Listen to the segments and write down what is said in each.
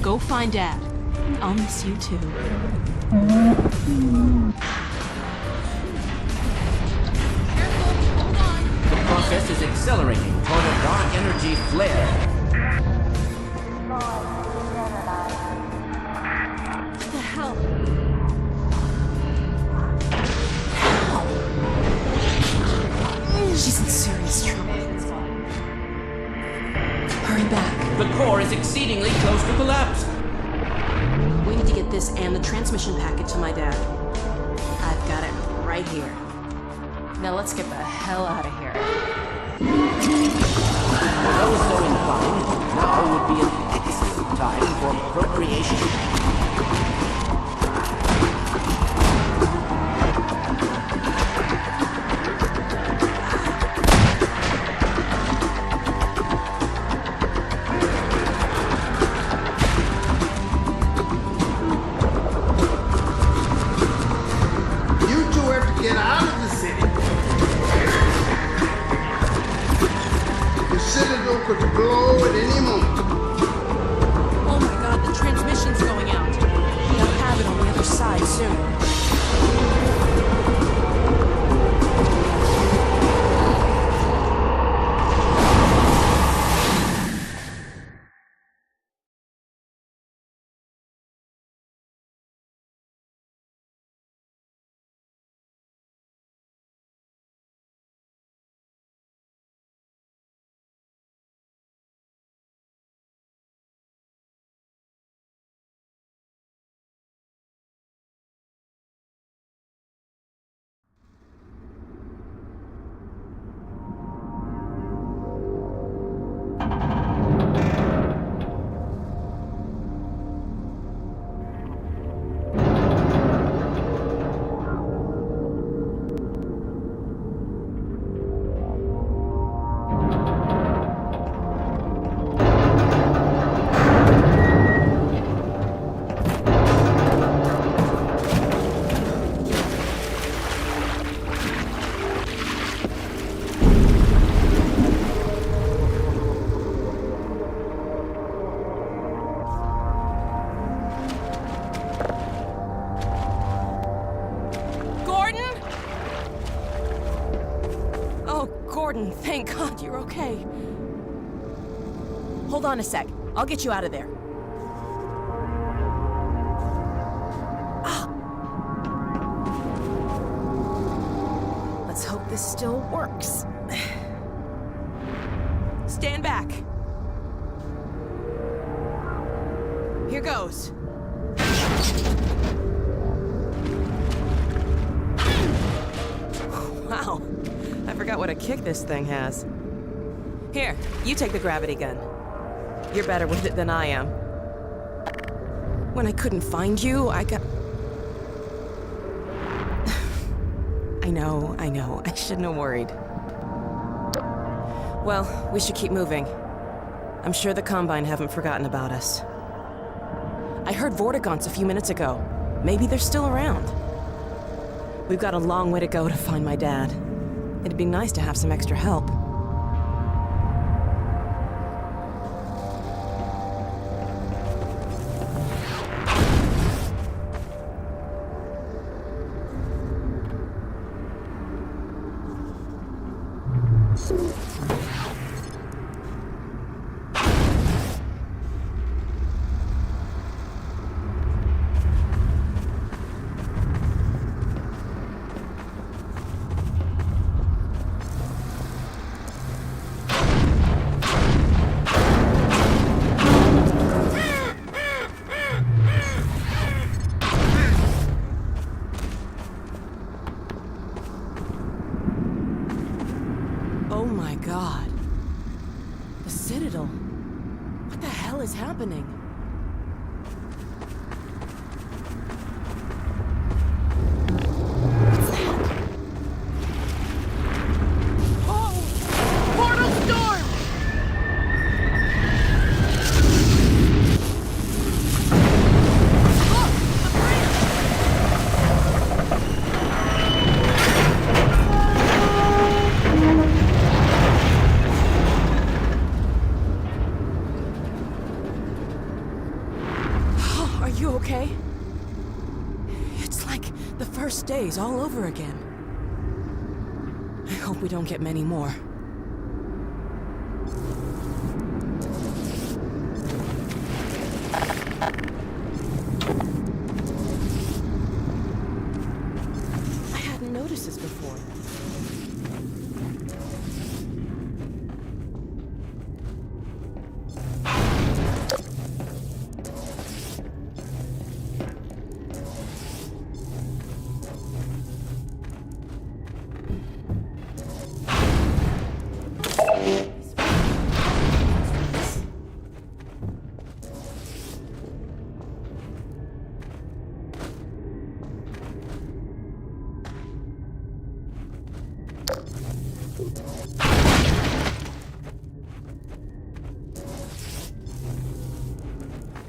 go find Dad. I'll miss you too. Careful, hold on. The process is accelerating toward a dark energy flare. What the hell? She's in serious trouble. Hurry back. The core is exceedingly close to collapse. We need to get this and the transmission packet to my dad. I've got it right here. Now let's get the hell out of here. That was so inclined. Now would be an excellent time for procreation. Get out of the city. The citadel could blow at any moment. Oh my god, the transmission's going out. They'll have it on the other side soon. Gordon, thank God you're okay. Hold on a sec. I'll get you out of there. Let's hope this still works. Stand back. Here goes. Wow. I forgot what a kick this thing has. Here, you take the gravity gun. You're better with it than I am. When I couldn't find you, I got... I know. I shouldn't have worried. Well, we should keep moving. I'm sure the Combine haven't forgotten about us. I heard Vortigaunts a few minutes ago. Maybe they're still around. We've got a long way to go to find my dad. It'd be nice to have some extra help. Oh my God. The Citadel. What the hell is happening? What's that? Oh! Portal storm! Look! The bridge! You okay? It's like the first days all over again. I hope we don't get many more. I hadn't noticed this before.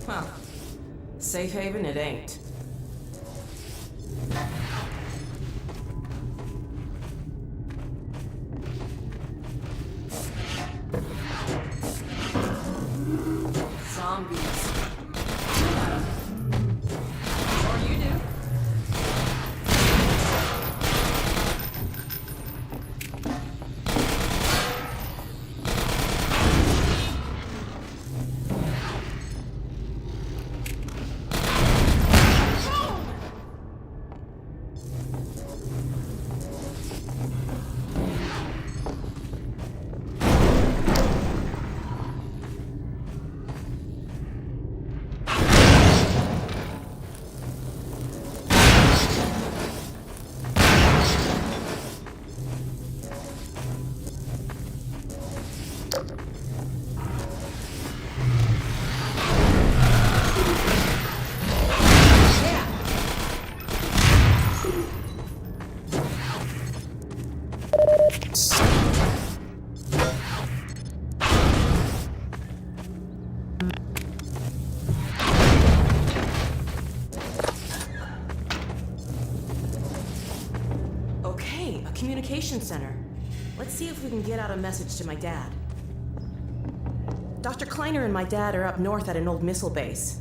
Well, safe haven it ain't. Zombies. Or you do. Okay, a communication center. Let's see if we can get out a message to my dad. Dr. Kleiner and my dad are up north at an old missile base.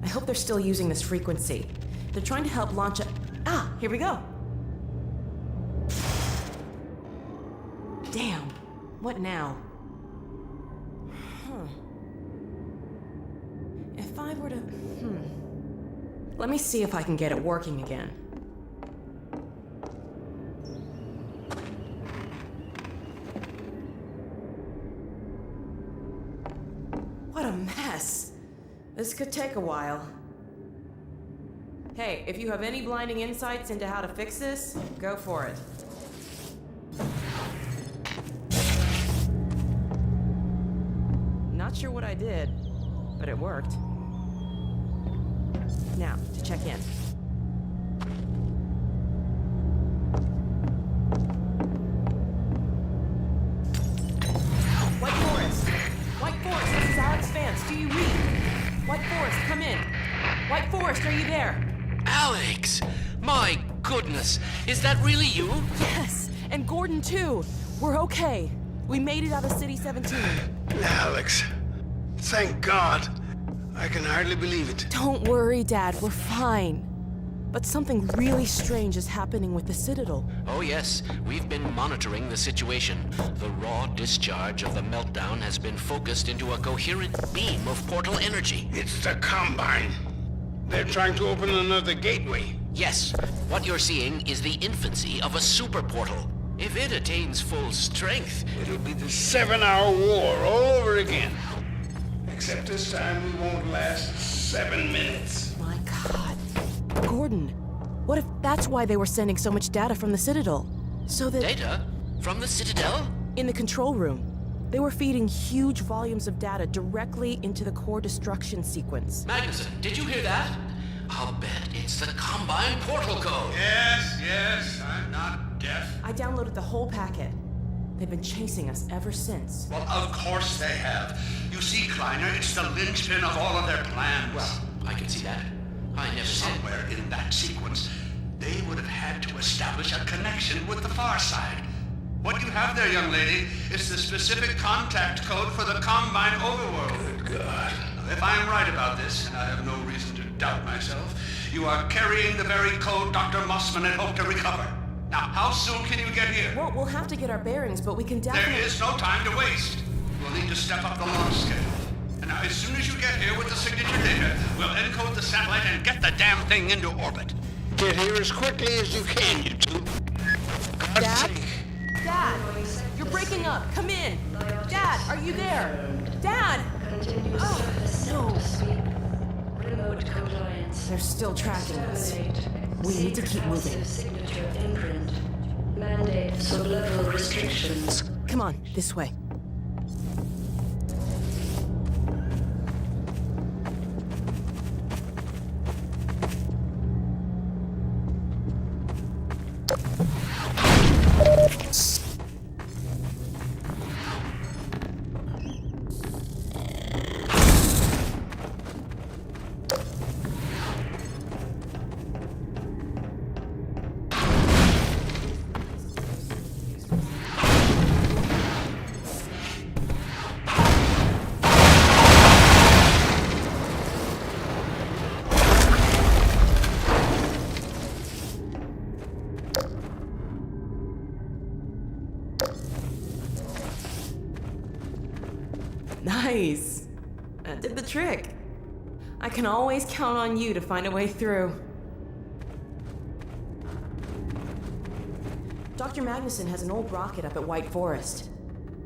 I hope they're still using this frequency. They're trying to help launch a... Ah, here we go. Damn, what now? If I were to... Let me see if I can get it working again. What a mess. This could take a while. Hey, if you have any blinding insights into how to fix this, go for it. Not sure what I did, but it worked. Now, to check in. White Forest! White Forest, this is Alex Vance. Do you read? White Forest, come in. White Forest, are you there? Alex! My goodness! Is that really you? Yes, and Gordon too. We're okay. We made it out of City 17. Alex, thank God. I can hardly believe it. Don't worry, Dad, we're fine. But something really strange is happening with the Citadel. Oh yes, we've been monitoring the situation. The raw discharge of the meltdown has been focused into a coherent beam of portal energy. It's the Combine. They're trying to open another gateway. Yes, what you're seeing is the infancy of a super portal. If it attains full strength... It'll be the 7-hour war all over again. Except this time we won't last 7 minutes. My God. Gordon, what if that's why they were sending so much data from the Citadel? So that... Data? From the Citadel? In the control room, they were feeding huge volumes of data directly into the core destruction sequence. Magnuson, did you hear that? I'll bet it's the Combine portal code. Yes, I'm not deaf. I downloaded the whole packet. They've been chasing us ever since. Well, of course they have. You see, Kleiner, it's the linchpin of all of their plans. Well, I can see that. I never said... Somewhere in that sequence, they would have had to establish a connection with the far side. What you have there, young lady, is the specific contact code for the Combine overworld. Good God. If I'm right about this, and I have no reason to doubt myself. You are carrying the very code Dr. Mossman had hoped to recover. Now, how soon can you get here? Well, we'll have to get our bearings, but we can definitely... There is no time to waste. We'll need to step up the launch schedule. And now, as soon as you get here with the signature data, we'll encode the satellite and get the damn thing into orbit. Get here as quickly as you can, you two. Dad? Dad! You're breaking up! Come in! Dad, are you there? Dad! Oh, no. Remote compliance. They're still tracking us. We need to keep moving. Signature imprint. Mandate sublevel restrictions. Come on, this way. Nice. That did the trick. I can always count on you to find a way through. Dr. Magnuson has an old rocket up at White Forest.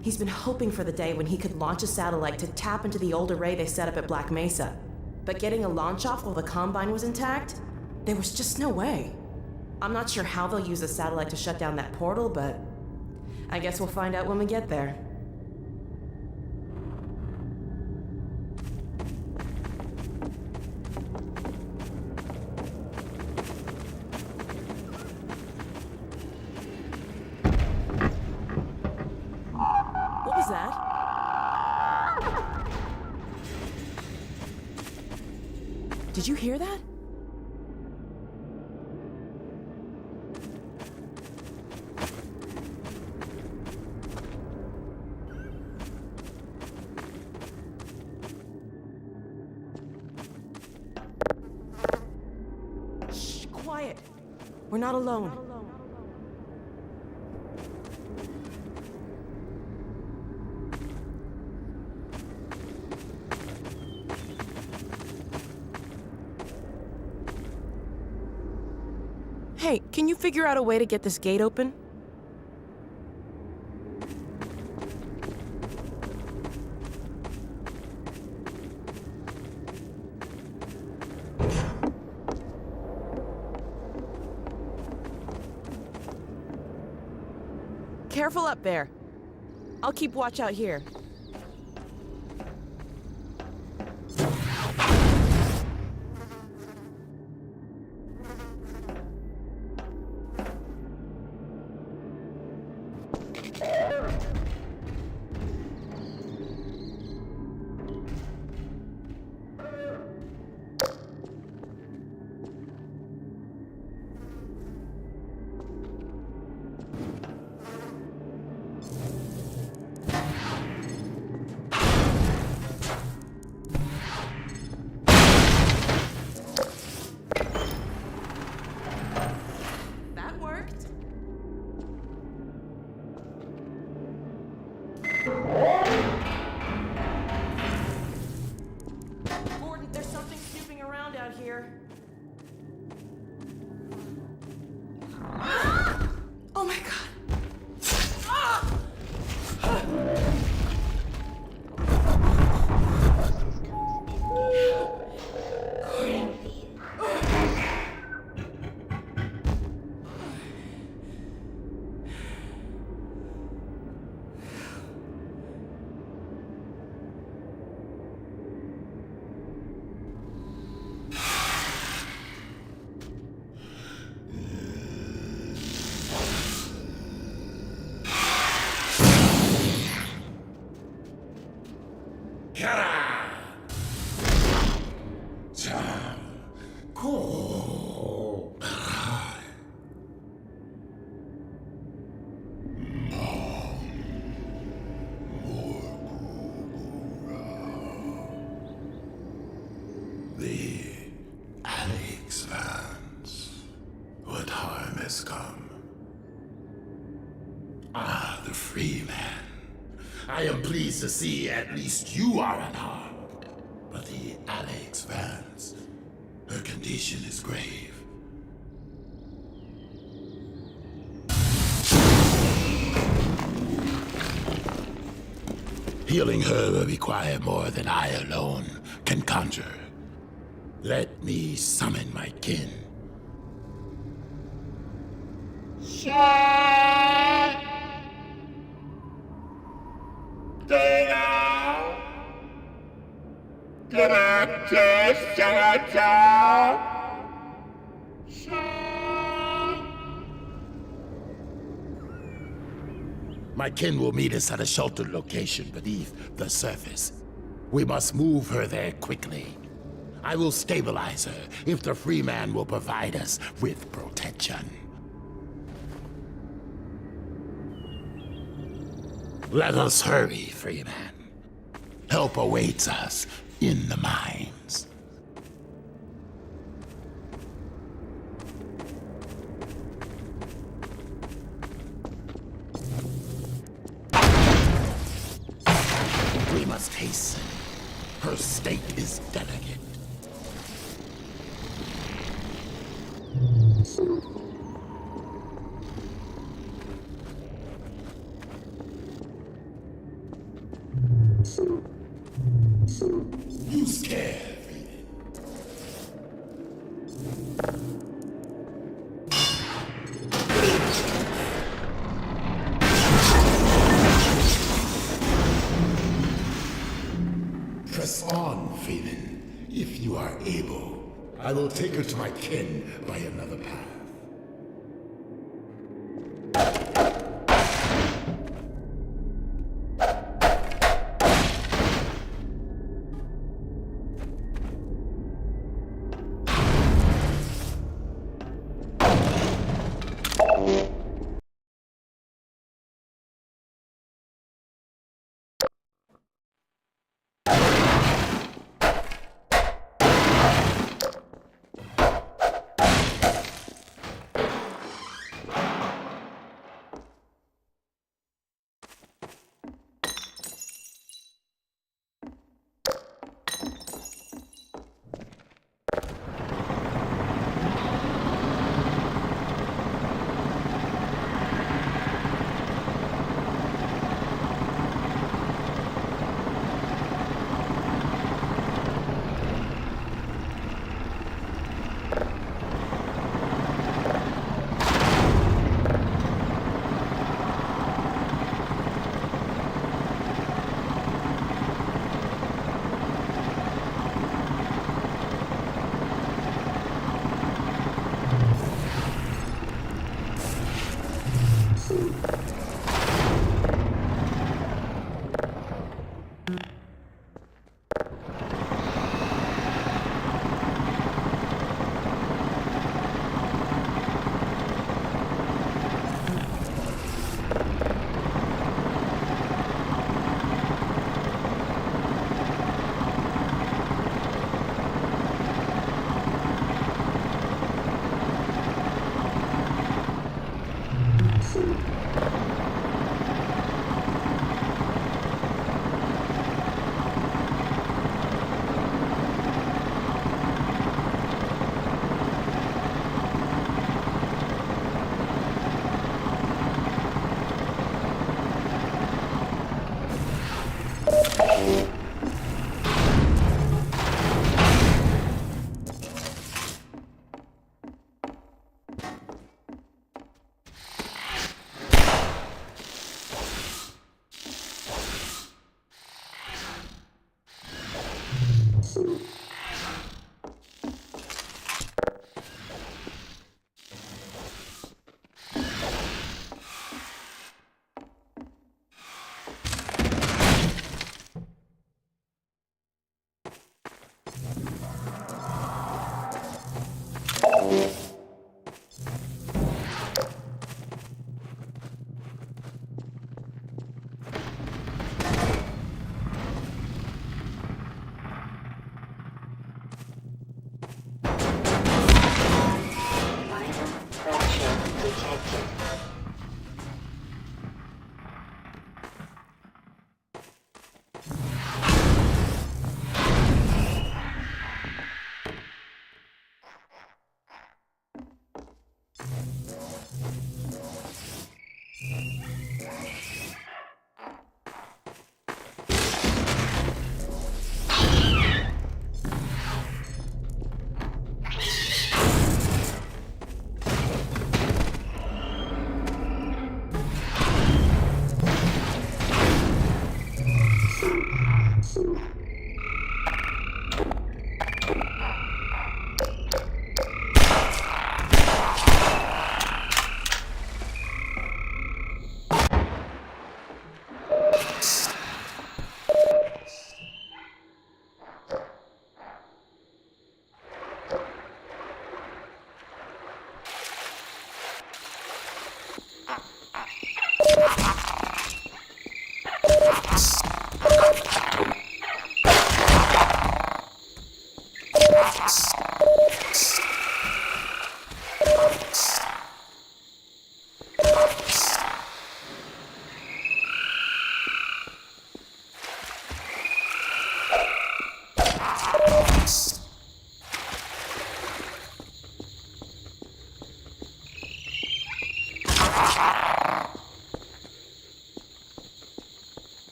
He's been hoping for the day when he could launch a satellite to tap into the old array they set up at Black Mesa. But getting a launch off while the Combine was intact? There was just no way. I'm not sure how they'll use a satellite to shut down that portal, but I guess we'll find out when we get there. What was that? Did you hear that? Shh, quiet. We're not alone. Hey, can you figure out a way to get this gate open? Careful up there. I'll keep watch out here. That worked. Gordon, there's something snooping around out here. Oh my god. Ah! I am pleased to see at least you are unharmed. But the Alex Vance, her condition is grave. Healing her will require more than I alone can conjure. Let me summon my kin. My kin will meet us at a sheltered location beneath the surface. We must move her there quickly. I will stabilize her if the Freeman will provide us with protection. Let us hurry, Freeman. Help awaits us in the mines. We must hasten. Her state is delicate. You scared, Freeman. Press on, Freeman, if you are able. I will take her to my kin by another path.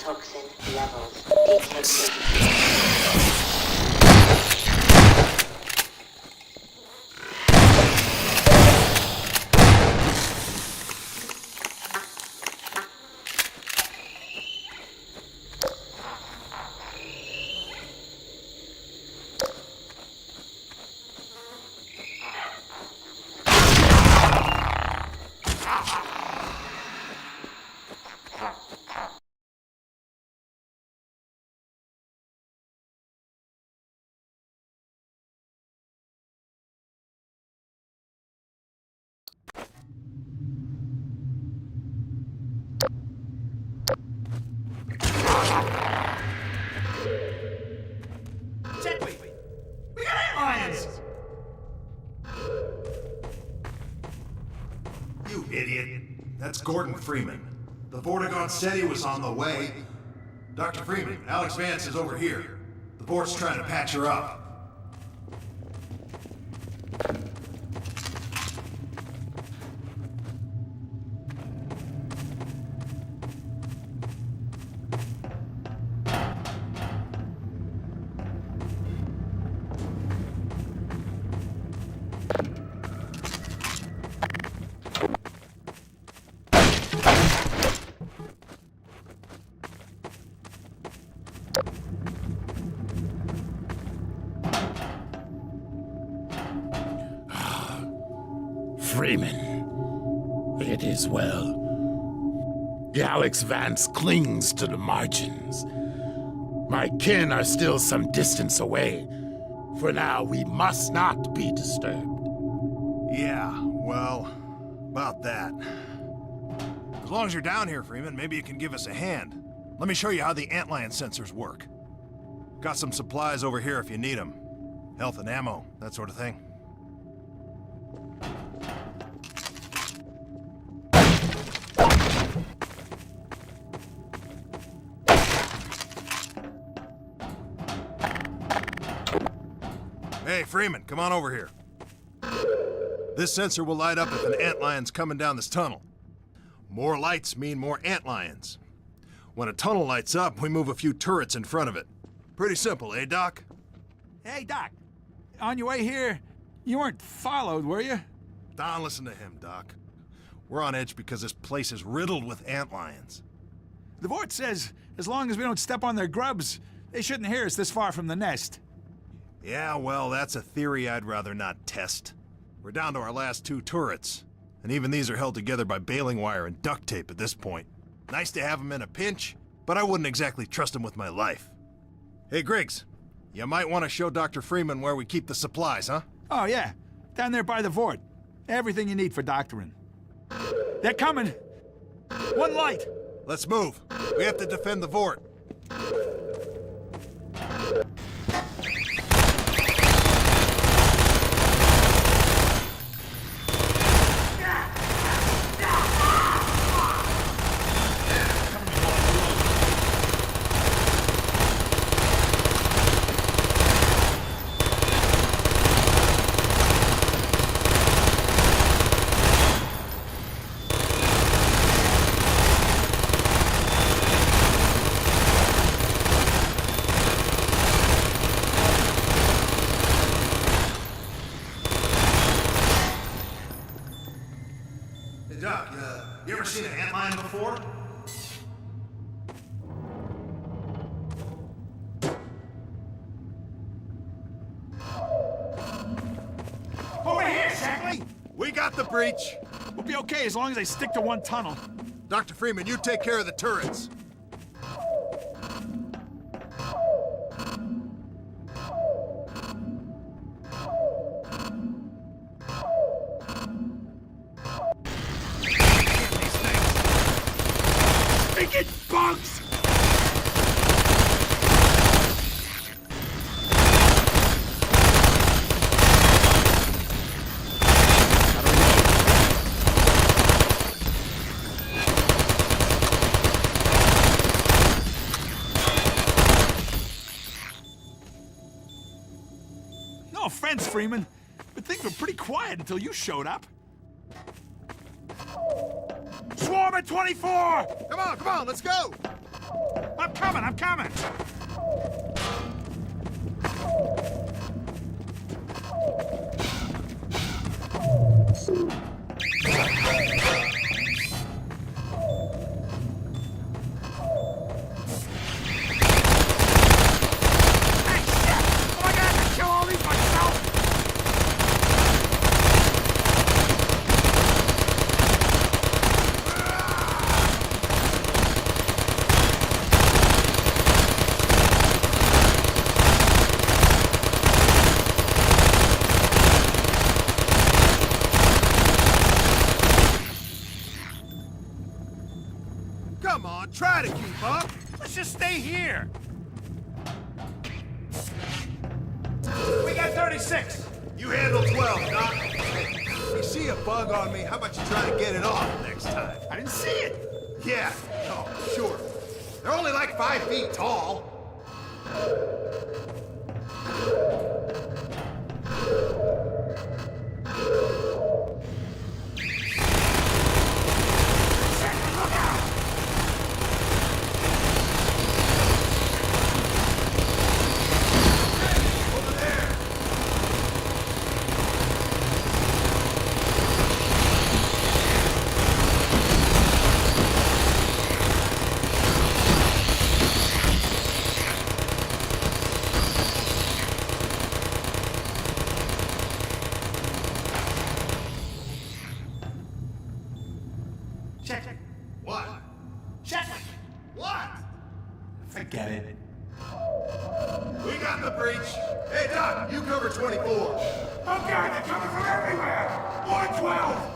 Toxin levels detected. You idiot. That's Gordon Freeman. The Vortigaunt said he was on the way. Dr. Freeman, Alex Vance is over here. The Vort's trying to patch her up. Freeman. It is well. Alex Vance clings to the margins. My kin are still some distance away. For now, we must not be disturbed. Yeah, well, about that. As long as you're down here, Freeman, maybe you can give us a hand. Let me show you how the antlion sensors work. Got some supplies over here if you need them. Health and ammo, that sort of thing. Hey, Freeman, come on over here. This sensor will light up if an antlion's coming down this tunnel. More lights mean more antlions. When a tunnel lights up, we move a few turrets in front of it. Pretty simple, eh, Doc? Hey, Doc. On your way here, you weren't followed, were you? Don't listen to him, Doc. We're on edge because this place is riddled with antlions. The Vort says as long as we don't step on their grubs, they shouldn't hear us this far from the nest. Yeah, well, that's a theory I'd rather not test. We're down to our last 2 turrets, and even these are held together by baling wire and duct tape at this point. Nice to have them in a pinch, but I wouldn't exactly trust them with my life. Hey, Griggs, you might want to show Dr. Freeman where we keep the supplies, huh? Oh, yeah. Down there by the Vort. Everything you need for doctoring. They're coming! One light! Let's move. We have to defend the Vort. Doc, you ever seen an antlion before? Over here, Shackley! We got the breach. We'll be okay as long as they stick to one tunnel. Dr. Freeman, you take care of the turrets. Get bugs! No offense, Freeman, but things were pretty quiet until you showed up. Swarm at 24! Come on, let's go! I'm coming! Come on, try to keep up. Let's just stay here. We got 36. You handle 12, Doc. Hey, if you see a bug on me, how about you try to get it off next time? I didn't see it! Yeah, oh, sure. They're only like 5 feet tall. Check. What? Check. What? Forget it. We got the breach. Hey, Doc, you cover 24. Oh God, they're coming from everywhere! 112!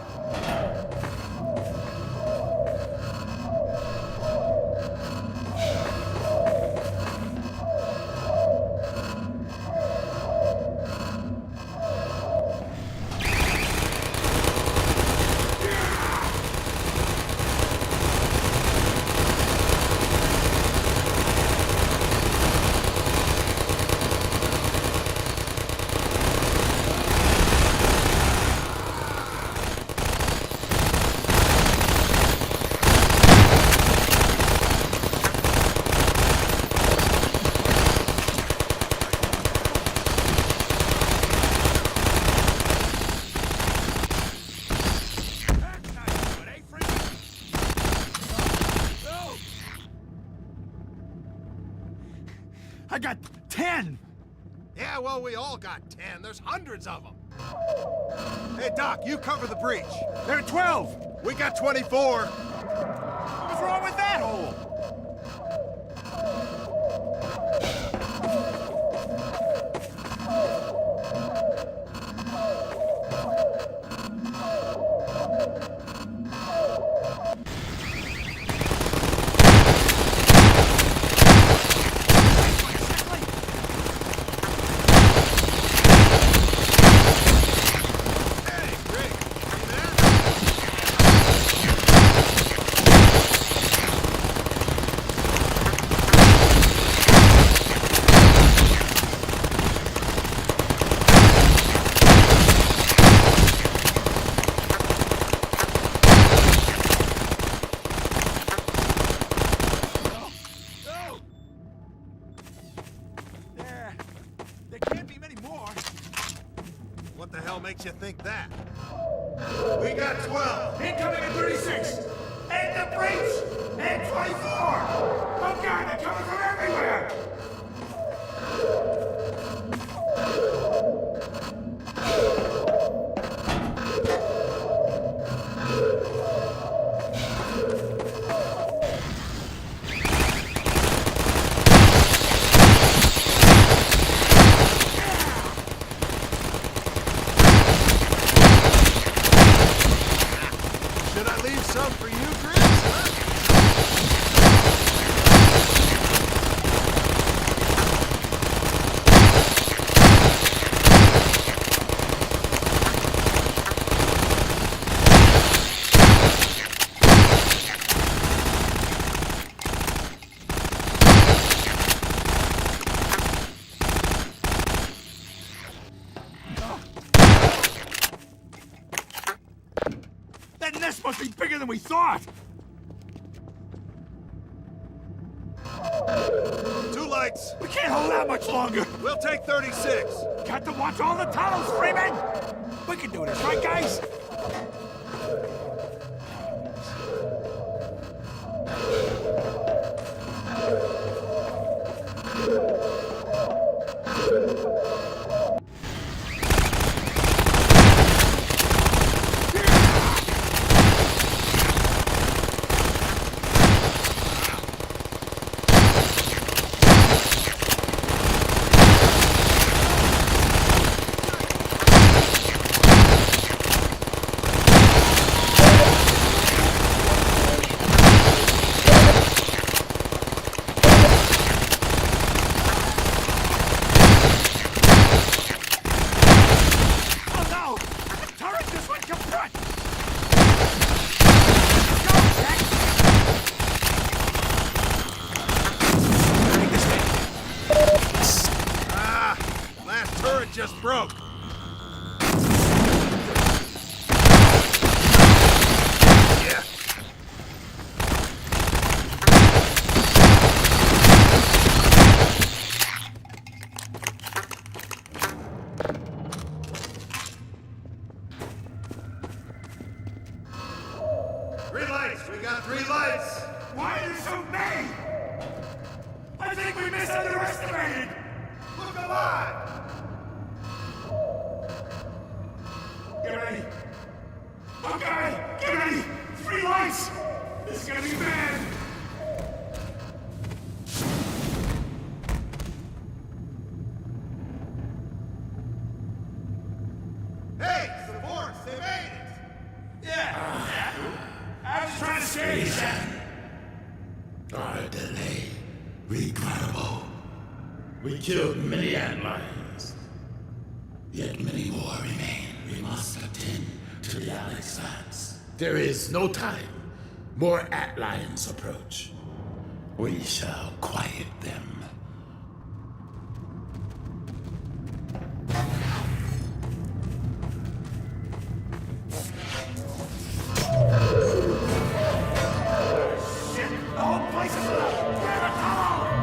I got 10! Yeah, well, we all got 10. There's hundreds of them. Hey, Doc, you cover the breach. They're at 12! We got 24. What's wrong with that hole? There can't be many more. What the hell makes you think that? We got 12. Incoming at 36! And the breach! And 24! Oh God, they're coming from everywhere! Should I leave some for you, Chris? Huh? nest must be bigger than we thought! 2 lights! We can't hold out much longer! We'll take 36! Got to watch all the tunnels, Freeman! We can do this, right, guys? Just broke. Yeah. Three lights. We got 3 lights. Why are you so mean? I think we misunderestimated! Look alive. Get ready. Okay, get ready. 3 lights. This is gonna be bad. Hey, it's the Vorks. They made it. Yeah. I was trying to scare you, Sam. Our delay, regrettable. We killed many antlions. Yet many more remain. We must attend to the Alex Vance. There is no time. More antlions approach. We shall quiet them. Shit, the whole place is up. Grab a tunnel!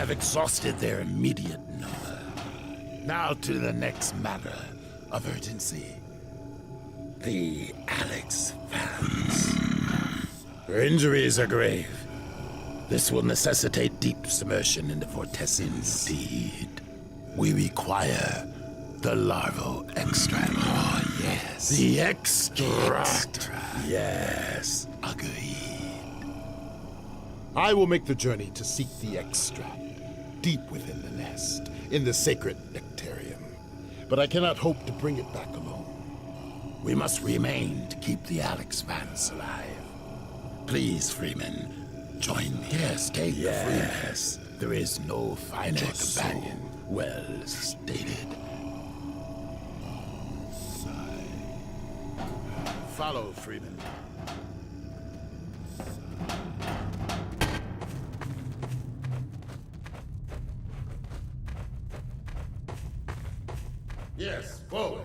have exhausted their immediate number. Now to the next matter of urgency. The Alex Vance. Her injuries are grave. This will necessitate deep submersion into Vortessians. Indeed. We require the larval extract. Oh, yes. The extract. Yes. Agreed. I will make the journey to seek the extract. deep within the nest, in the sacred nectarium. But I cannot hope to bring it back alone. We must remain to keep the Alex Vance alive. Please, Freeman, join me. Yes, take the Freeman. Yes, there is no finer companion. So well stated. Follow, Freeman. Yes, forward.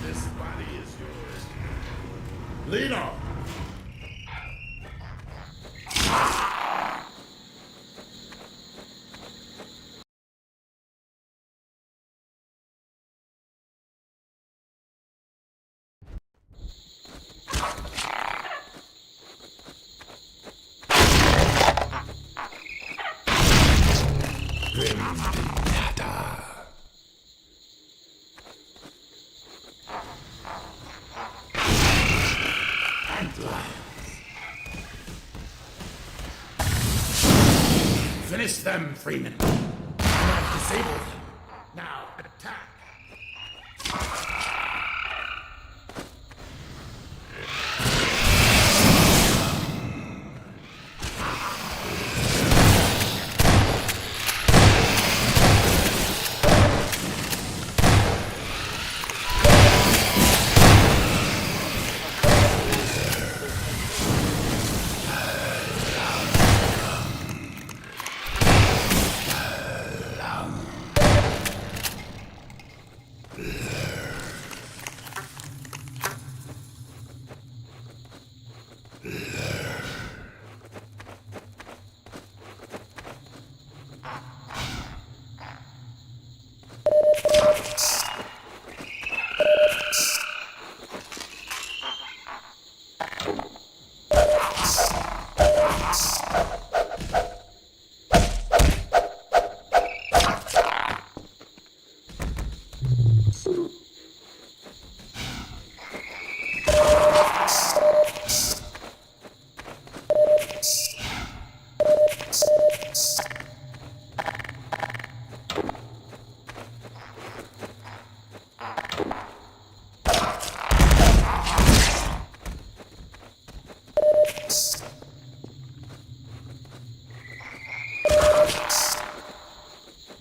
This body is yours. Lead on! Finish them, Freeman. I've disabled them. Now, attack.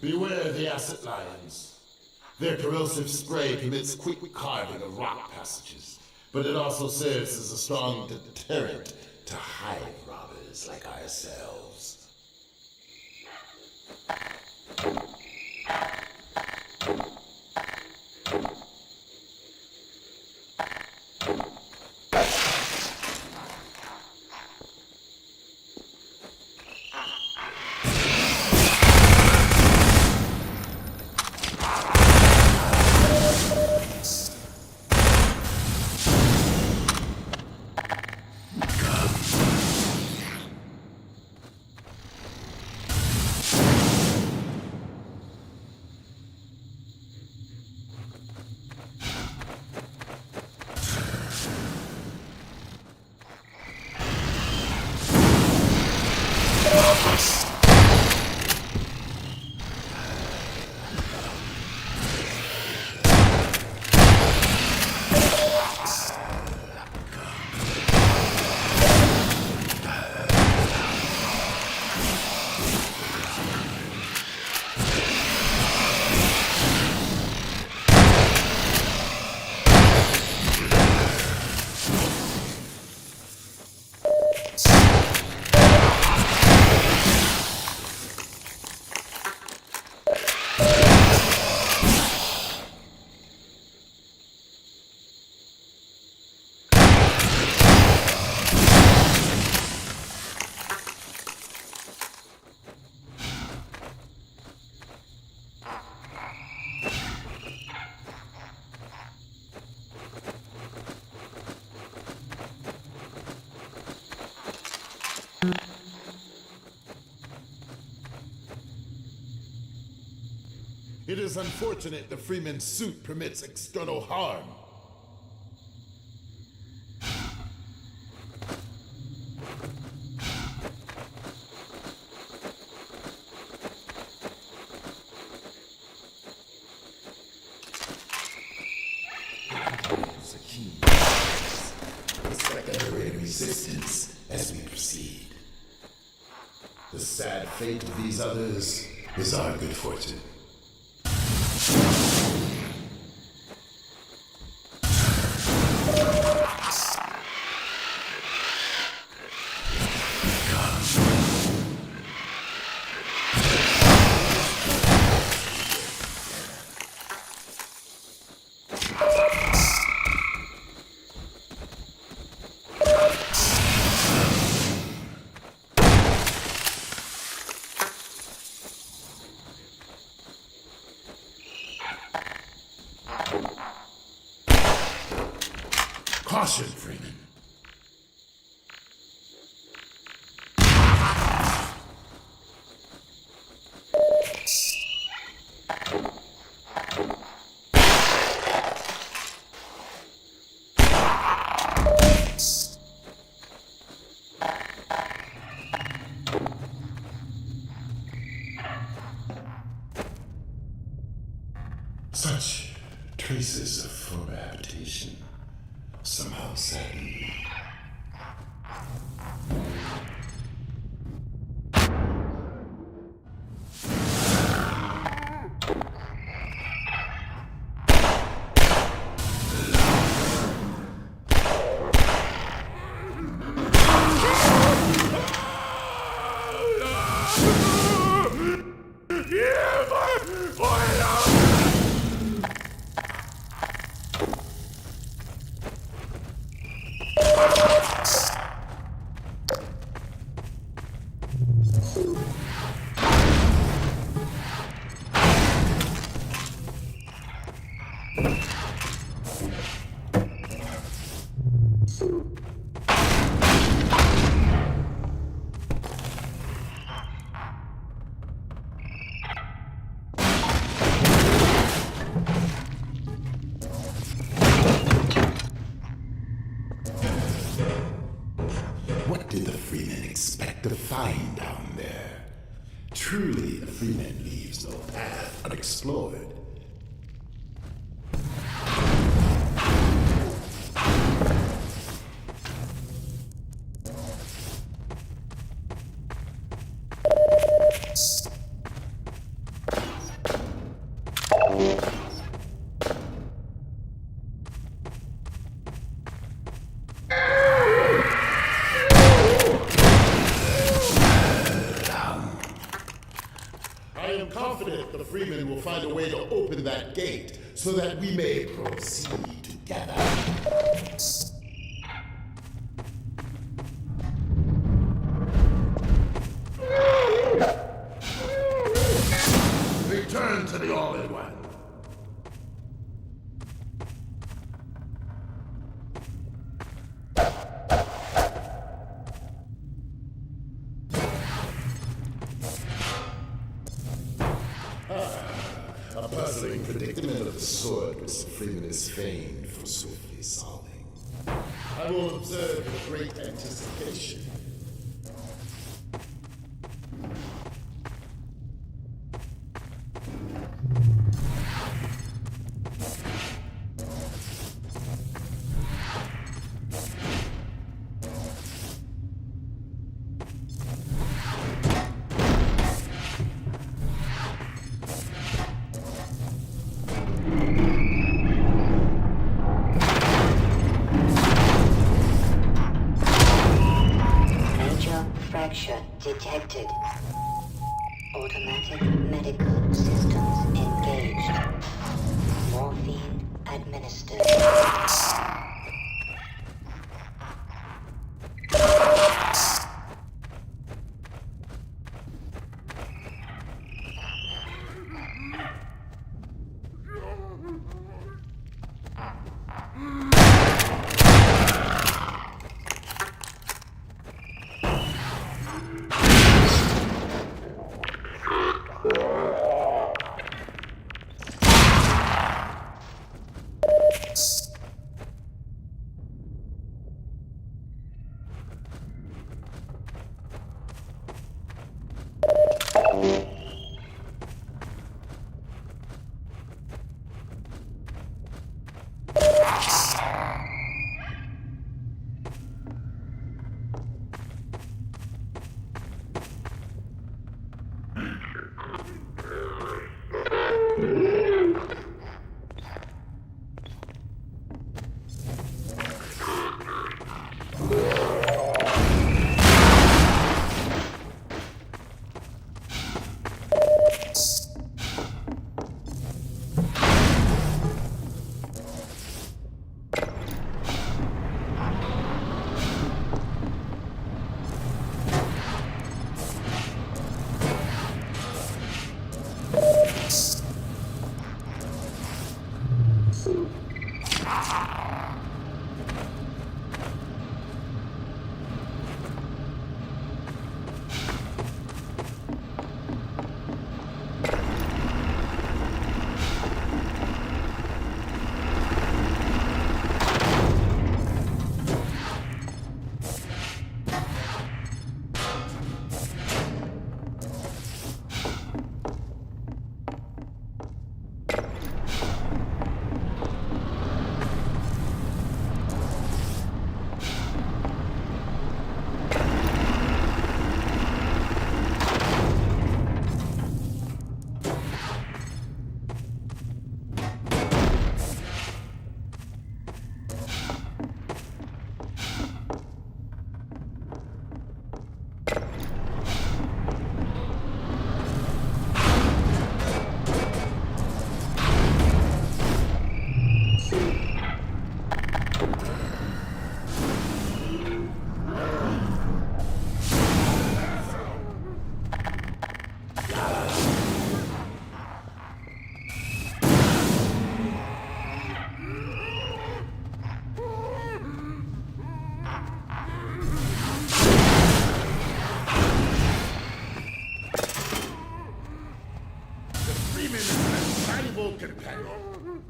Beware the acid lions. Their corrosive spray permits quick carving of rock passages, but it also serves as a strong deterrent to hive robbers like ourselves. It is unfortunate the Freeman's suit permits external harm. Secondary resistance as we proceed. The sad fate of these others is our good fortune. Caution, Freeman. Such traces of former habitation somehow sadden me. What did the Freeman expect to find down there? Truly, the Freeman leaves no path unexplored. I am confident the Freeman will find a way to open that gate so that we may proceed together. Return to the All-in-One. A puzzling predicament of the sort which the Freeman is famed for swiftly solving. I will observe with great anticipation. Fracture detected. Automatic medical systems engaged. Morphine administered. Freeman is an invaluable companion.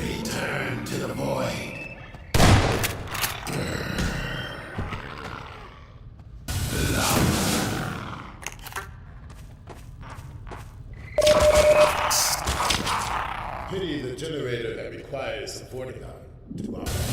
Return to the void. Pity the generator that requires a Vorticon to operate.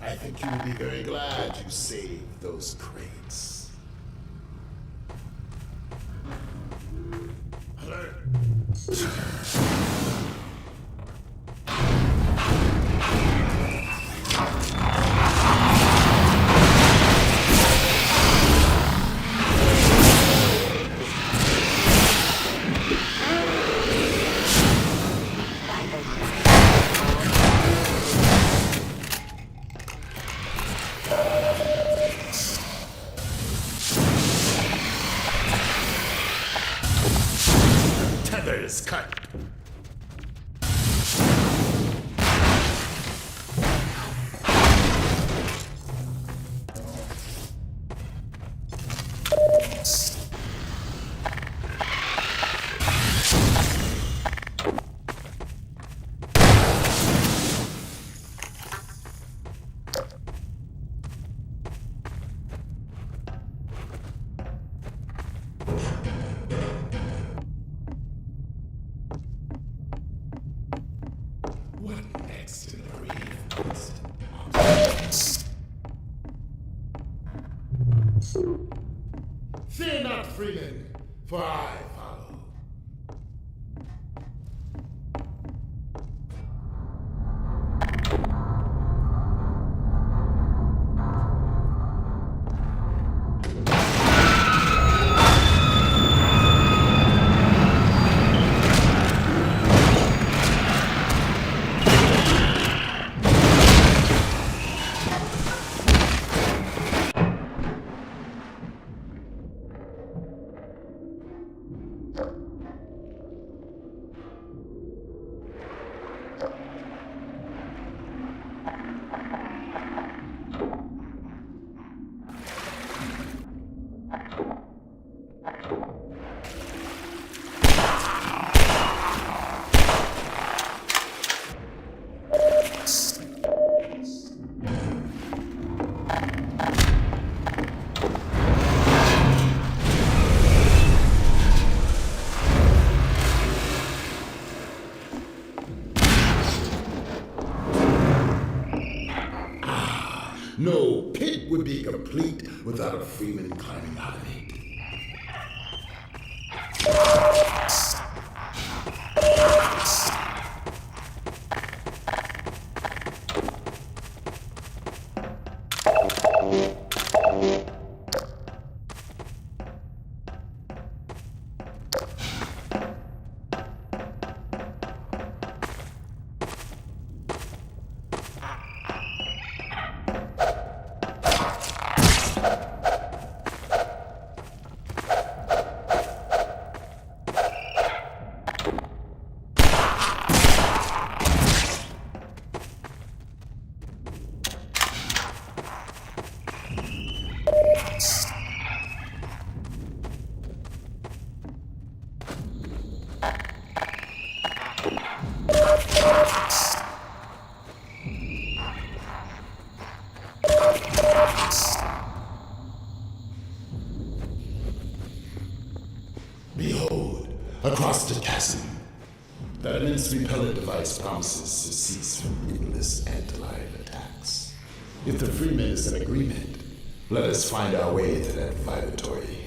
I think you will be very glad you saved those crates. Alert! Tethers cut. What next in the brief? Fear not, Freeman, for I follow. No pit would be complete without a Freeman climbing out of it. Behold, across the chasm. That immense repellent device promises to cease from ruthless anti-lion attacks. If the Freemen is in agreement, let us find our way to that vibratory haven.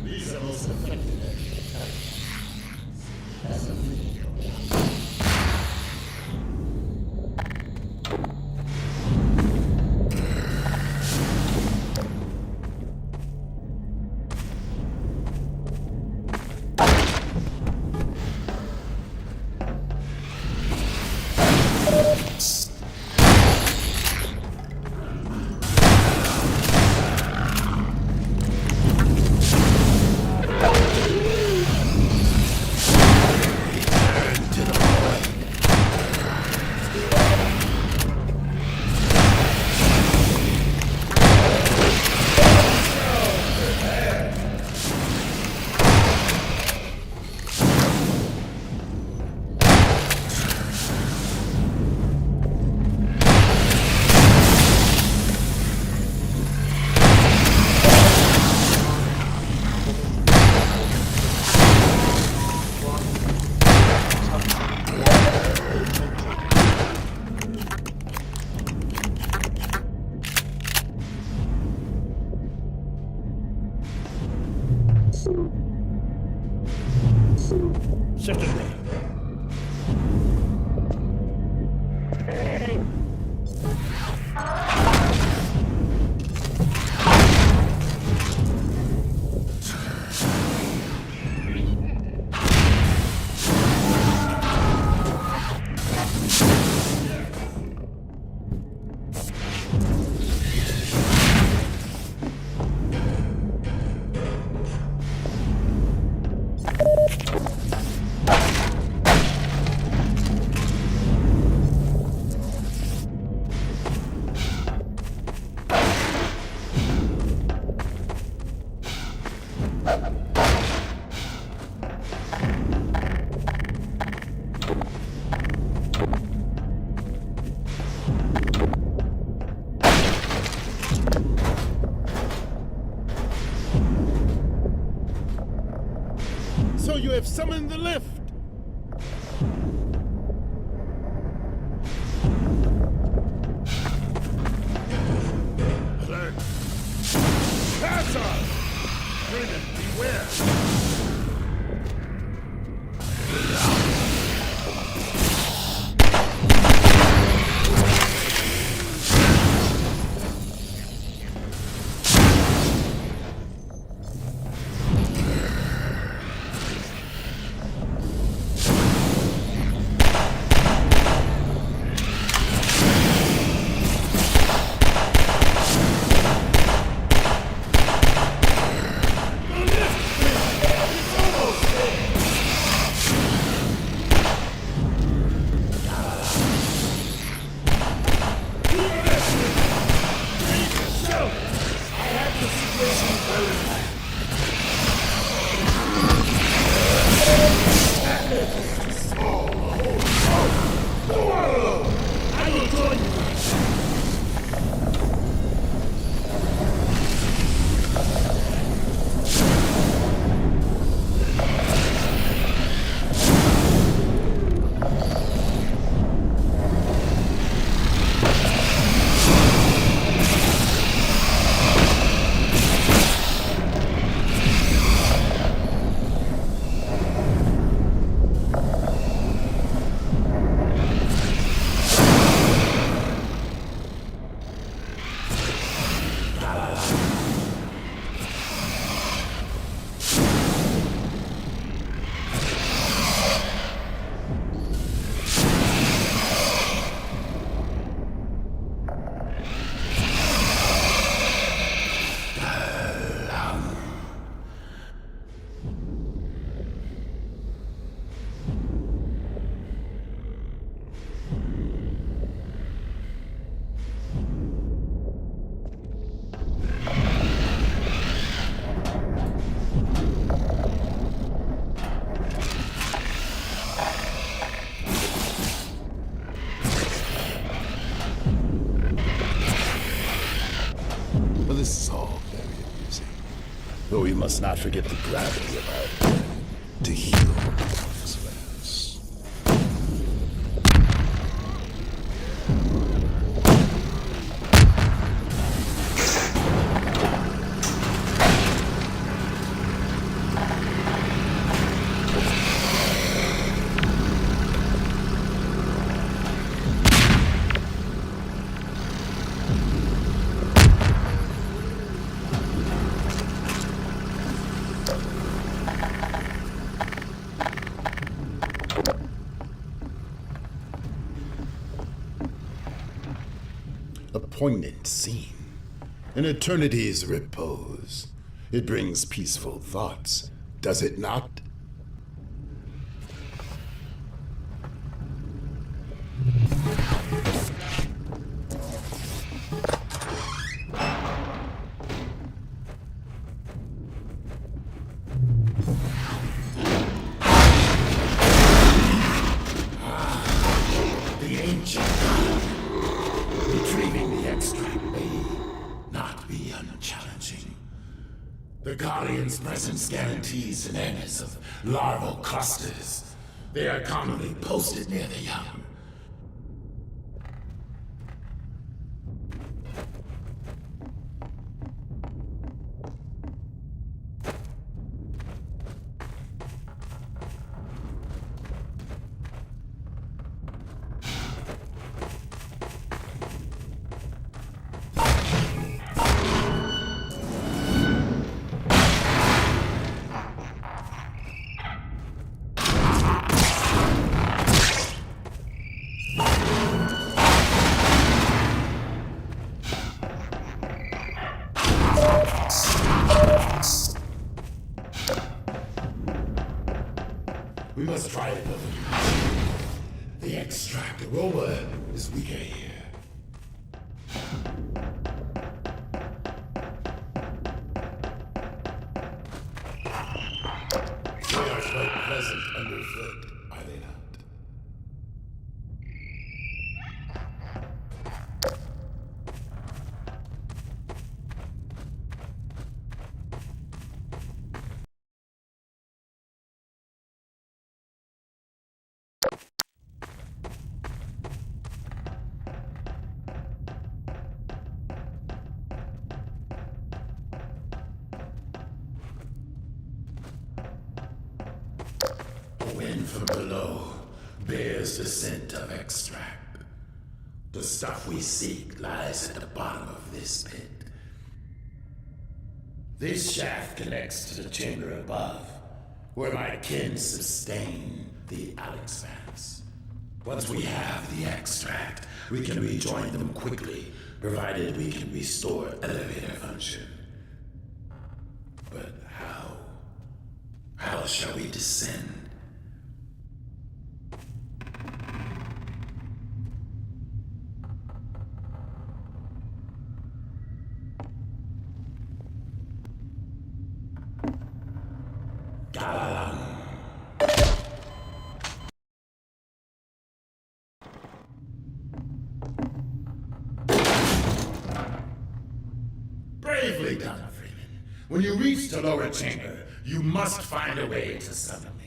These are most effective as a Certainly. So you have summoned the lift! Alert! Pass on! Freeman, beware! must not forget the gravity of our plan to heal Fox Labs. A poignant scene. An eternity's repose. It brings peaceful thoughts, does it not? The ancient retrieving the extract may not be unchallenging. The Guardian's presence guarantees an awareness of larval clusters. They are commonly posted near the young. We must try it, brother. The extract aroma is weaker here. They are quite pleasant underfoot, are they not? The wind from below bears the scent of extract. The stuff we seek lies at the bottom of this pit. This shaft connects to the chamber above, where my kin sustain the Alex Vance. Once we have the extract, we can rejoin them quickly, provided we can restore elevator function. But how? How shall we descend? Bravely done, Freeman. When you reach the lower chamber, you must find a way to summon me.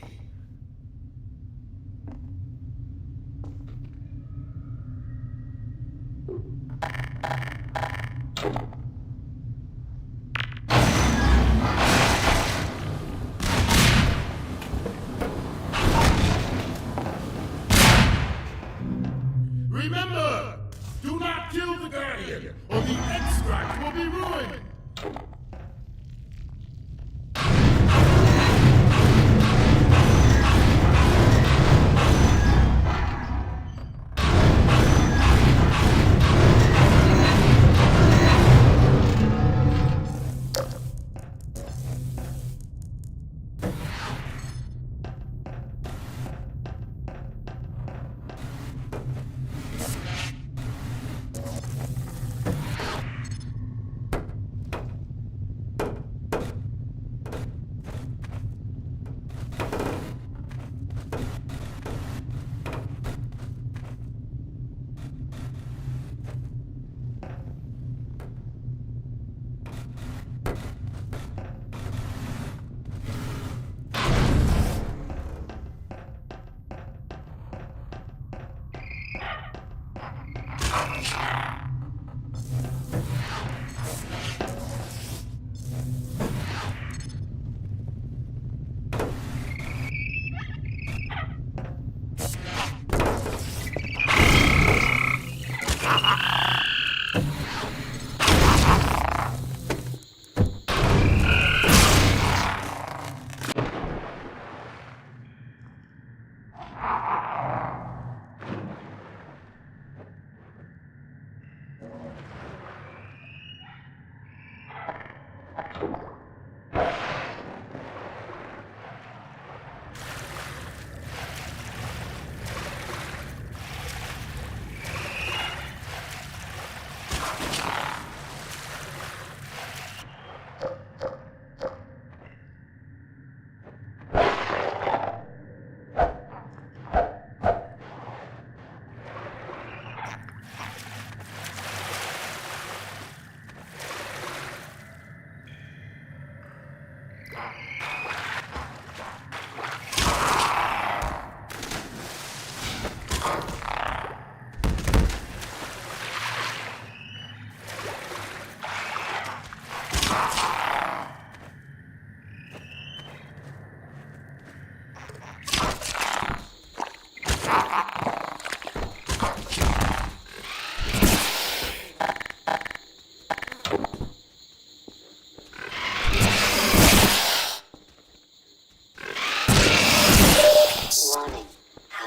Remember, do not kill the Guardian, or the extract will be ruined!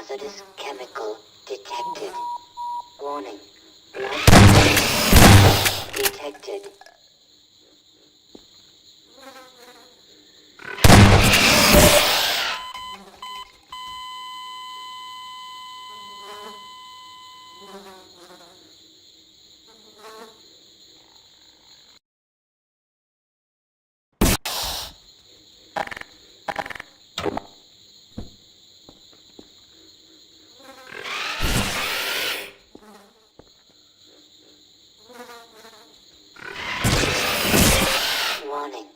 Hazardous chemical detected. Warning. Blood detected. Warning.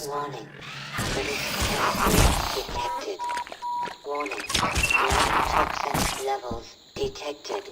Warning. Hazardous chemicals detected. Warning. Blood toxin levels detected.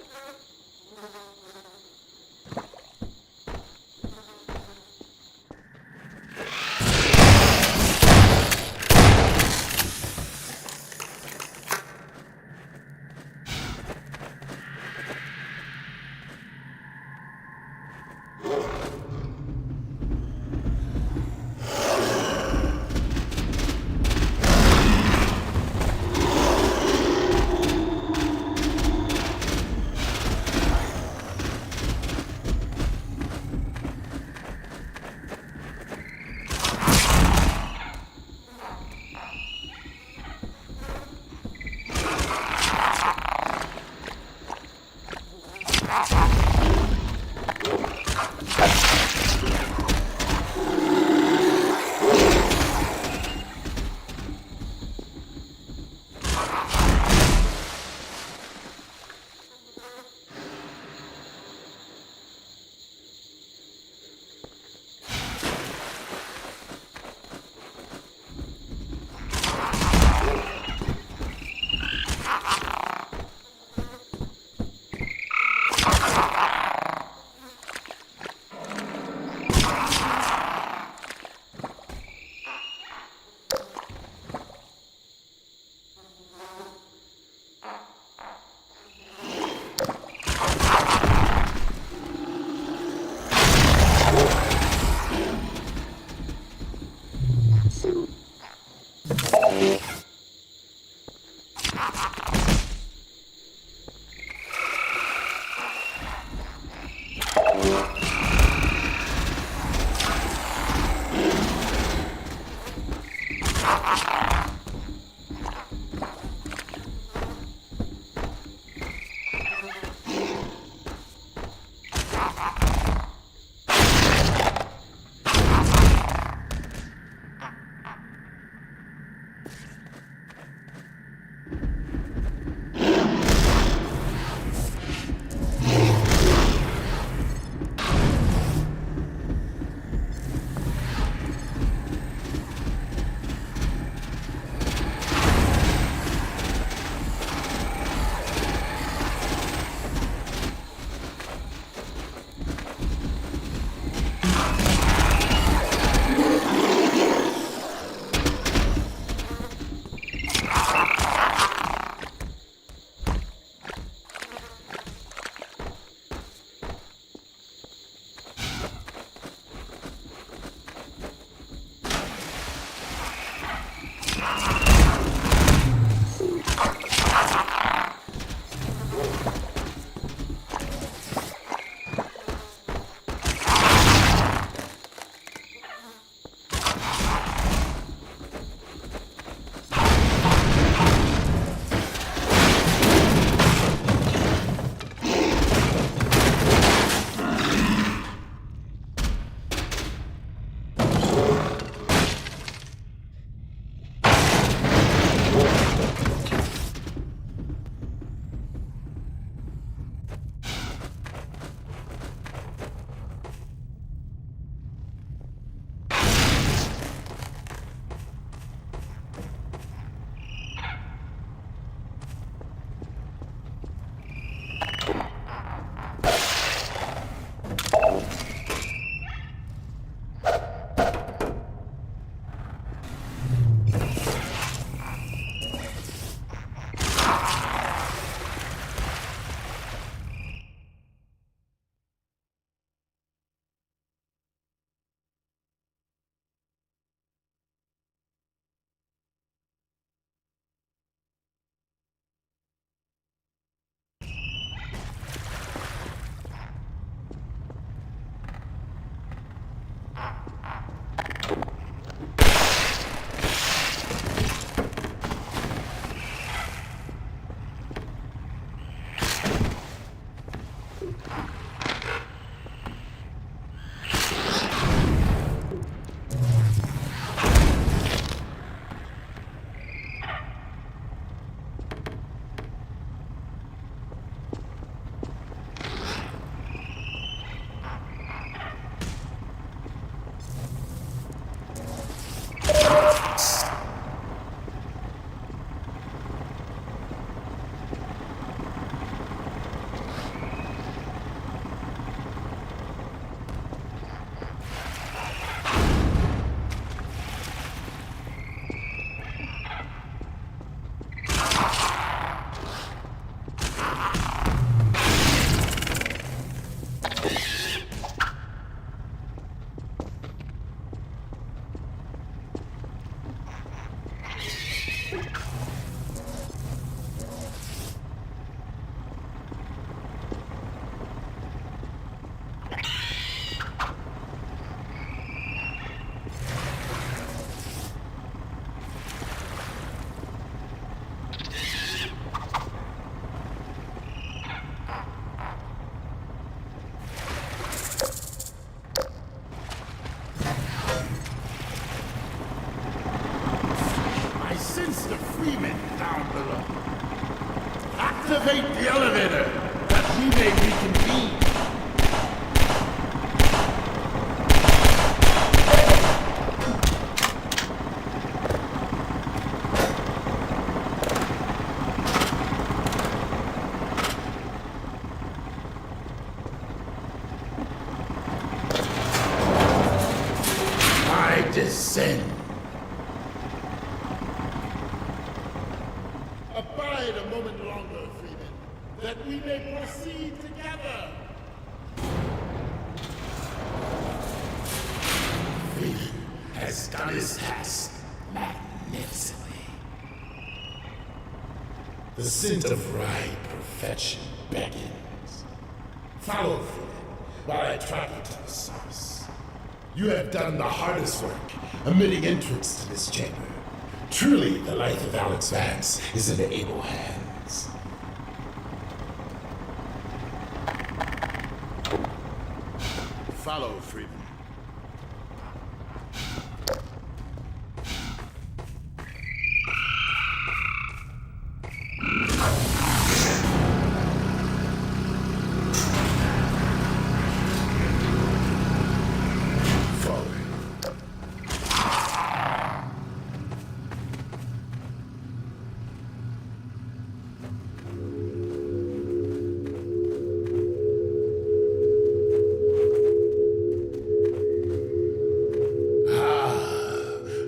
I sense the Freemen down below. Activate the elevator, that we may reconvene. I descend. Abide a moment longer, Freeman, that we may proceed together. Freeman has done his task magnificently. The scent of right perfection beckons. Follow Freeman while I track you to the source. You have done the hardest work, admitting entrance to this chamber. Truly, the life of Alex Vance is in able hands. Follow, Freeman.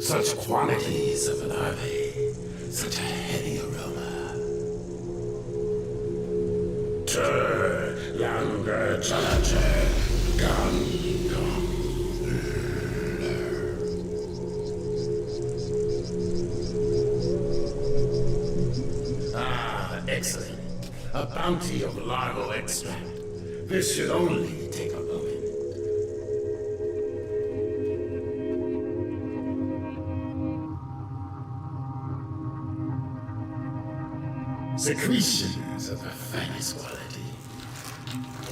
Such quantities of an army, such a heady aroma. Tur, younger challenger, excellent. A bounty of larval extract. This should only take a moment. Secretions of the finest quality.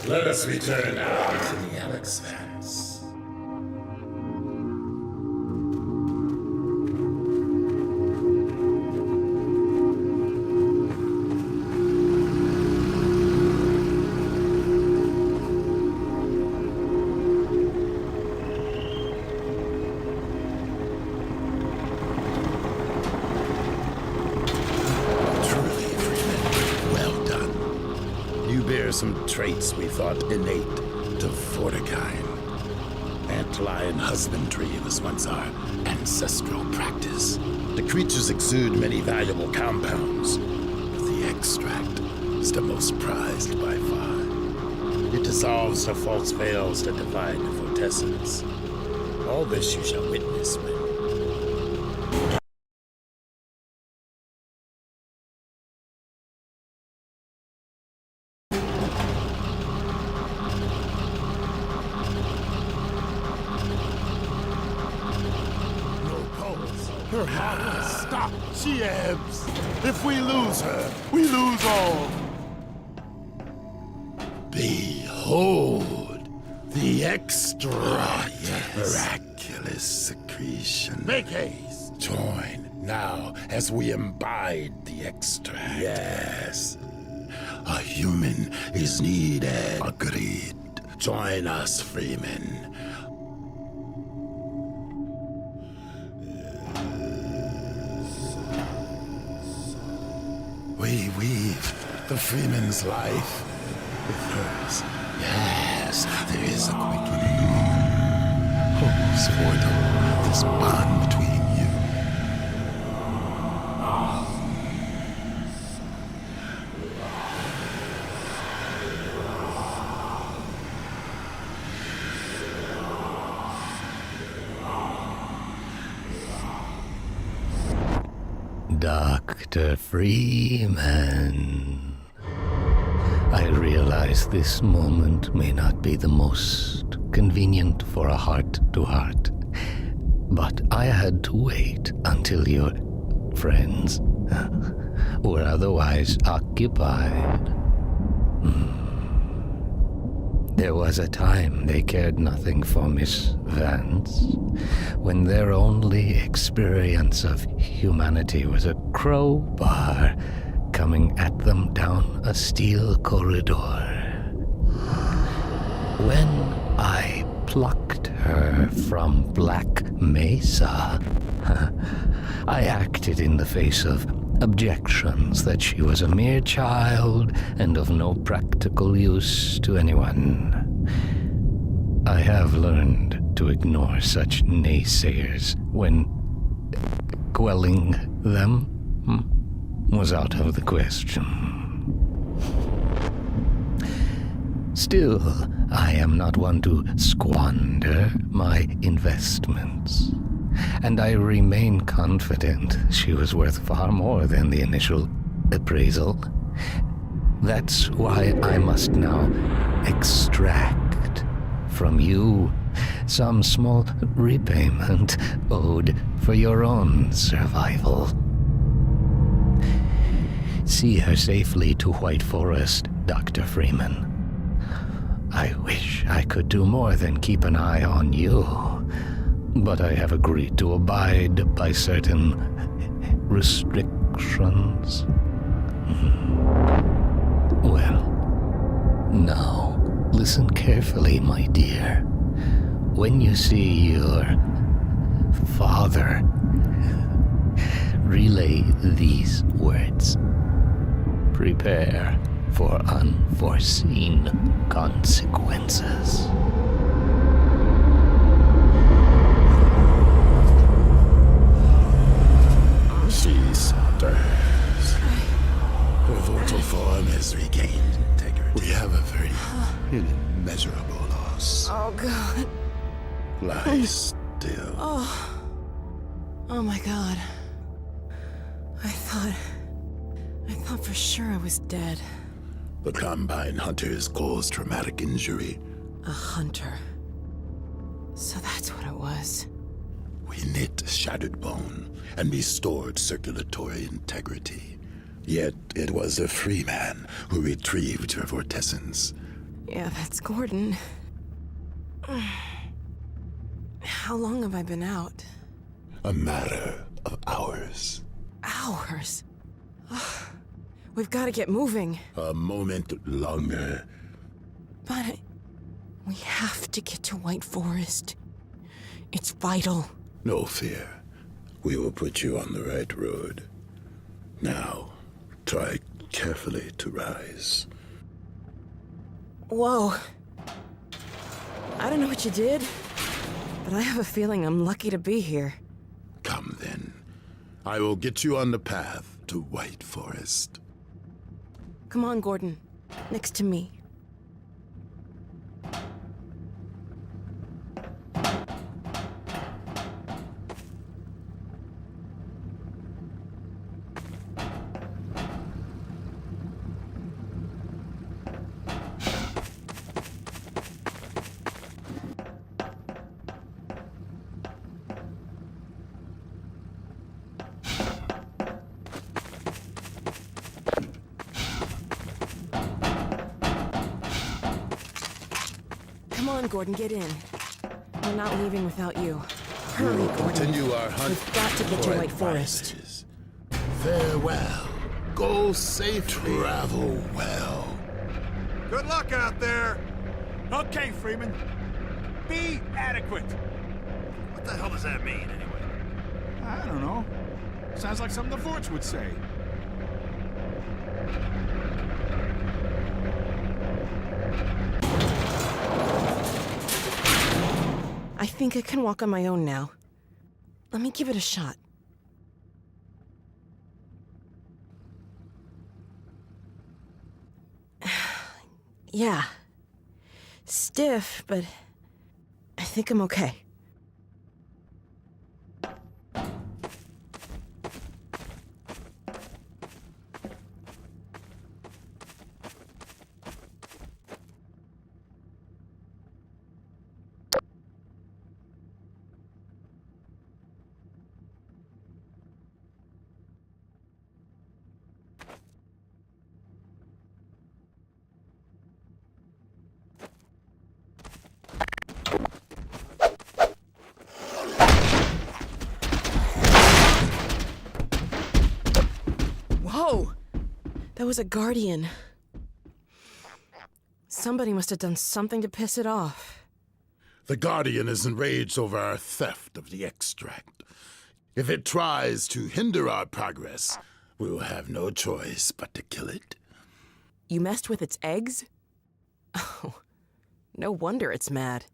Let us return now to the Alex Vance. Some traits we thought innate to Vortigern. Antlion husbandry was once our ancestral practice. The creatures exude many valuable compounds, but the extract is the most prized by far. It dissolves the false veils that divide the Vortessence. All this you shall witness when her heart will stop. She ebbs. If we lose her, we lose all. Behold, the extra miraculous secretion. Make haste. Join now as we imbibe the extract. Yes. A human is needed. Agreed. Join us, Freeman. We weave the Freeman's life with hers. Yes, there is a quickening. Hopes for this bond between you. Dr. Freeman. I realize this moment may not be the most convenient for a heart-to-heart, but I had to wait until your friends were otherwise occupied. There was a time they cared nothing for Miss Vance, when their only experience of humanity was a crowbar coming at them down a steel corridor. When I plucked her from Black Mesa, I acted in the face of objections that she was a mere child and of no practical use to anyone. I have learned to ignore such naysayers when quelling them was out of the question. Still, I am not one to squander my investments, and I remain confident she was worth far more than the initial appraisal. That's why I must now extract from you some small repayment owed for your own survival. See her safely to White Forest, Dr. Freeman. I wish I could do more than keep an eye on you, but I have agreed to abide by certain restrictions. Well, now, listen carefully, my dear. When you see your father, relay these words. Prepare for unforeseen consequences. She stirs. Her vocal form has regained integrity. We have a very immeasurable loss. Oh, God. Lie still. Oh my God. I thought for sure I was dead. The Combine hunters caused traumatic injury. A hunter. So that's what it was. We knit shattered bone and restored circulatory integrity. Yet it was a free man who retrieved her vortessence. Yeah, that's Gordon. How long have I been out? A matter of hours. Hours? We've got to get moving. A moment longer. But we have to get to White Forest. It's vital. No fear. We will put you on the right road. Now, try carefully to rise. Whoa. I don't know what you did, but I have a feeling I'm lucky to be here. Come then. I will get you on the path to White Forest. Come on, Gordon. Next to me. Come on, Gordon, get in. We're not leaving without you. Hurry, Gordon. Continue our hunt. We've got to get to for White Forest. advisors. Farewell. Go safely. Travel well. Good luck out there! Okay, Freeman. Be adequate. What the hell does that mean, anyway? I don't know. Sounds like something the Forts would say. I think I can walk on my own now. Let me give it a shot. Yeah. Stiff, but I think I'm okay. That was a Guardian. Somebody must have done something to piss it off. The Guardian is enraged over our theft of the extract. If it tries to hinder our progress, we will have no choice but to kill it. You messed with its eggs? Oh, no wonder it's mad.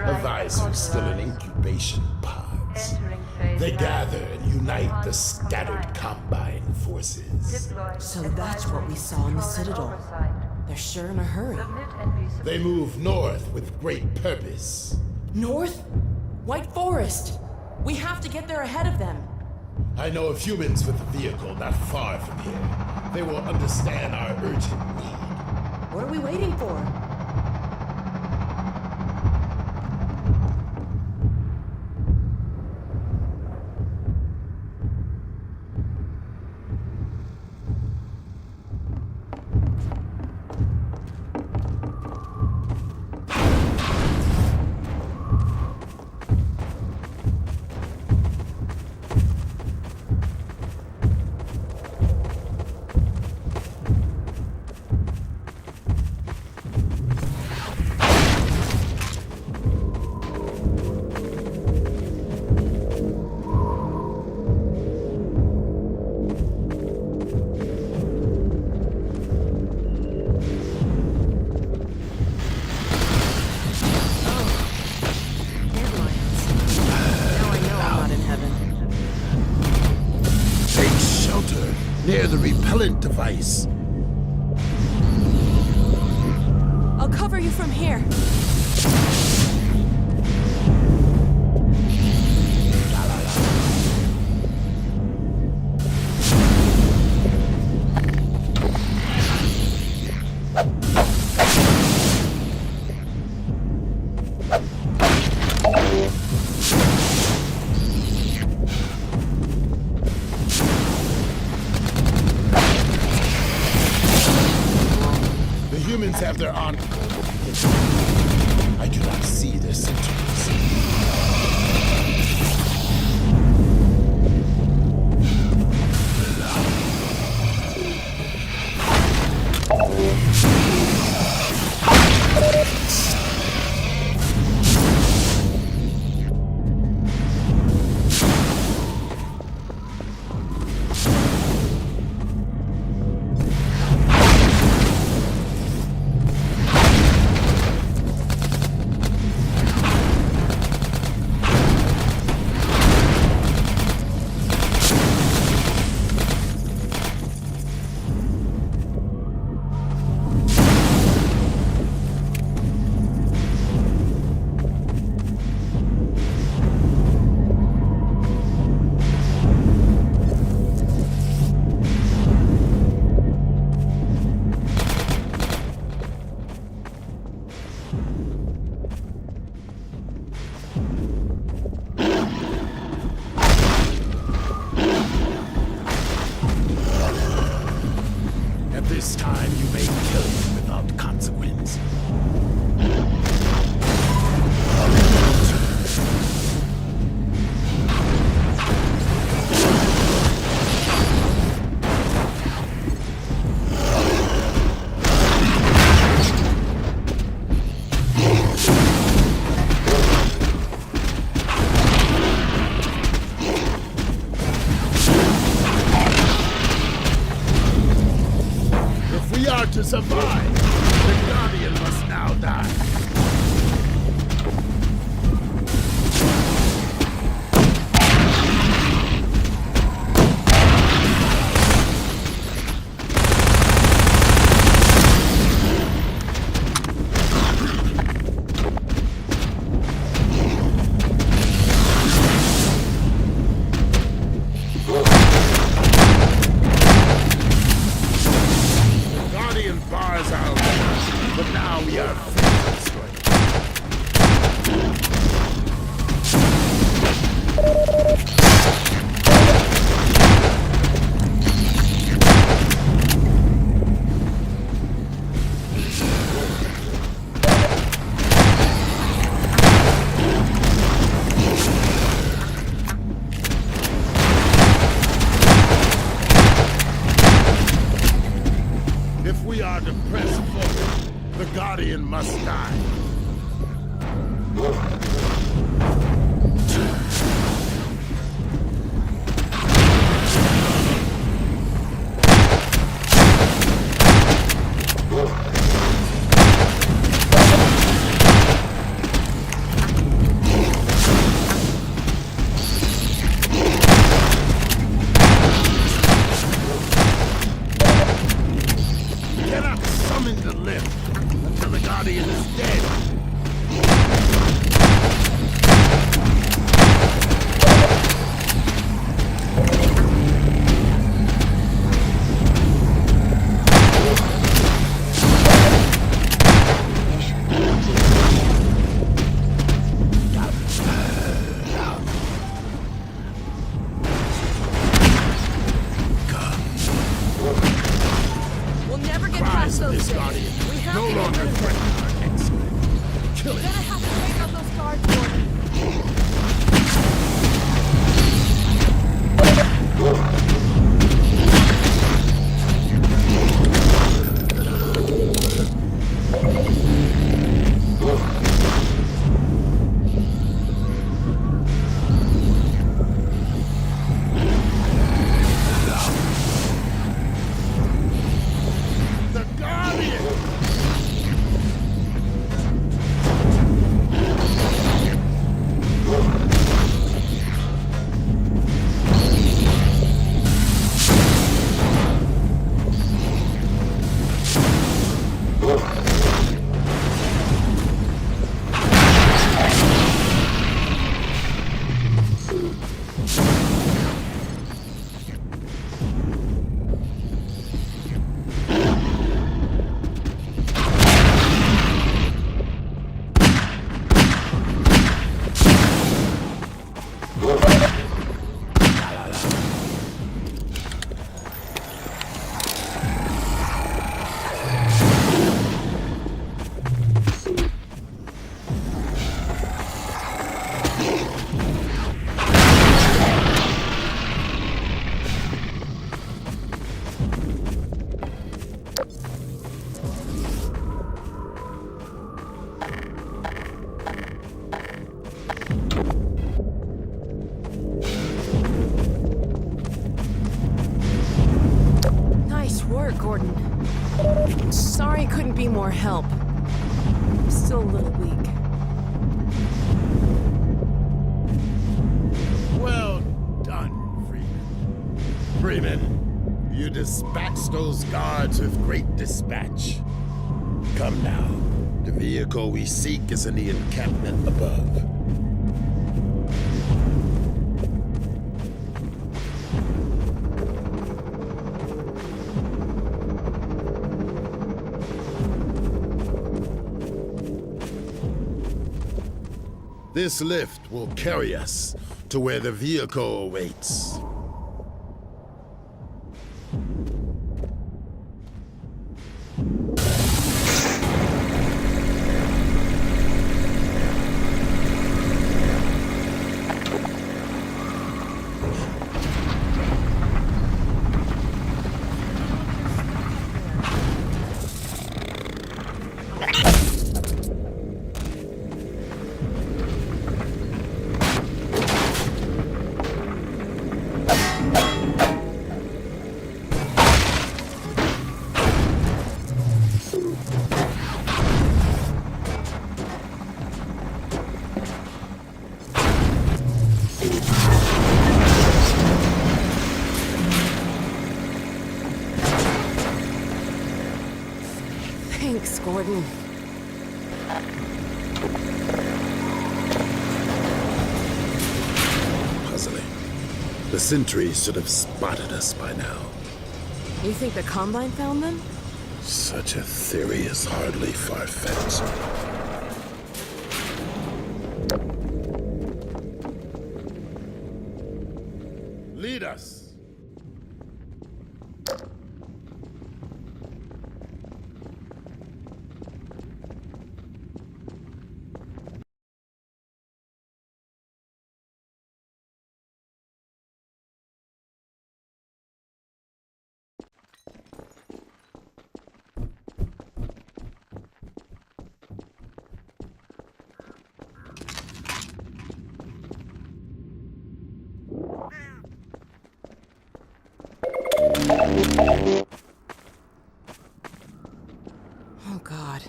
A visor still in incubation pods. They gather and unite the scattered Combine forces. So that's what we saw in the Citadel. They're sure in a hurry. They move north with great purpose. North? White Forest! We have to get there ahead of them. I know of humans with a vehicle not far from here. They will understand our urgent need. What are we waiting for? Near the repellent device. I'll cover you from here. Humans have their own. I do not see their sentries. We are free to destroy it. If we are to press forward, the Guardian must die. Cannot summon the lift until the Guardian is dead. We'll never get Rise past of those this things. Guardian We have no to get longer rid of them. threaten our excellent. Kill We're it. gonna have to take out those guards, Gordon. The Guardian! Nice work, Gordon. Sorry I couldn't be more help. I'm still a little weak. Well done, Freeman. Freeman, you dispatched those guards with great dispatch. Come now. The vehicle we seek is in the encampment above. This lift will carry us to where the vehicle awaits. Thanks, Gordon. Puzzling. The sentries should have spotted us by now. You think the Combine found them? Such a theory is hardly far-fetched. Lead us. Oh, God.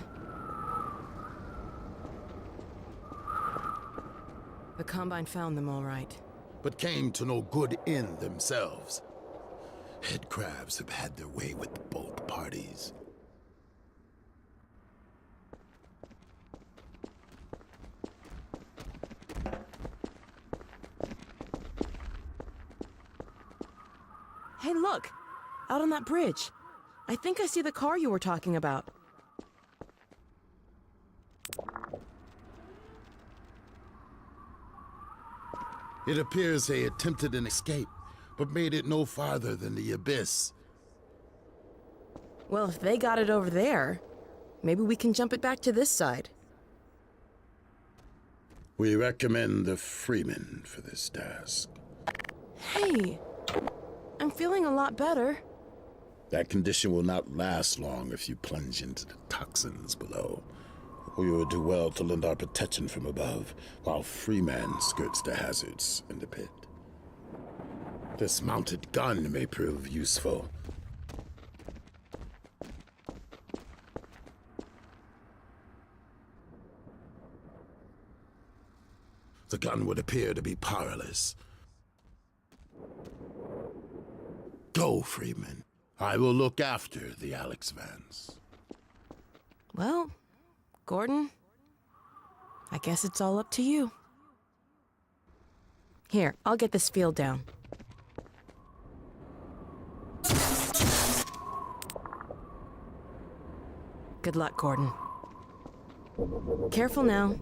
The Combine found them all right. But came to no good end themselves. Head crabs have had their way with both parties. Hey, look! Out on that bridge. I think I see the car you were talking about. It appears they attempted an escape, but made it no farther than the abyss. Well, if they got it over there, maybe we can jump it back to this side. We recommend the Freeman for this task. Hey! I'm feeling a lot better. That condition will not last long if you plunge into the toxins below. We will do well to lend our protection from above, while Freeman skirts the hazards in the pit. This mounted gun may prove useful. The gun would appear to be powerless. Go, Freeman. I will look after the Alex Vance. Well, Gordon, I guess it's all up to you. Here, I'll get this field down. Good luck, Gordon. Careful now.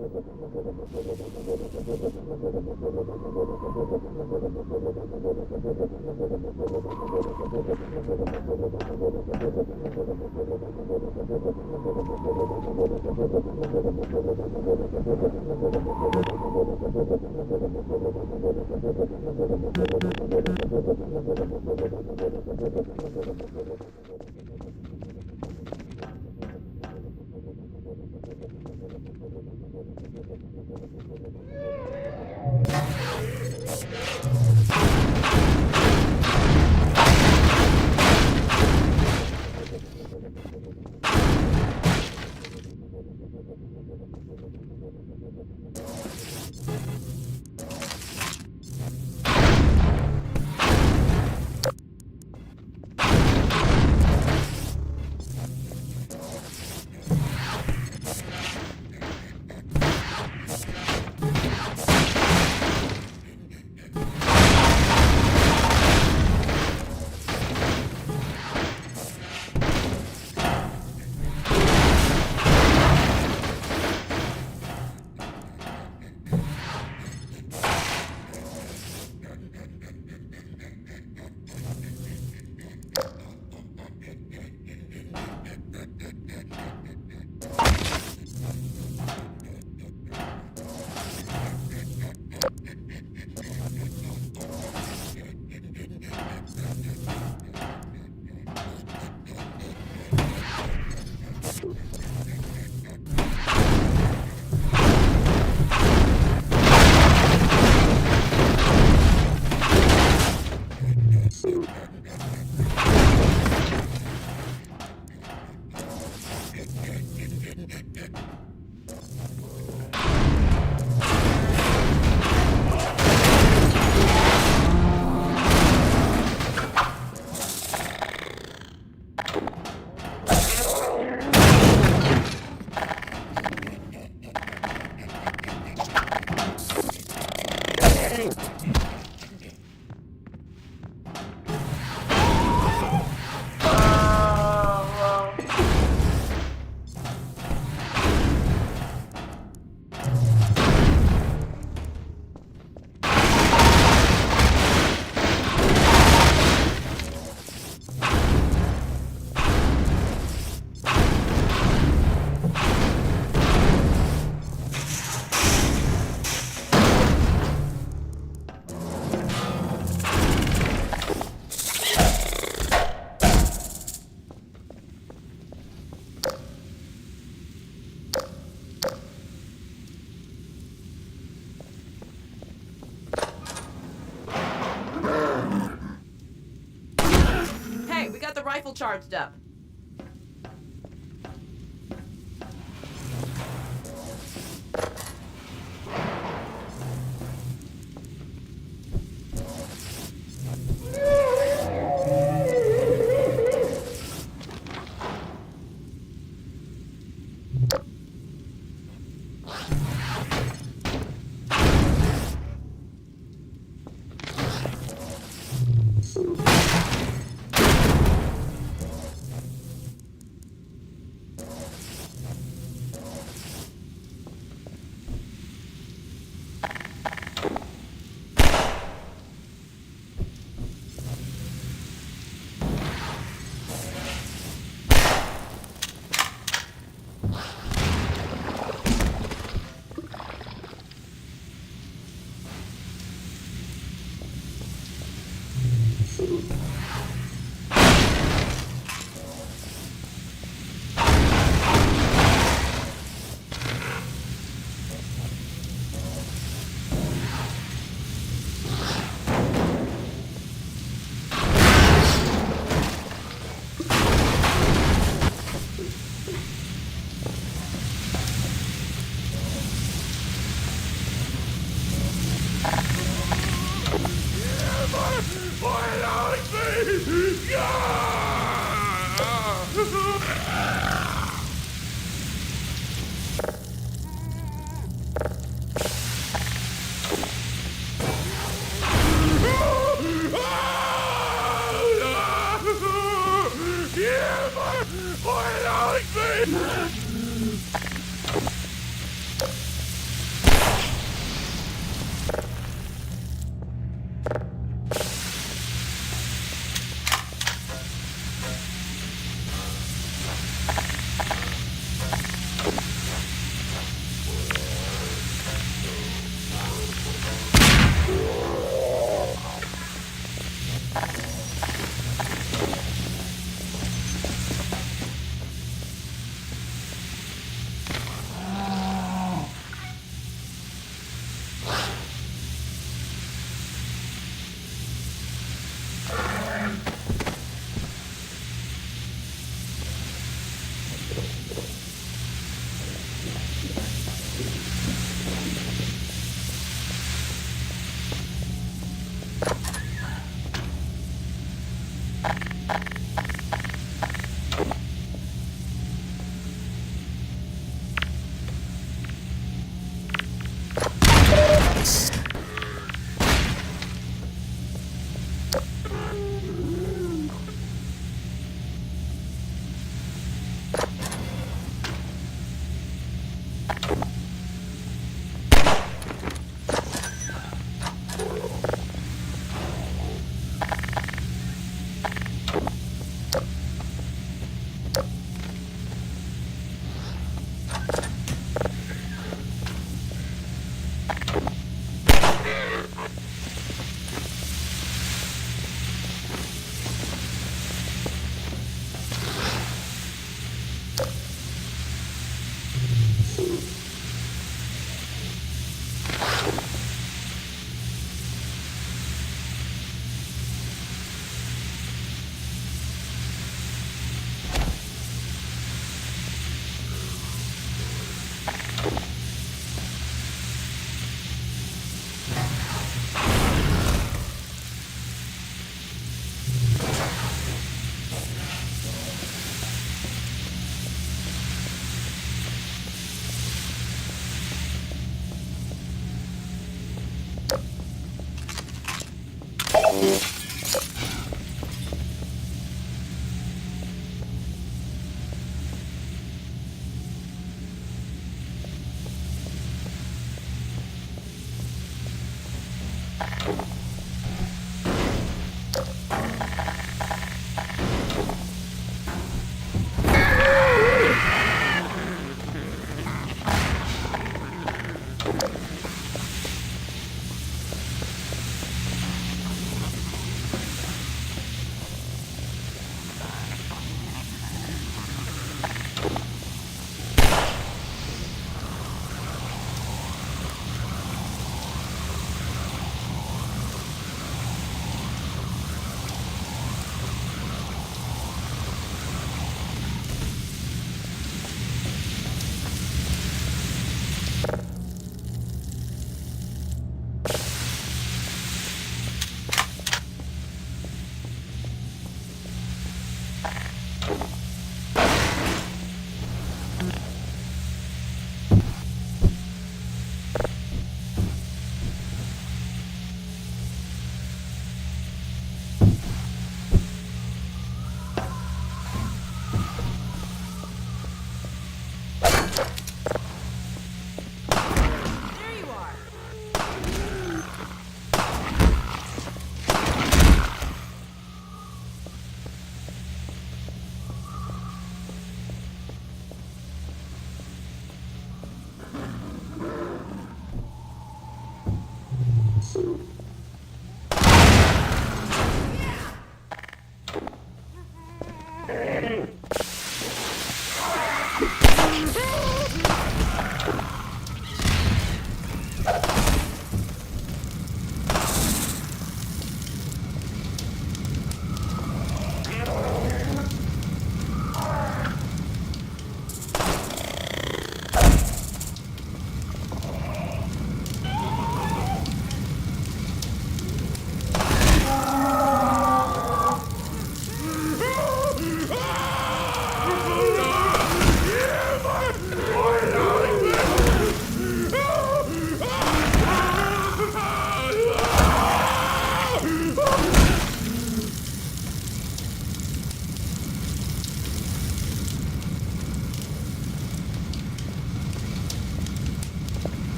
charged up.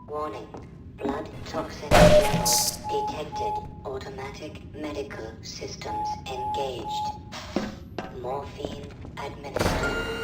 Warning. Blood toxin levels detected. Automatic medical systems engaged. Morphine administered.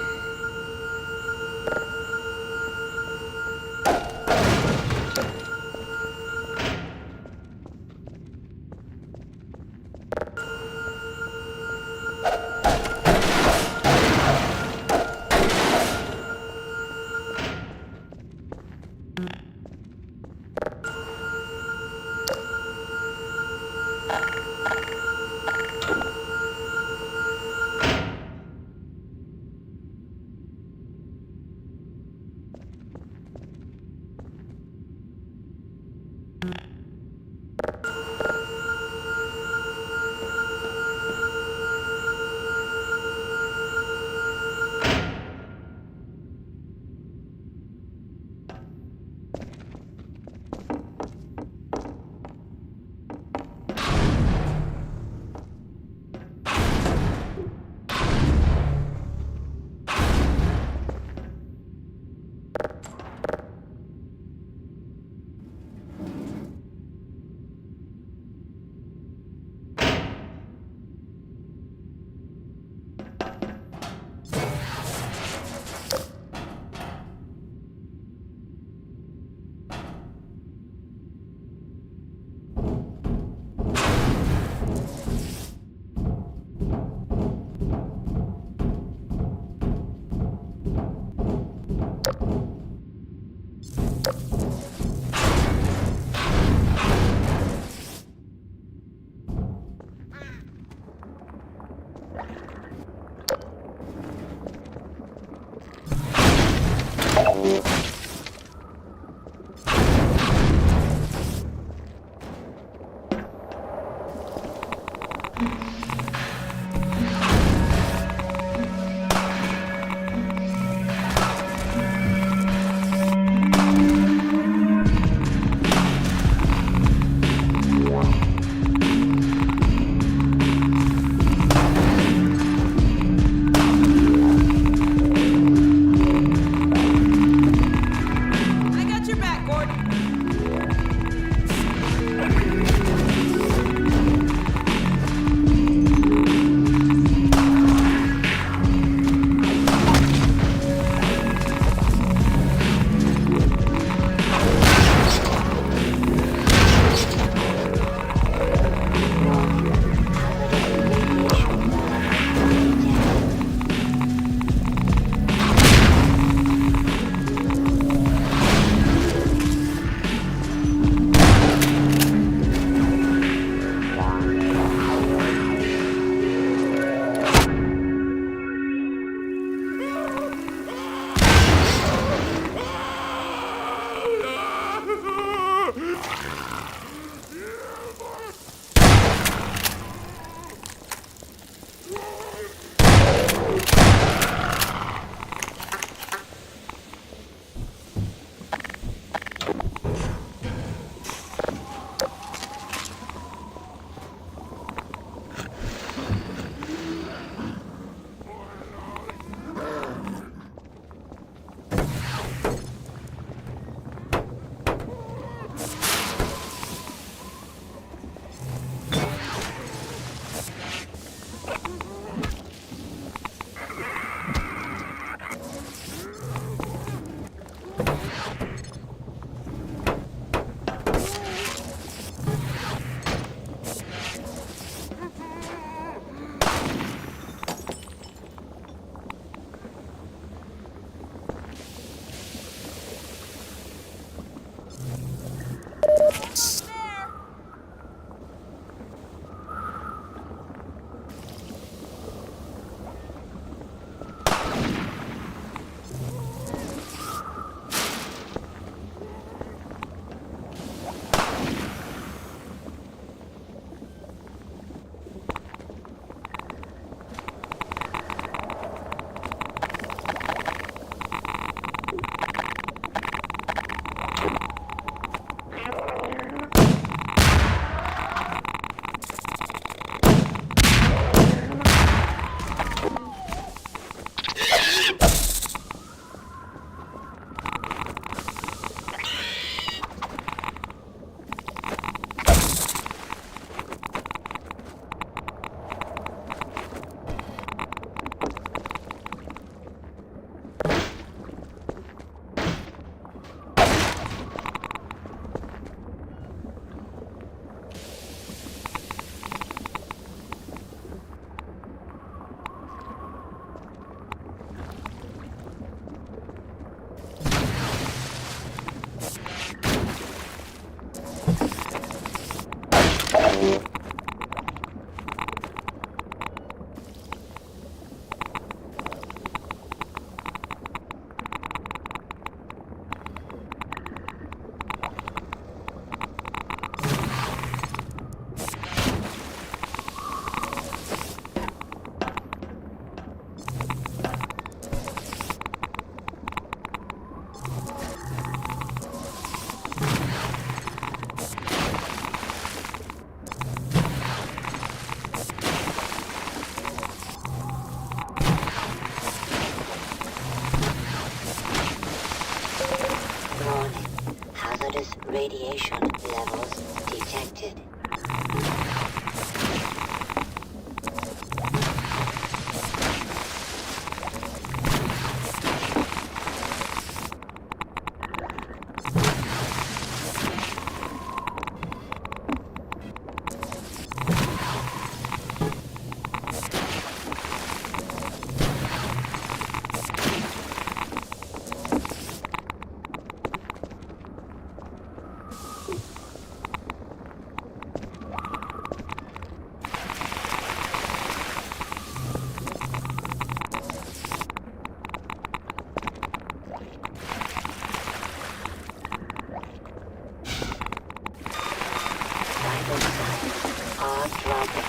Hazardous radiation levels detected. Vital signs are dropping.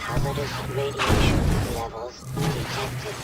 Hazardous radiation levels detected.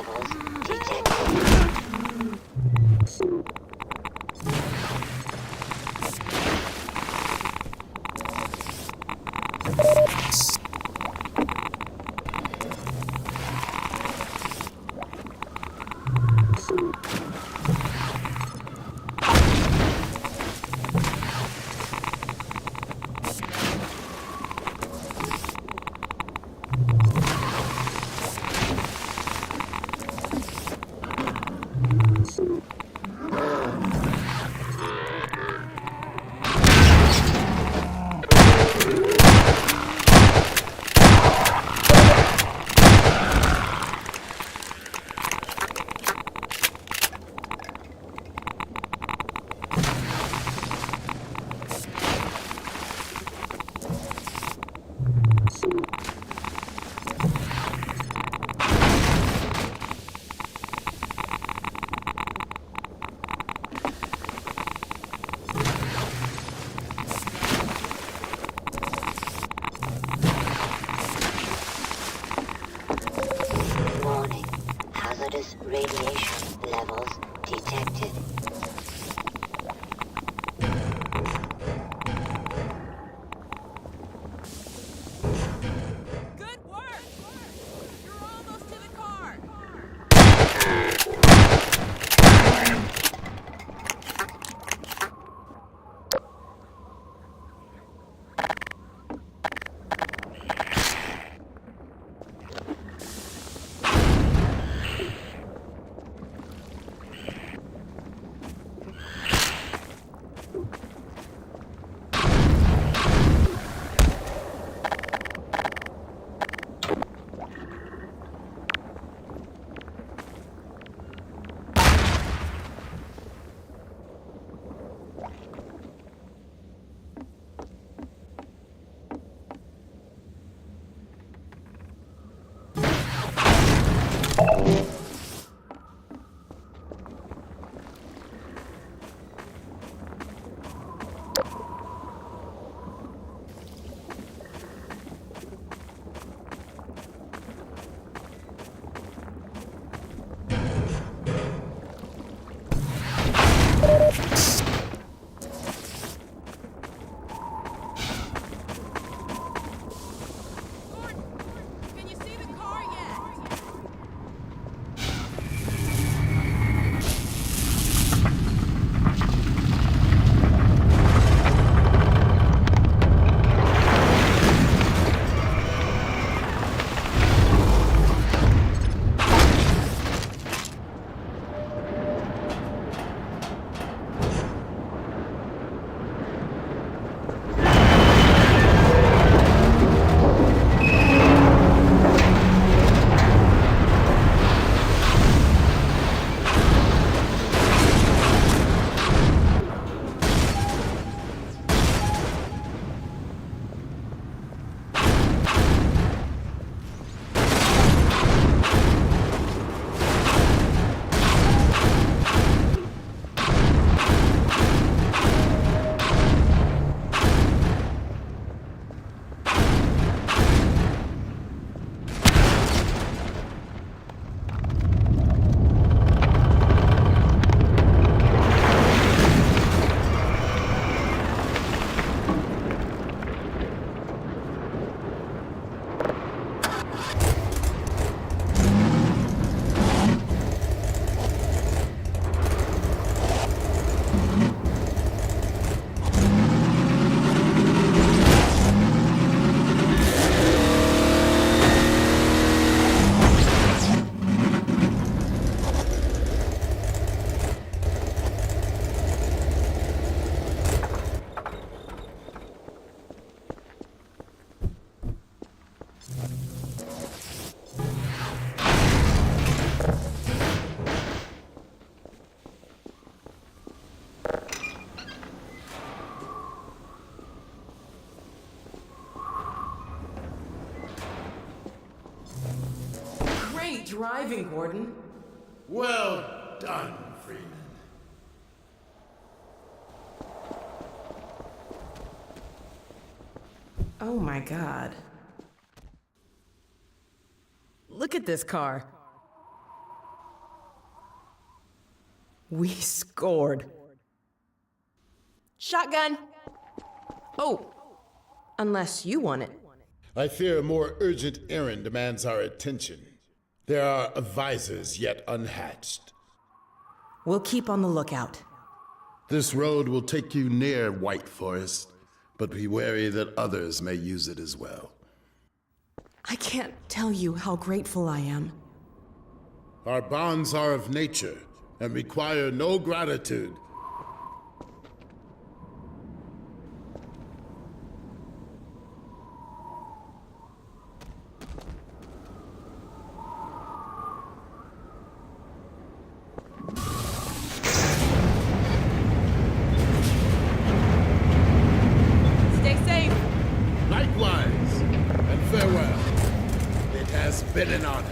levels detected. Warning. Hazardous radiation levels detected. Good work! You're almost to the car! Can you see the car yet? Great driving, Gordon. Well done, Freeman. Oh my god. Look at this car. We scored. Shotgun! Oh, unless you want it. I fear a more urgent errand demands our attention. There are advisors yet unhatched. We'll keep on the lookout. This road will take you near White Forest, but be wary that others may use it as well. I can't tell you how grateful I am. Our bonds are of nature and require no gratitude. Stay safe. Likewise, and farewell. It has been an honor.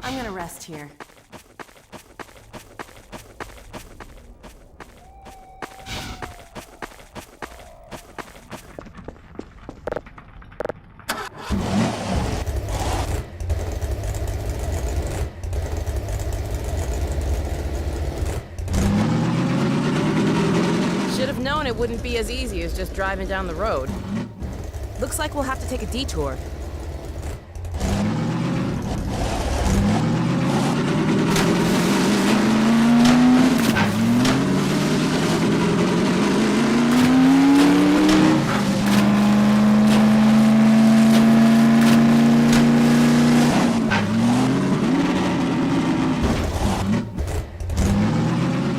I'm gonna rest here. Should have known it wouldn't be as easy as just driving down the road. Looks like we'll have to take a detour.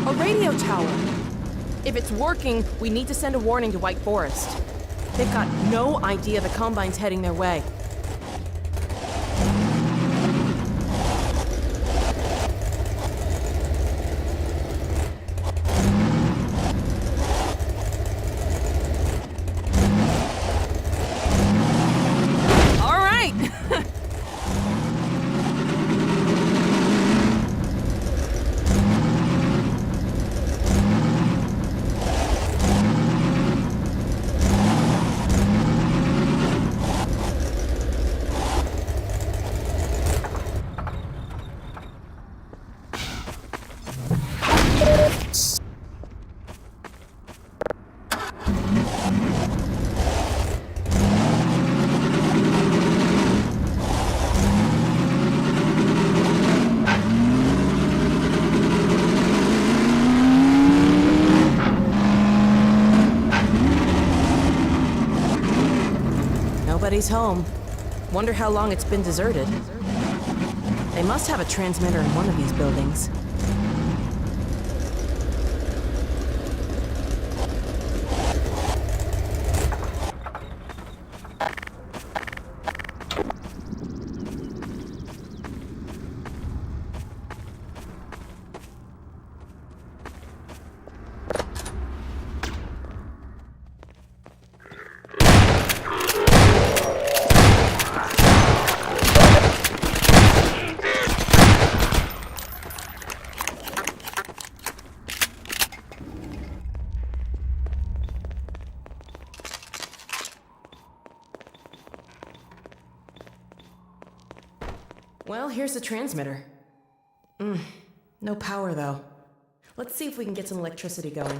A radio tower. If it's working, we need to send a warning to White Forest. They've got no idea the Combine's heading their way. All right! Nobody's home. Wonder how long it's been deserted. They must have a transmitter in one of these buildings. Well, here's the transmitter. No power, though. Let's see if we can get some electricity going.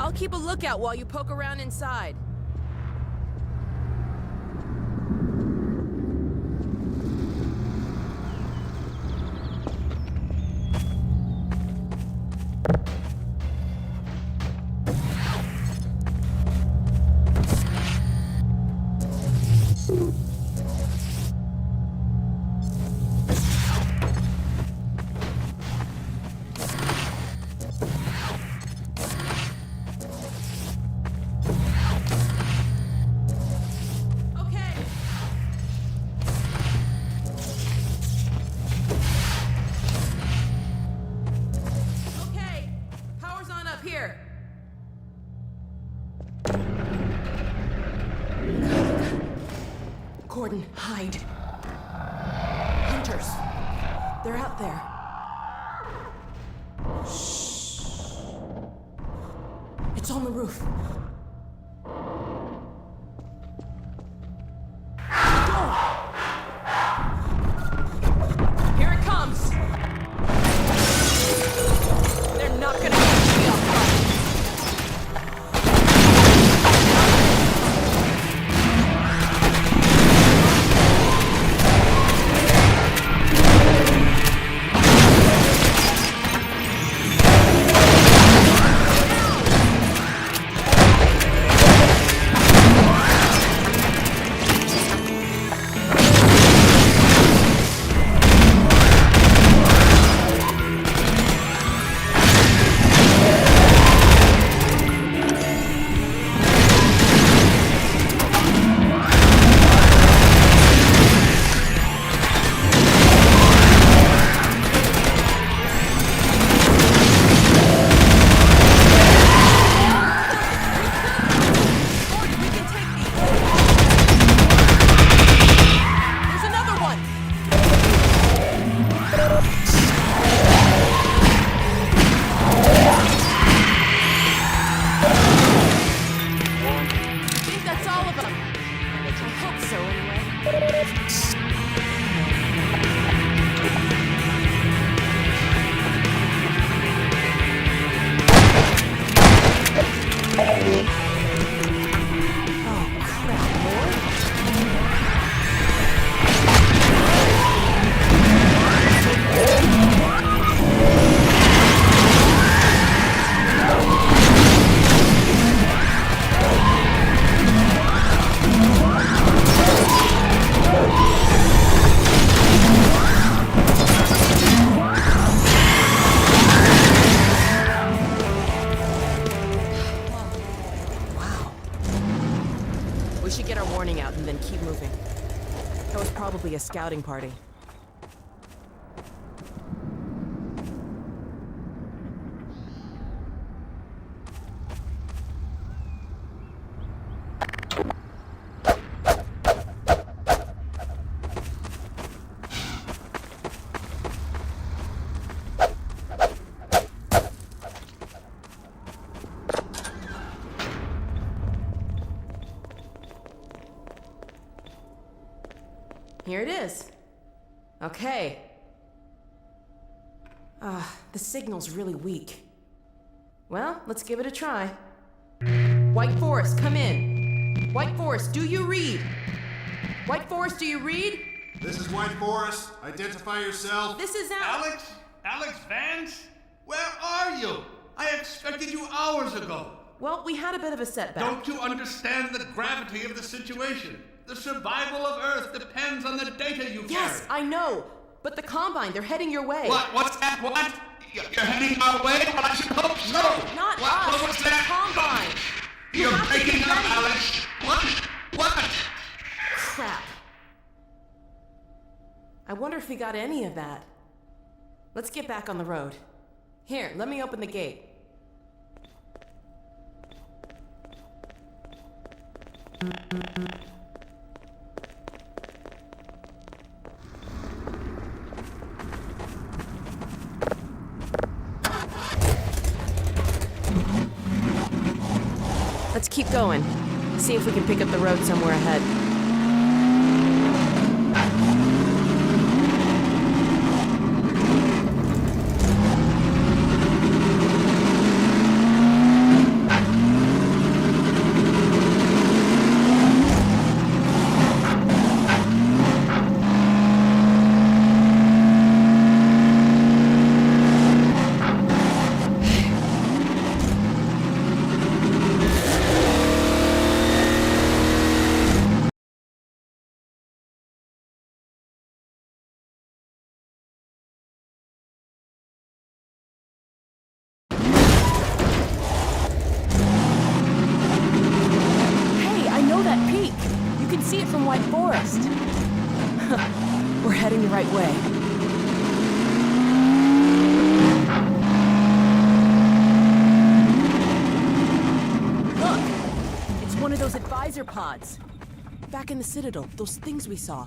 I'll keep a lookout while you poke around inside. Gordon, hide. Hunters. They're out there. Shh. It's on the roof. Go! Here it comes! They're not gonna catch me off guard. A scouting party. Here it is. Okay. The signal's really weak. Well, let's give it a try. White Forest, come in. White Forest, do you read? White Forest, do you read? This is White Forest. Identify yourself. This is Alex? Alex Vance? Where are you? I expected you hours ago. Well, we had a bit of a setback. Don't you understand the gravity of the situation? The survival of Earth depends on the data you carry. Yes, I know. But the Combine, they're heading your way. What? What's that? What? You're heading our way? Well, I should hope so. No, not us. What was that? Combine. You're breaking up, Alex. What? Crap. I wonder if we got any of that. Let's get back on the road. Here, let me open the gate. Let's keep going. See if we can pick up the road somewhere ahead. right way. Look! It's one of those advisor pods. Back in the Citadel, those things we saw.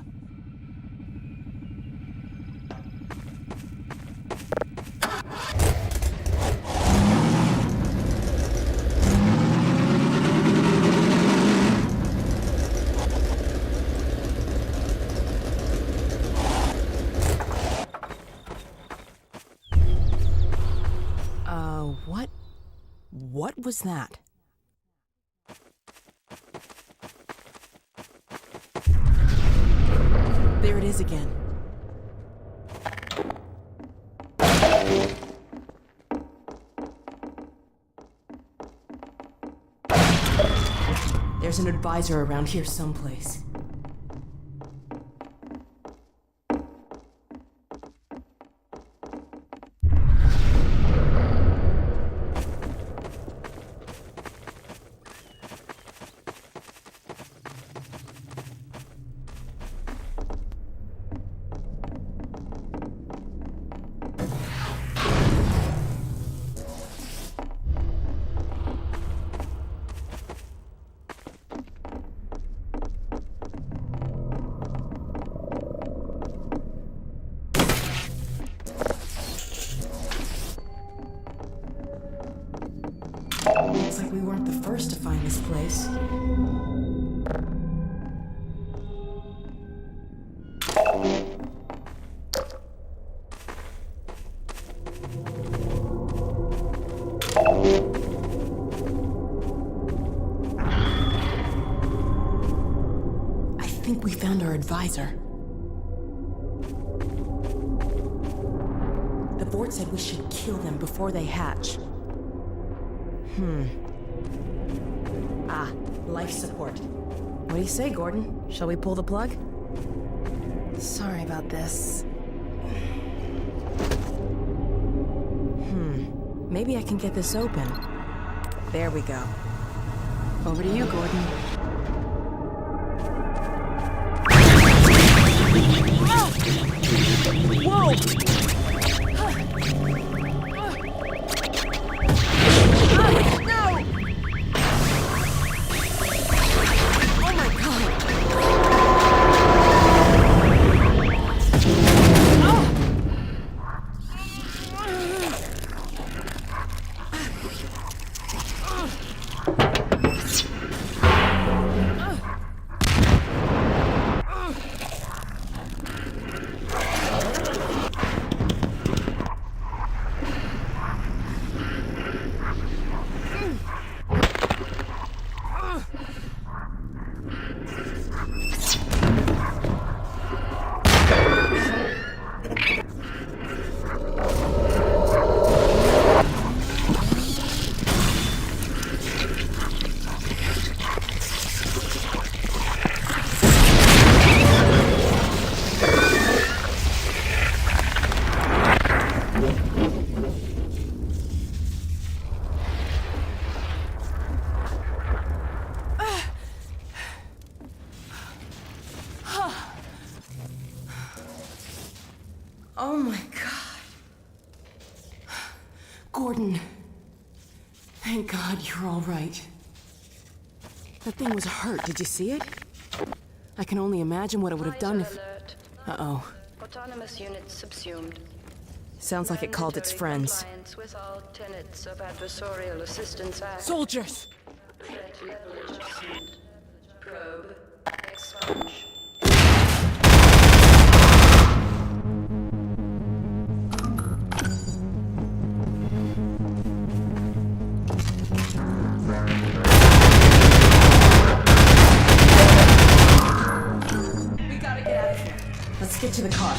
What was that? There it is again. There's an advisor around here someplace. Looks like we weren't the first to find this place. I think we found our advisor. The Vort said we should kill them before they hatch. Ah, life support. What do you say, Gordon? Shall we pull the plug? Sorry about this. Maybe I can get this open. There we go. Over to you, Gordon. Whoa! Oh my God. Gordon. Thank God you're all right. That thing was hurt. Did you see it? I can only imagine what it would have done if... Uh-oh. Autonomous units subsumed. Sounds like it called its friends. With all tenets of Adversarial Assistance Act. Soldiers! Threat level adjustment. Probe. Expunge. We gotta get out of here. Let's get to the car.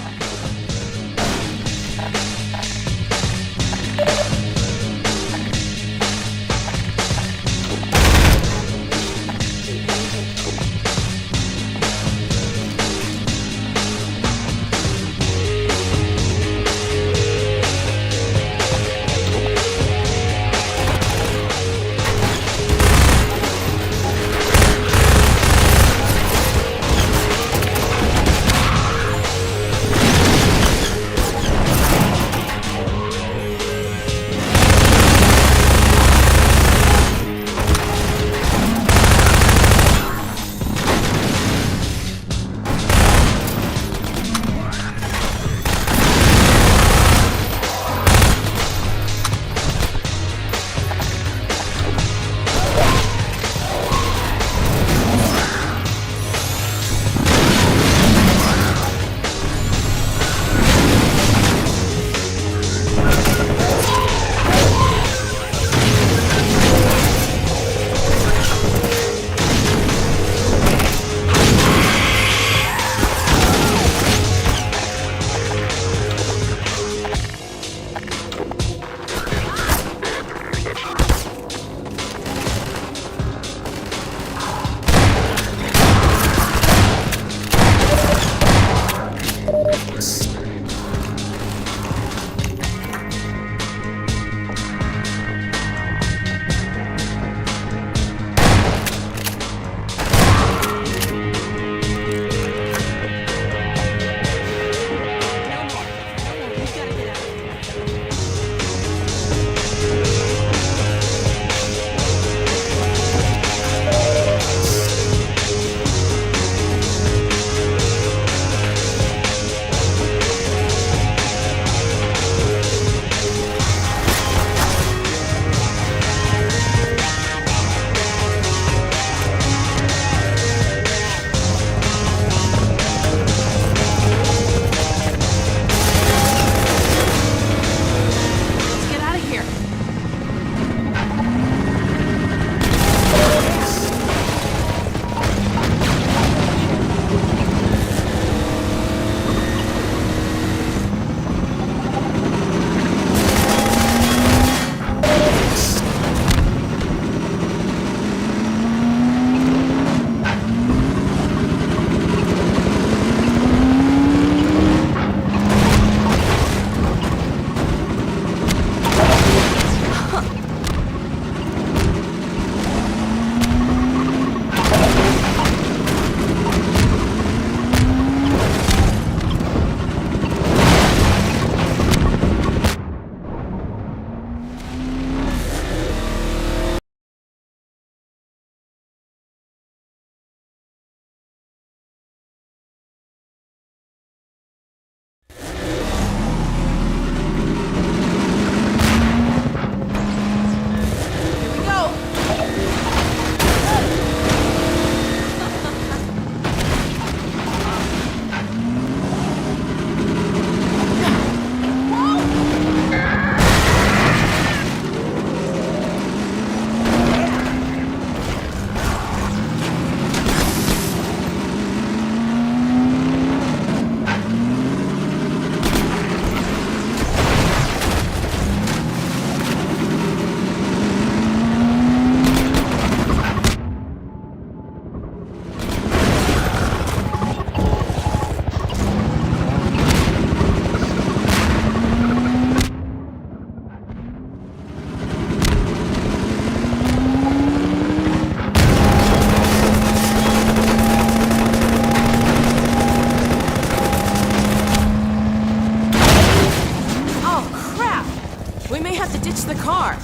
We may have to ditch the car.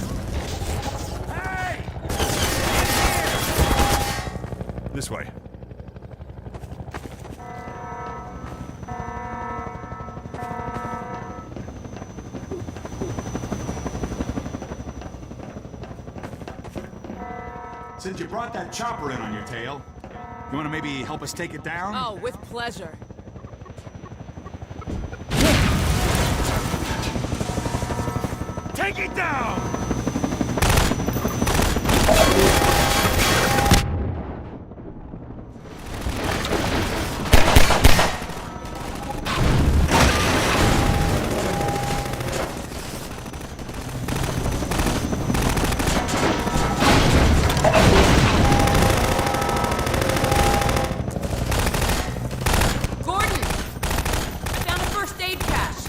This way. Since you brought that chopper in on your tail, you want to maybe help us take it down? Oh, with pleasure. Take it down! Gordon! I found a first aid cache.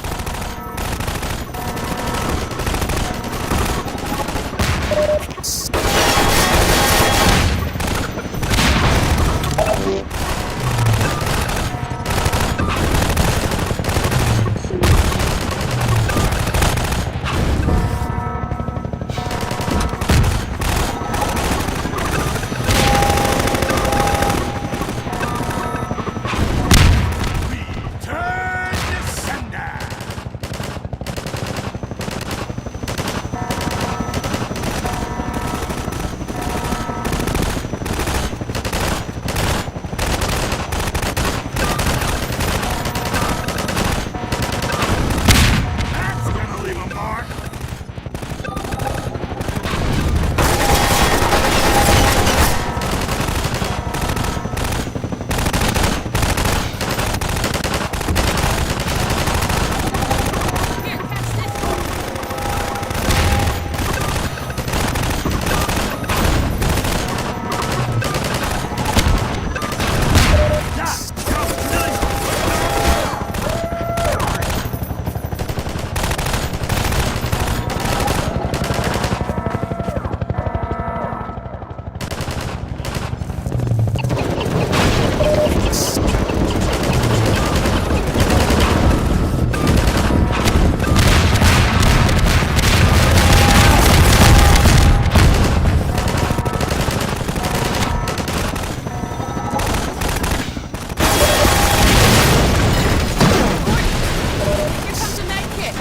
Turn to sender! That's gonna leave a mark! Here, catch this. Here comes a med kit.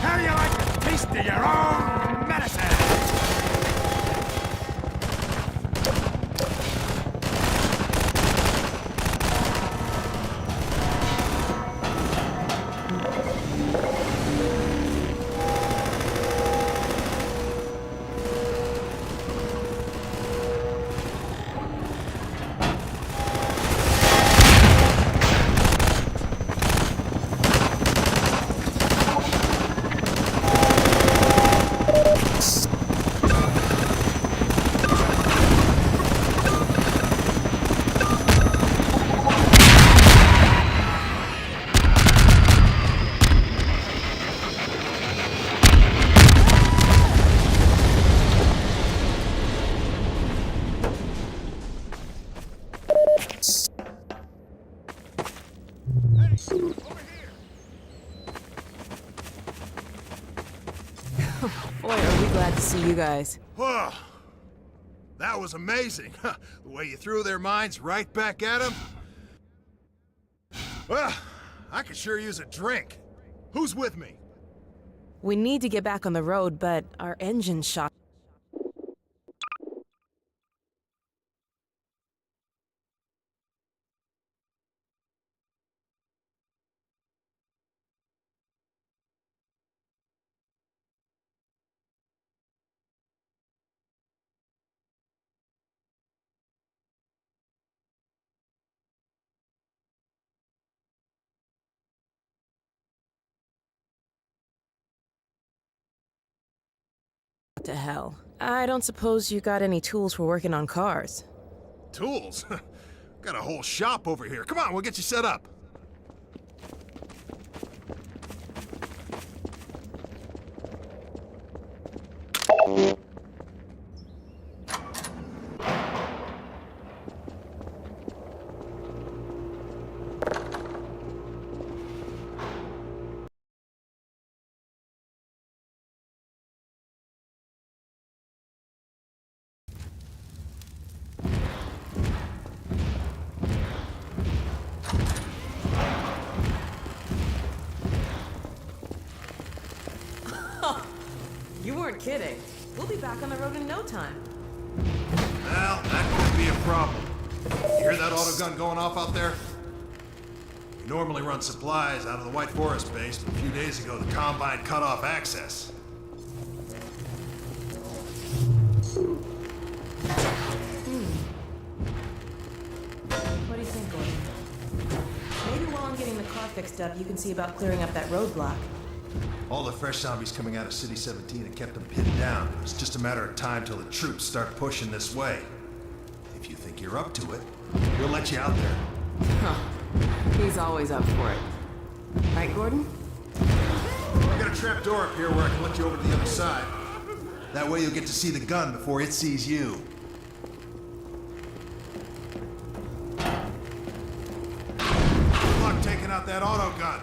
How do you like the taste of your own medicine? Boy, are we glad to see you guys. Whoa. That was amazing. The way you threw their minds right back at them. Well, I could sure use a drink. Who's with me? We need to get back on the road, but our engine's shot to hell. I don't suppose you got any tools for working on cars. Tools? Got a whole shop over here. Come on, we'll get you set up. kidding. We'll be back on the road in no time. Well, that could be a problem. You hear that autogun going off out there? We normally run supplies out of the White Forest base, but a few days ago the Combine cut off access. What do you think, Gordon? Maybe while I'm getting the car fixed up, you can see about clearing up that roadblock. All the fresh zombies coming out of City 17 have kept them pinned down. It's just a matter of time till the troops start pushing this way. If you think you're up to it, we'll let you out there. Huh. He's always up for it. Right, Gordon? I got a trap door up here where I can let you over to the other side. That way you'll get to see the gun before it sees you. Good luck taking out that autogun.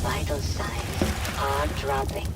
Vital signs are dropping.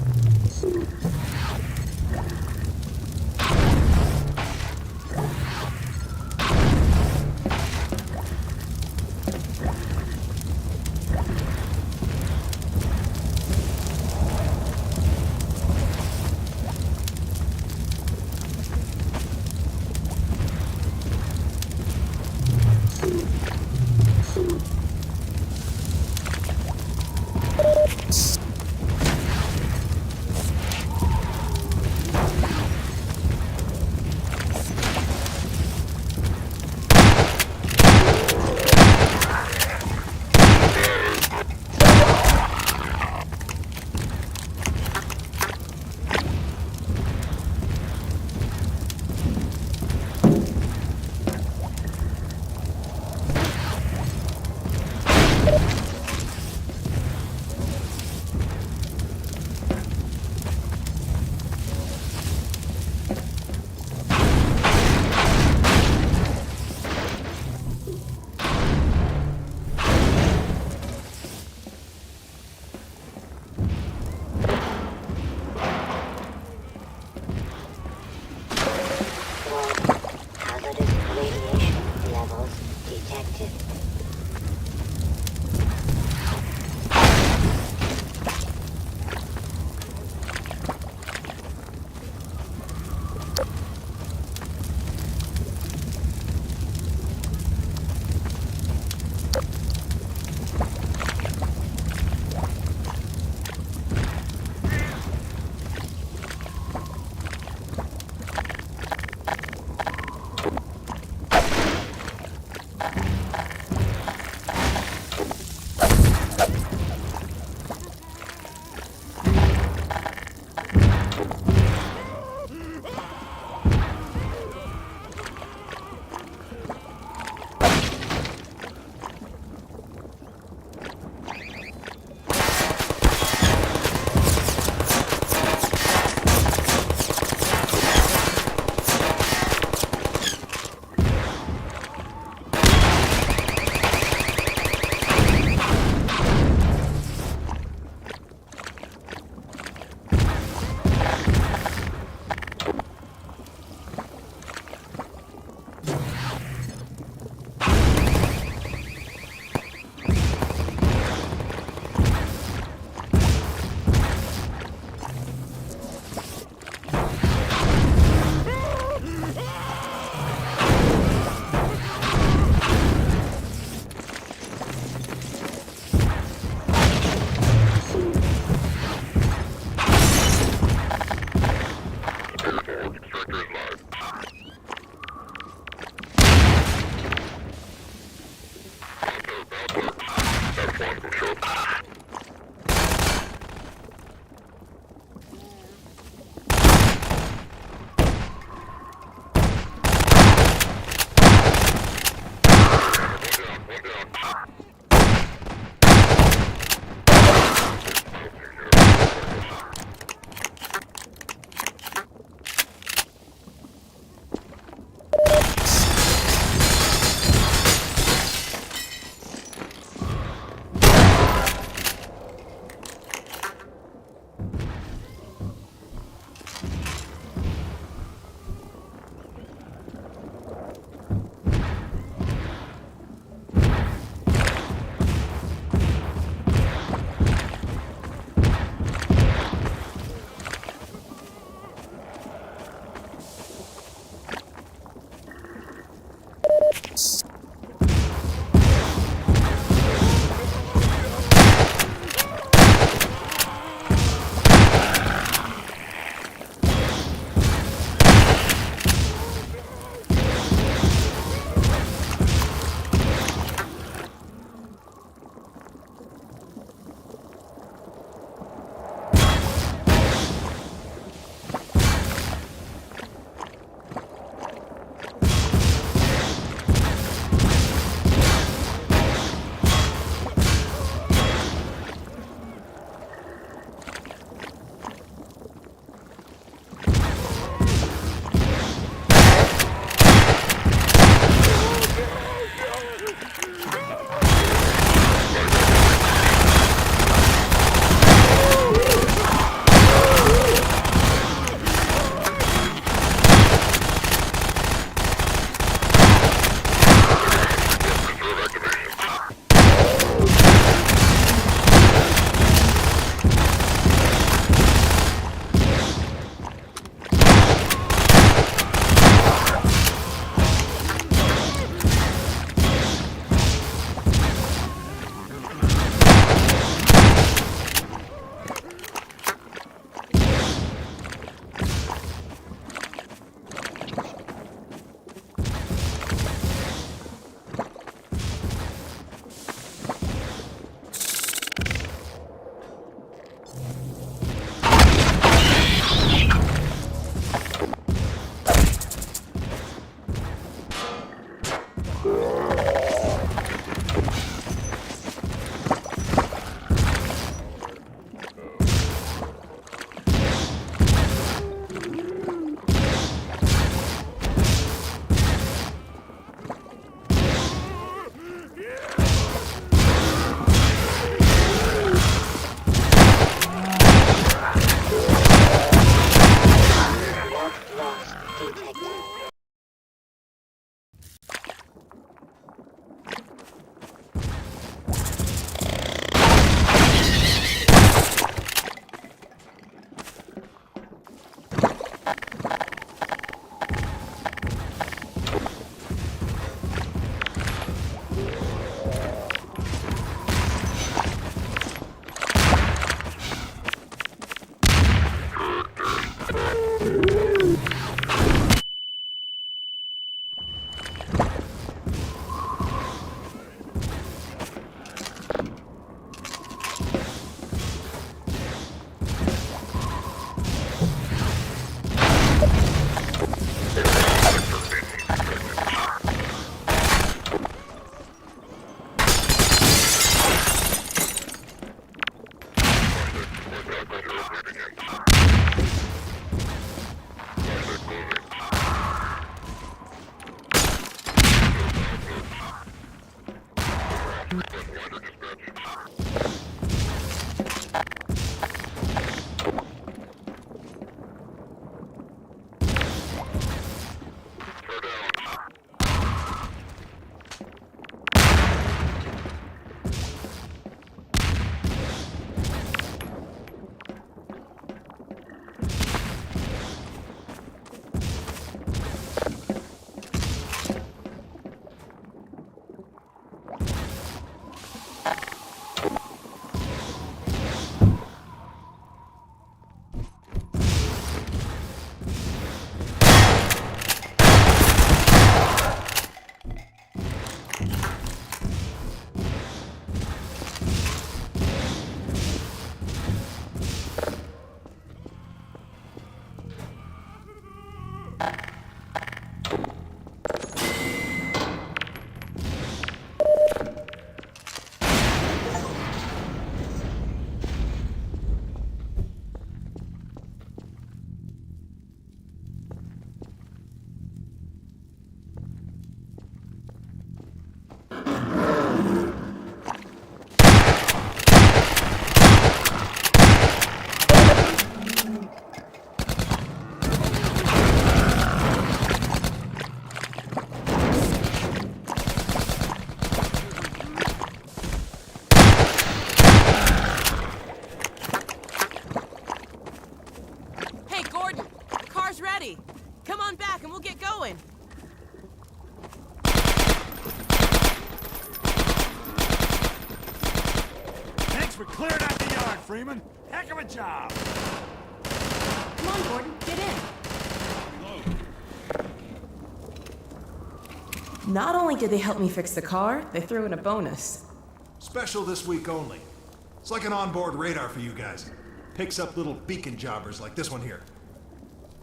cleared out the yard, Freeman. Heck of a job. Come on, Gordon, get in. Not only did they help me fix the car, they threw in a bonus. Special this week only. It's like an onboard radar for you guys. Picks up little beacon jobbers like this one here.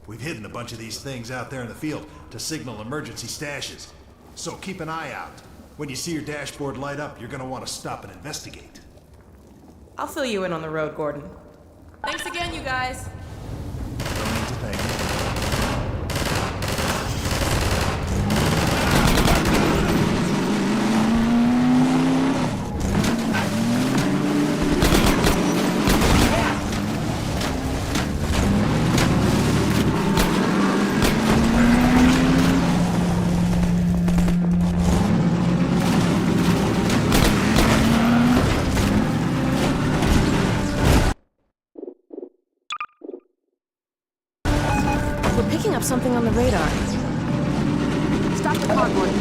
We've hidden a bunch of these things out there in the field to signal emergency stashes. So keep an eye out. When you see your dashboard light up, you're gonna want to stop and investigate. I'll fill you in on the road, Gordon. Thanks again, you guys. No need to thank me. We're picking up something on the radar. Stop the car, Gordon.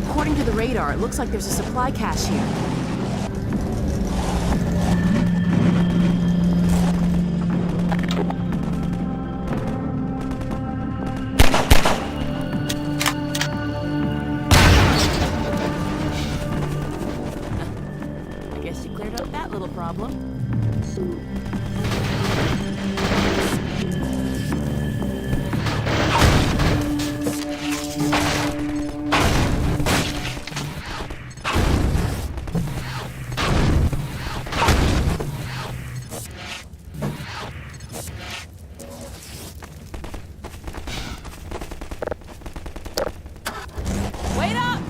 According to the radar, it looks like there's a supply cache here. I guess you cleared up that little problem. Wait up!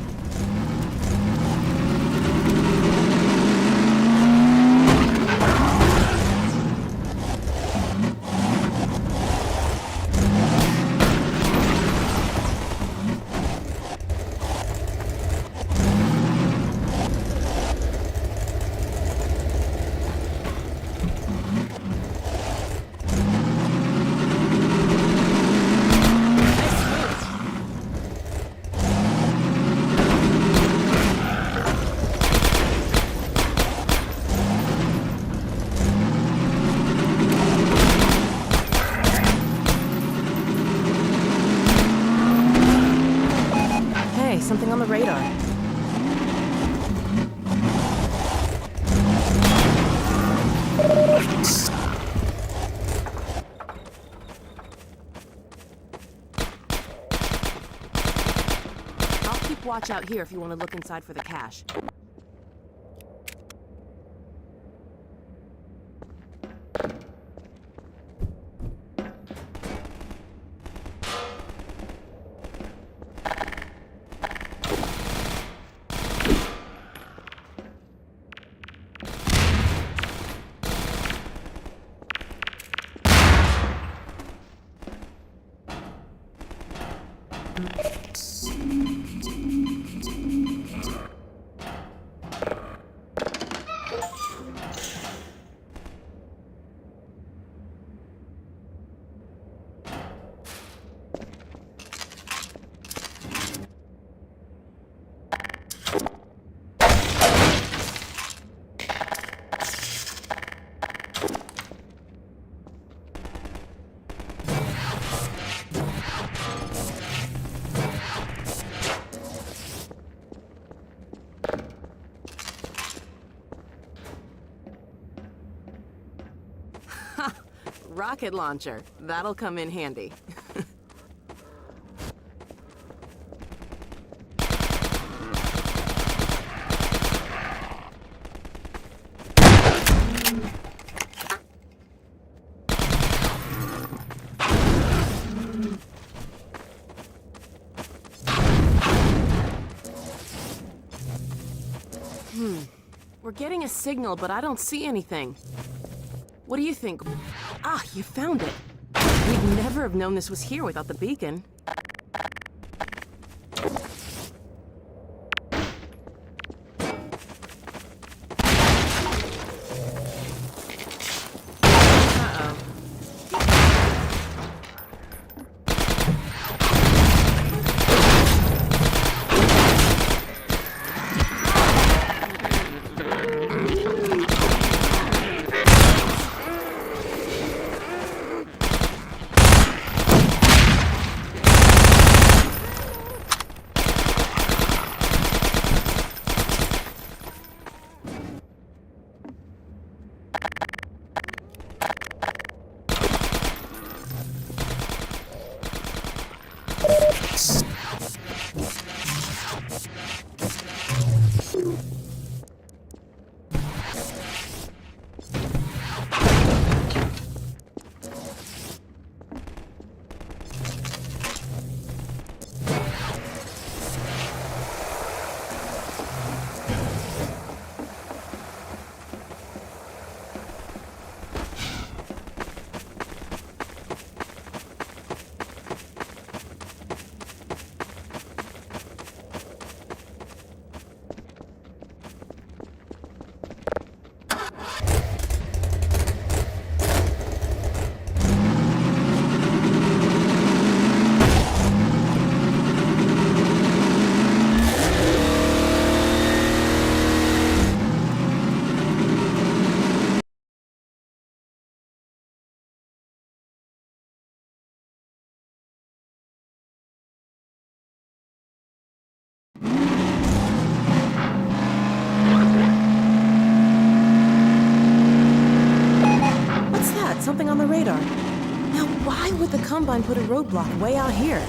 Hey, something on the radar. I'll keep watch out here if you want to look inside for the cache. Rocket launcher. That'll come in handy. We're getting a signal, but I don't see anything. What do you think? Ah, you found it. We'd never have known this was here without the beacon. Uh-oh. Something on the radar. Now, why would the Combine put a roadblock way out here?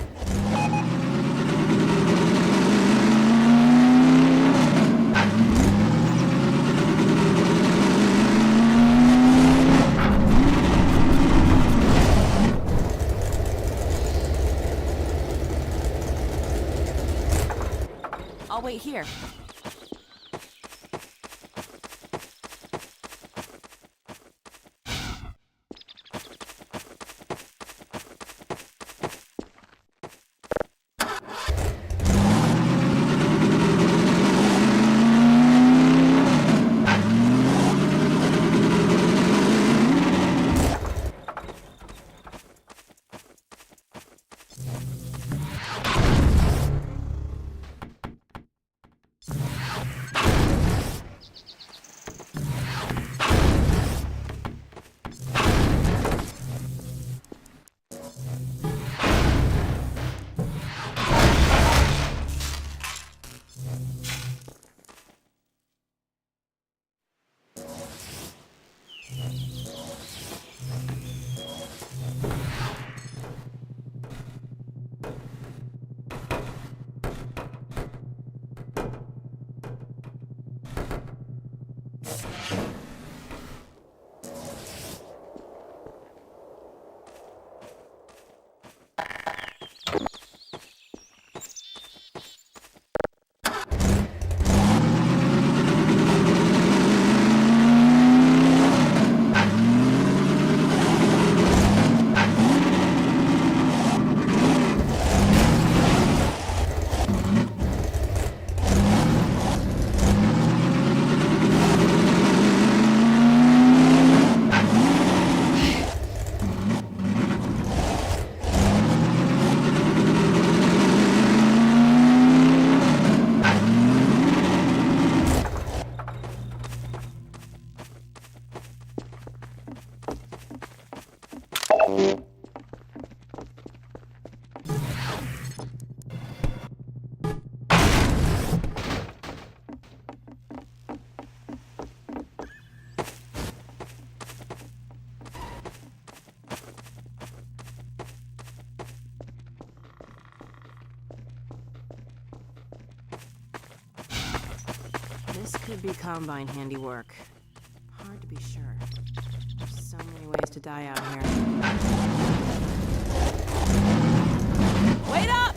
I'll wait here. This could be Combine handiwork. Hard to be sure. There's so many ways to die out here. Wait up!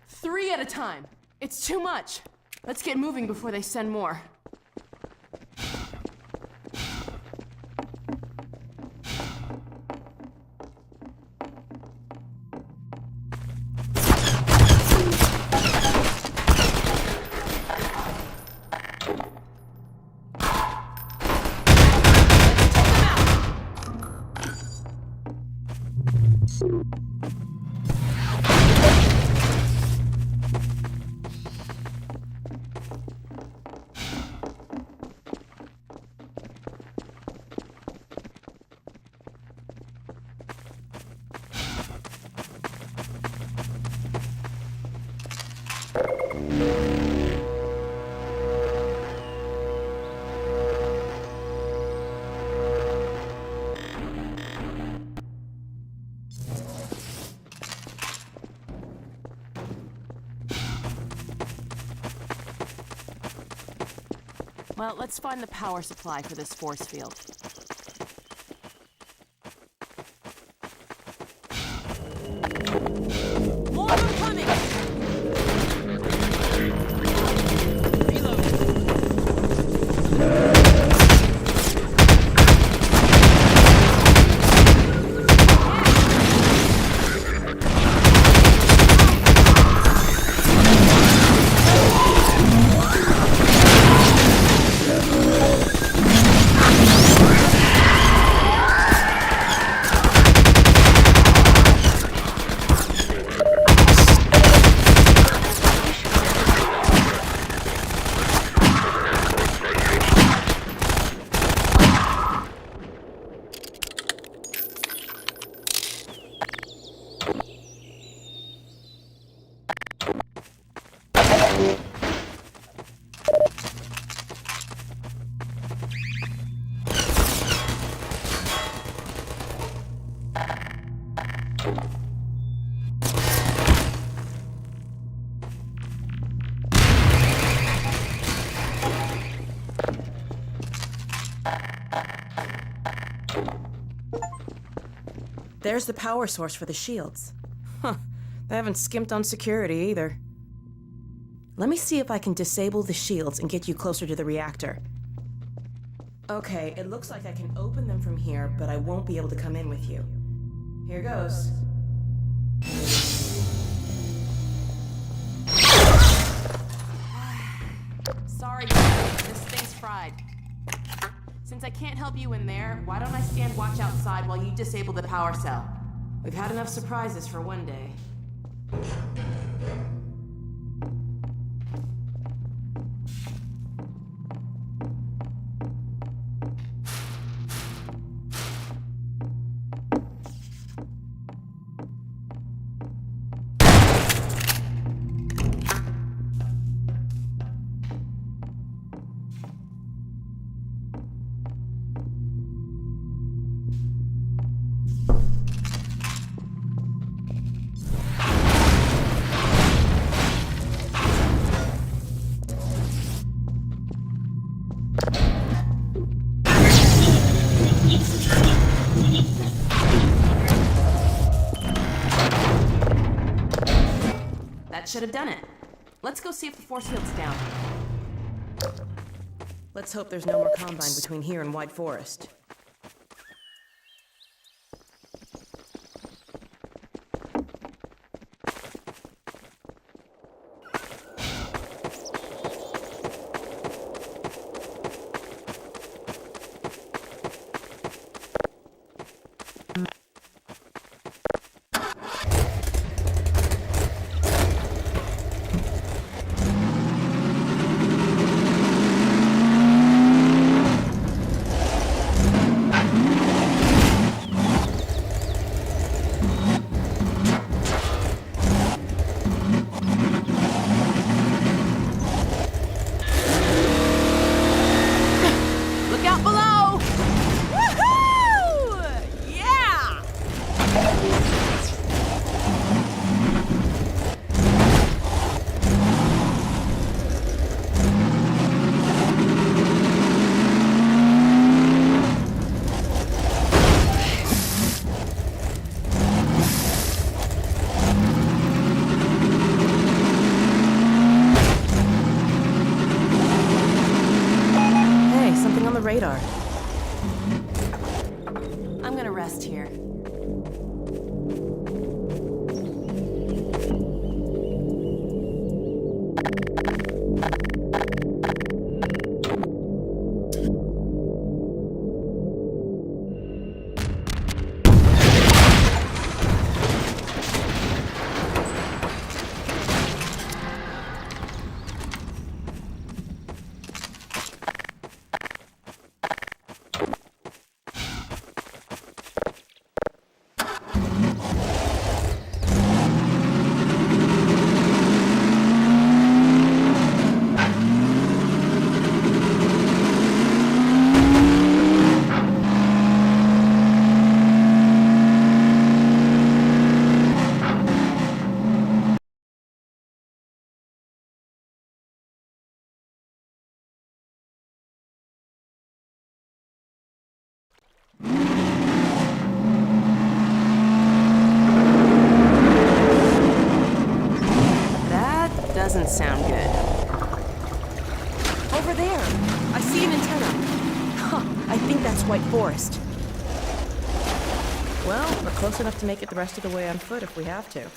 3 at a time. It's too much. Let's get moving before they send more. Well, let's find the power supply for this force field. More of them coming! There's the power source for the shields. Huh, they haven't skimped on security either. Let me see if I can disable the shields and get you closer to the reactor. Okay, it looks like I can open them from here, but I won't be able to come in with you. Here goes. Sorry, this thing's fried. Since I can't help you in there, why don't I stand watch outside while you disable the power cell? We've had enough surprises for one day. Should have done it. Let's go see if the force field's down. Let's hope there's no more Combine between here and White Forest. That doesn't sound good. Over there! I see an antenna. Huh, I think that's White Forest. Well, we're close enough to make it the rest of the way on foot if we have to.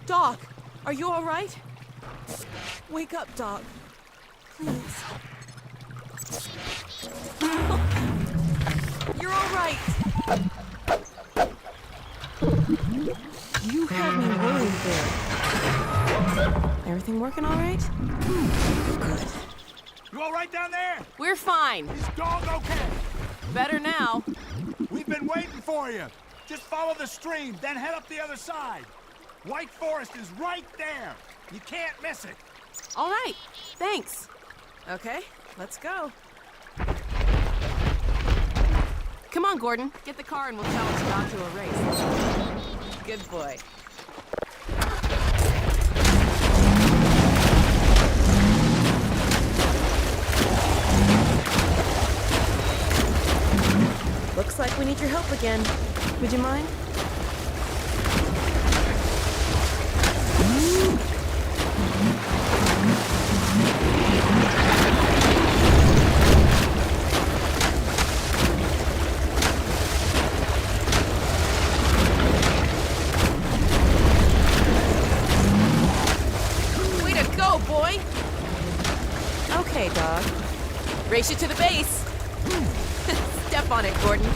Dog, are you all right? Wake up, Dog. Please. You're all right. You have me worried there. Everything working all right? Good. You all right down there? We're fine. Is Dog okay? Better now. We've been waiting for you. Just follow the stream, then head up the other side. White Forest is right there. You can't miss it. All right. Thanks. Okay, let's go. Come on, Gordon. Get the car and we'll challenge Dog to a race. Good boy. Looks like we need your help again. Would you mind? Way to go, boy! Okay, Dog. Race you to the base. Step on it, Gordon.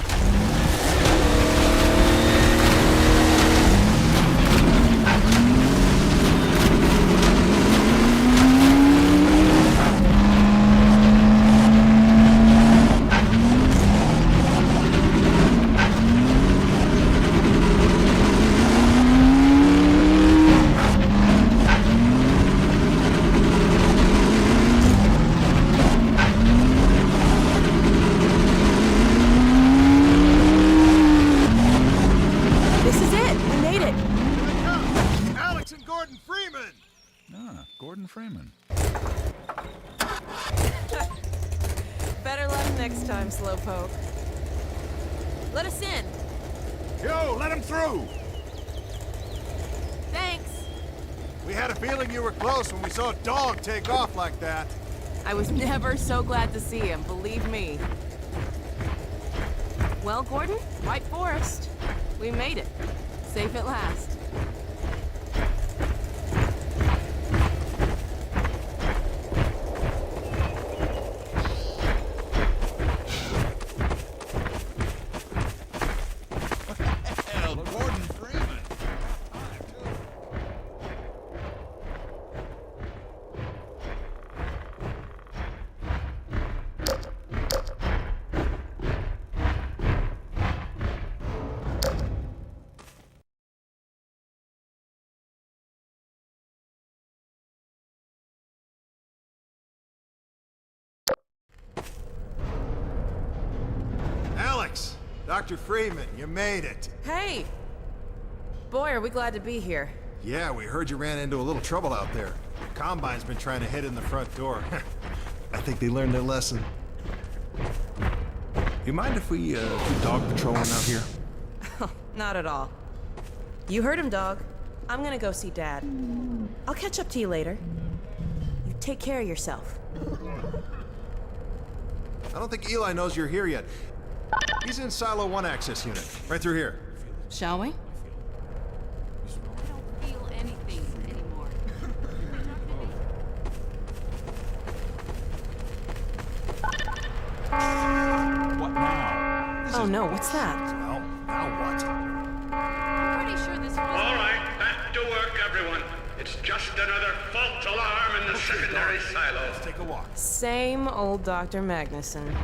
Gordon Freeman. Better luck next time, Slowpoke. Let us in. Yo, let him through! Thanks. We had a feeling you were close when we saw Dog take off like that. I was never so glad to see him, believe me. Well, Gordon, White Forest. We made it. Safe at last. Alex! Dr. Freeman, you made it. Hey! Boy, are we glad to be here. Yeah, we heard you ran into a little trouble out there. Combine's been trying to hit in the front door. I think they learned their lesson. You mind if we do dog patrolling out here? Not at all. You heard him, dog. I'm gonna go see Dad. I'll catch up to you later. You take care of yourself. I don't think Eli knows you're here yet. He's in Silo 1 access unit, right through here. Shall we? I don't feel anything anymore. What now? Oh no, what's that? Well, now what? I'm pretty sure this was... All right, back to work, everyone. It's just another false alarm in the secondary silo. Let's take a walk. Same old Dr. Magnuson.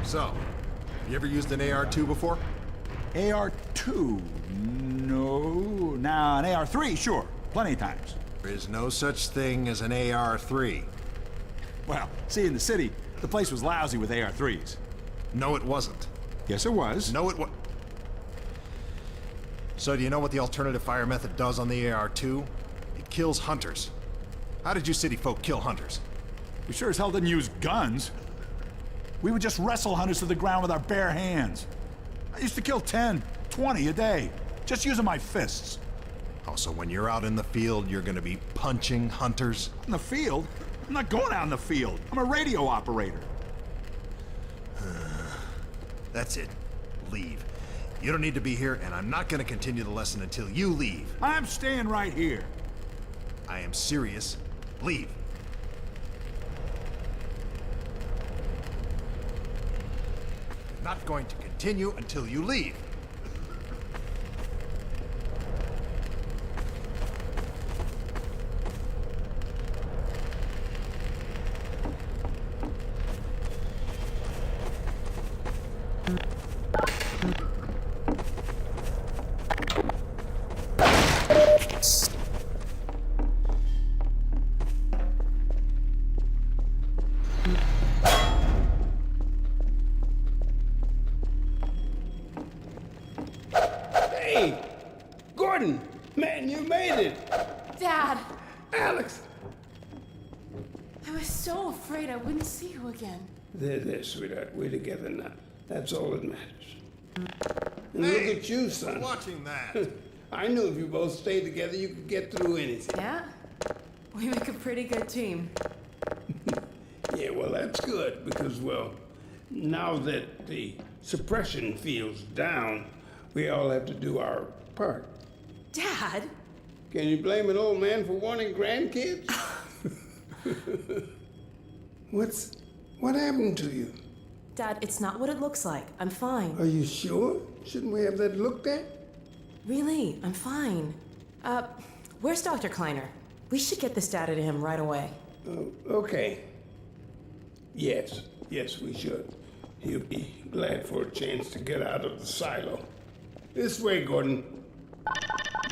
So, you ever used an AR-2 before? AR-2? No. Now, an AR-3, sure. Plenty of times. There is no such thing as an AR-3. Well, see, in the city, the place was lousy with AR-3s. No, it wasn't. Yes, it was. No, it was. So do you know what the alternative fire method does on the AR-2? It kills hunters. How did you city folk kill hunters? We sure as hell didn't use guns. We would just wrestle hunters to the ground with our bare hands. I used to kill 10, 20 a day, just using my fists. Oh, so when you're out in the field, you're gonna be punching hunters? In the field? I'm not going out in the field. I'm a radio operator. That's it. Leave. You don't need to be here, and I'm not gonna continue the lesson until you leave. I'm staying right here. I am serious. Leave. I'm not going to continue until you leave. Hey! Gordon! Man, you made it! Dad! Alex! I was so afraid I wouldn't see you again. There, sweetheart. We're together now. That's all that matters. And Hey, look at you, son. Watching that. I knew if you both stayed together, you could get through anything. Yeah? We make a pretty good team. Yeah, well, that's good, because, well, now that the suppression field's down, we all have to do our part. Dad? Can you blame an old man for wanting grandkids? What happened to you? Dad, it's not what it looks like. I'm fine. Are you sure? Shouldn't we have that looked at? Really, I'm fine. Where's Dr. Kleiner? We should get this data to him right away. Okay. Yes, we should. He'll be glad for a chance to get out of the silo. This way, Gordon.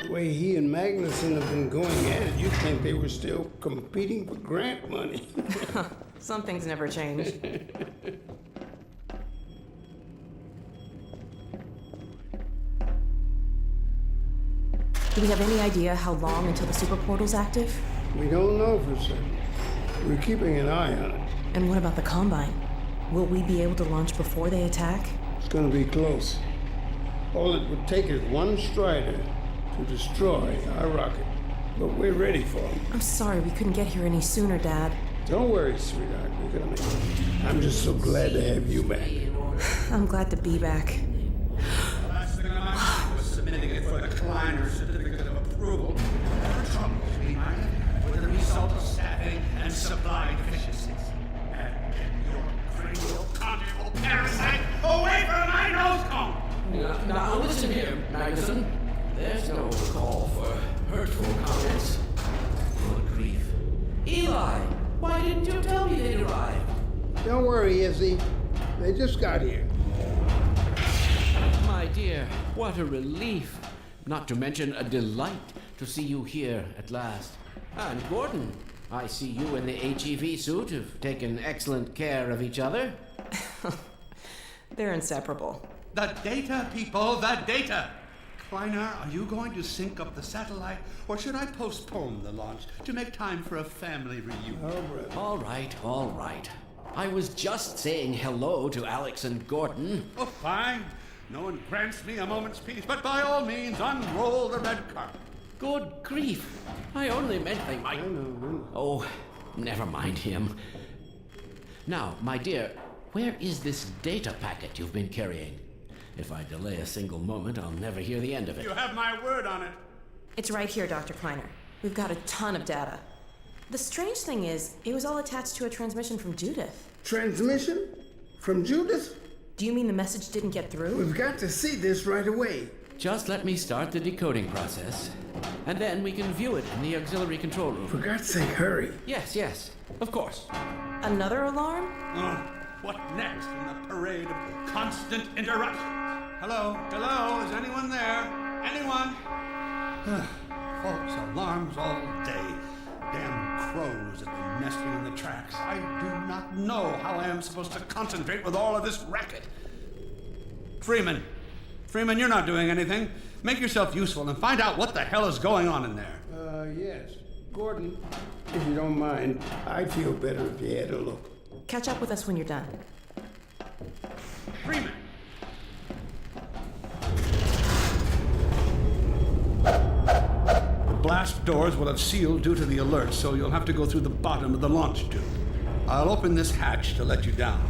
The way he and Magnuson have been going at it, you'd think they were still competing for grant money. Some things never change. Do we have any idea how long until the super portal's active? We don't know for certain. We're keeping an eye on it. And what about the Combine? Will we be able to launch before they attack? It's gonna be close. All it would take is one Strider to destroy our rocket. But we're ready for him. I'm sorry we couldn't get here any sooner, Dad. Don't worry, sweetheart. We're gonna make it. I'm just so glad to have you back. I'm glad to be back. Last thing on my mind was submitting it for the Kleiner certificate of approval. Trouble with the result of staffing and supply deficiencies. And your cranial conjugal parasite away from my nose cone! Now listen here, Magnuson. There's no call for hurtful comments. Good grief. Eli, why didn't you tell me they'd arrived? Don't worry, Izzy. They just got here. My dear, what a relief. Not to mention a delight to see you here at last. And Gordon, I see you in the HEV suit have taken excellent care of each other. They're inseparable. The data, people, the data! Kleiner, are you going to sync up the satellite, or should I postpone the launch to make time for a family reunion? All right. I was just saying hello to Alex and Gordon. Oh, fine. No one grants me a moment's peace, but by all means, unroll the red carpet. Good grief. I only meant they might... Oh, never mind him. Now, my dear, where is this data packet you've been carrying? If I delay a single moment, I'll never hear the end of it. You have my word on it. It's right here, Dr. Kleiner. We've got a ton of data. The strange thing is, it was all attached to a transmission from Judith. Transmission? From Judith? Do you mean the message didn't get through? We've got to see this right away. Just let me start the decoding process, and then we can view it in the auxiliary control room. For God's sake, hurry. Yes, of course. Another alarm? Oh, what next in the parade of constant interruptions? Hello? Is anyone there? Anyone? False alarms all day. Damn crows that be nesting in the tracks. I do not know how I am supposed to concentrate with all of this racket. Freeman, you're not doing anything. Make yourself useful and find out what the hell is going on in there. Yes. Gordon, if you don't mind, I'd feel better if you had a look. Catch up with us when you're done. Freeman! The blast doors will have sealed due to the alert, so you'll have to go through the bottom of the launch tube. I'll open this hatch to let you down.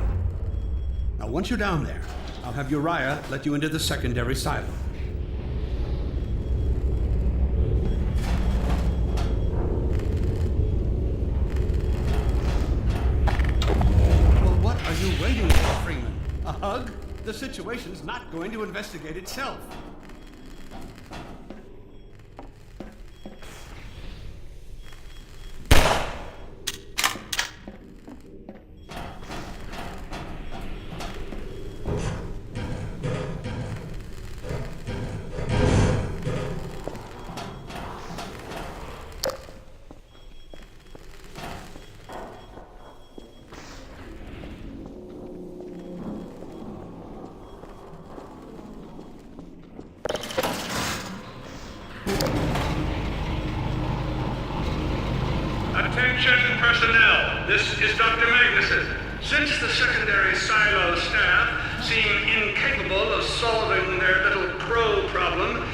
Now, once you're down there, I'll have Uriah let you into the secondary silo. Well, what are you waiting for, Freeman? A hug? The situation's not going to investigate itself. Attention personnel, this is Dr. Magnuson. Since the secondary silo staff seem incapable of solving their little crow problem,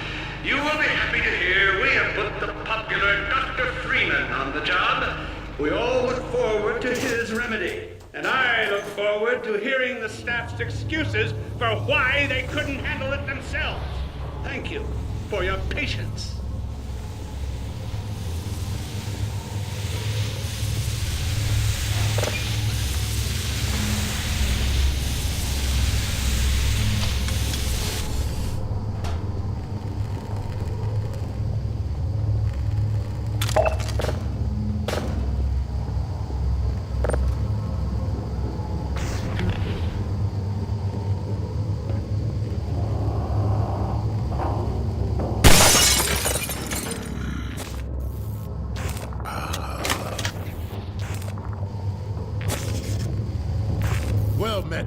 you will be happy to hear we have put the popular Dr. Freeman on the job. We all look forward to his remedy, and I look forward to hearing the staff's excuses for why they couldn't handle it themselves. Thank you for your patience. Well met.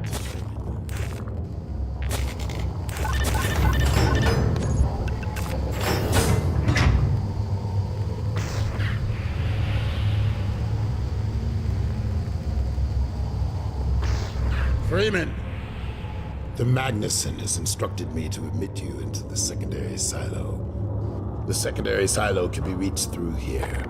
Freeman, the Magnuson has instructed me to admit you into the secondary silo. The secondary silo can be reached through here.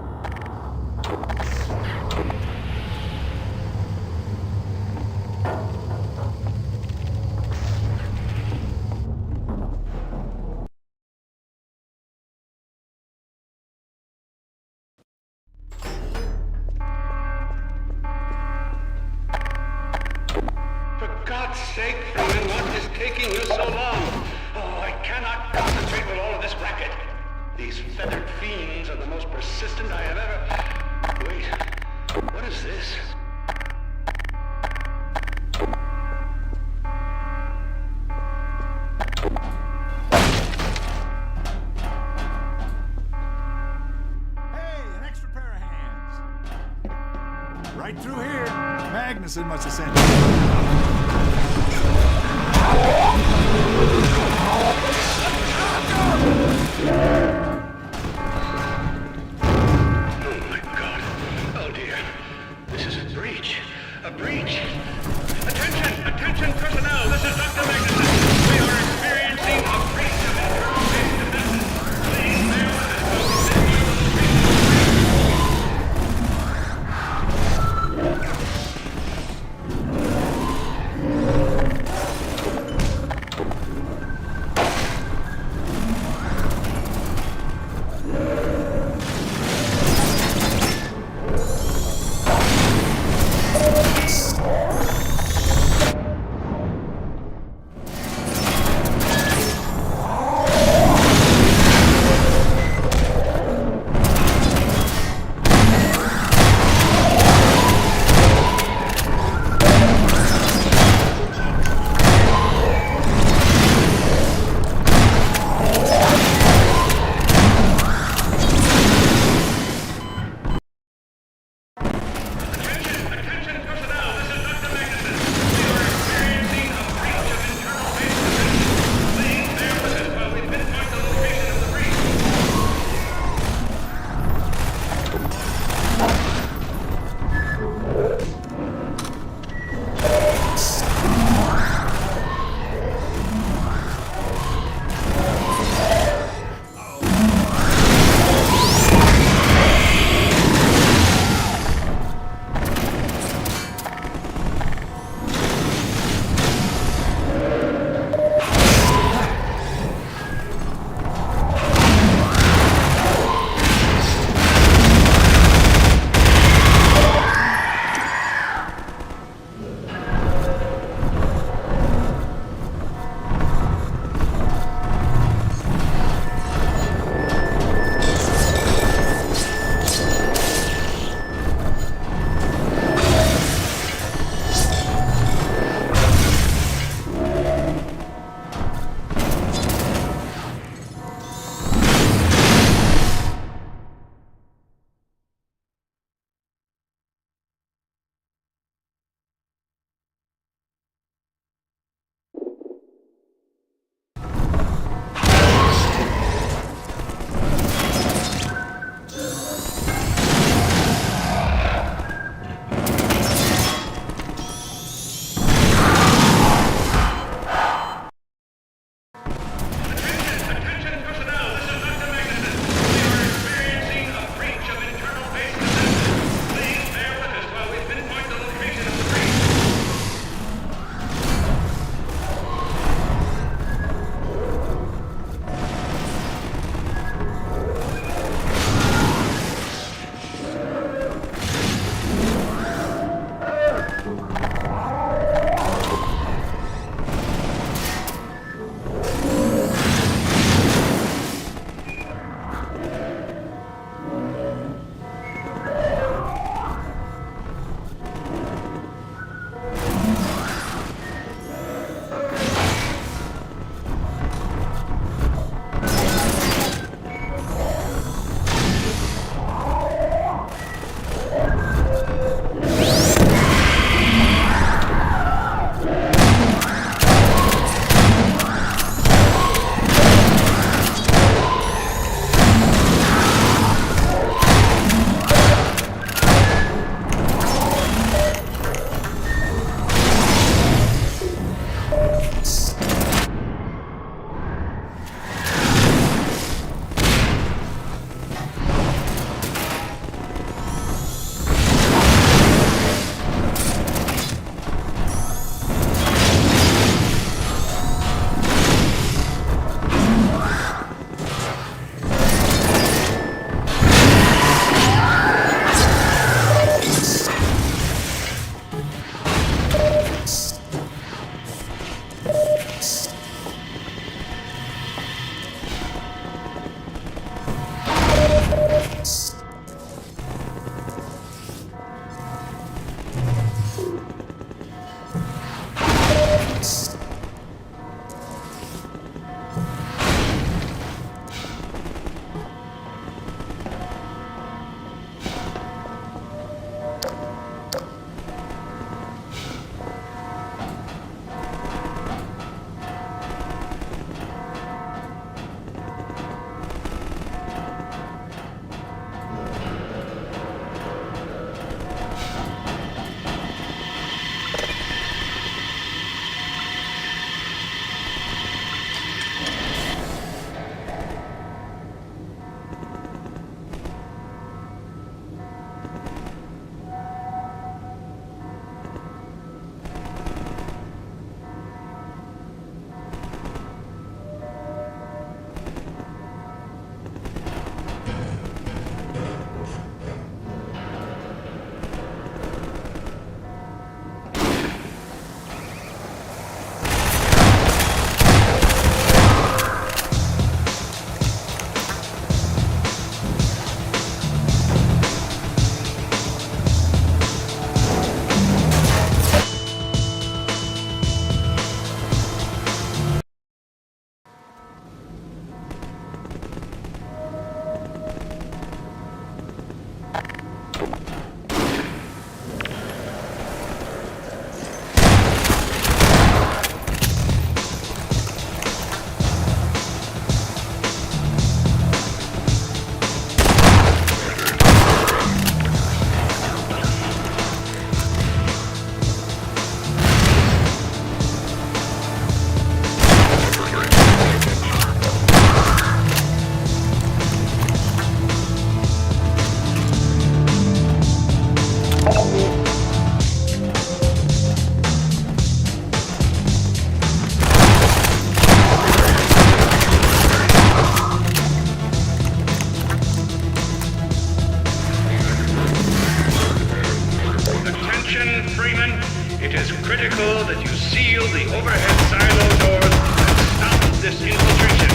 For God's sake, Freeman, what is taking you so long? Oh, I cannot concentrate with all of this racket. These feathered fiends are the most persistent I have ever... Wait, what is this? Hey, an extra pair of hands. Right through here. Magnuson must have sent Oh my God. Oh dear. This is a breach. A breach. Attention! Attention personnel! This is Dr. Magnuson. We are Attention, Freeman. It is critical that you seal the overhead silo doors and stop this infiltration.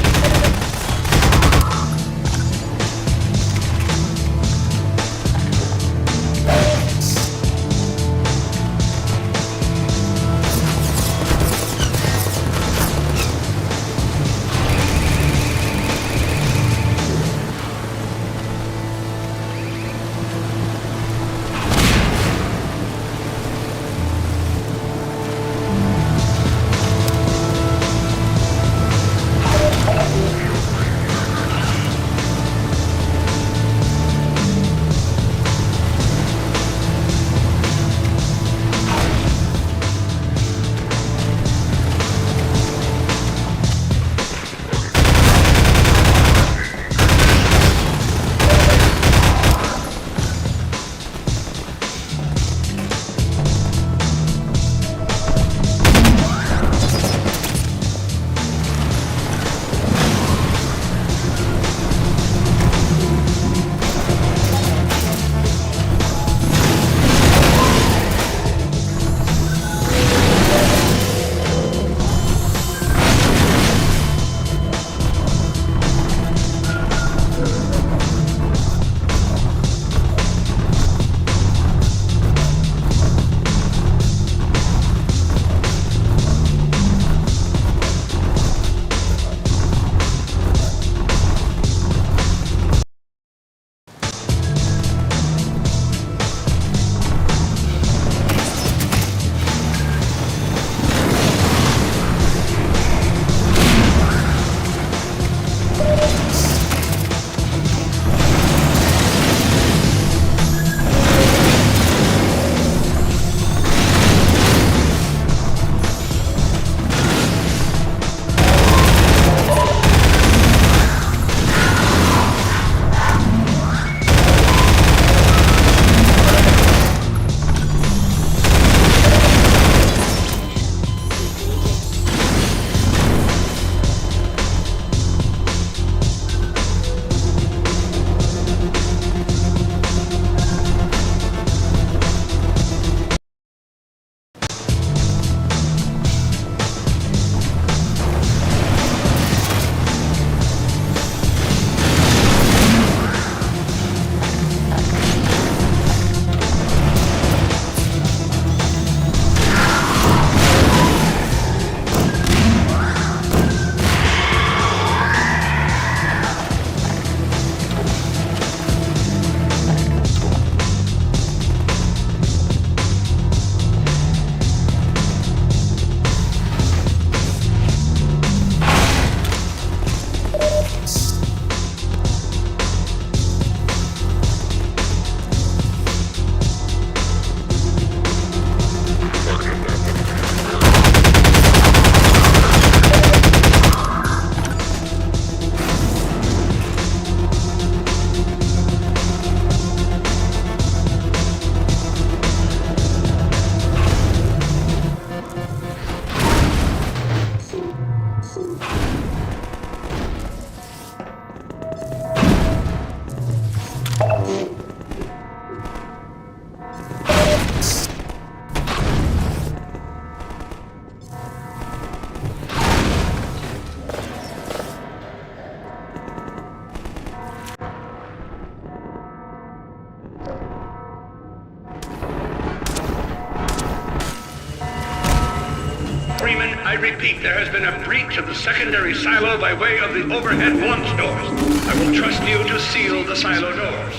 Freeman, I repeat, there has been a breach of the secondary silo by way of the overhead launch doors. I will trust you to seal the silo doors.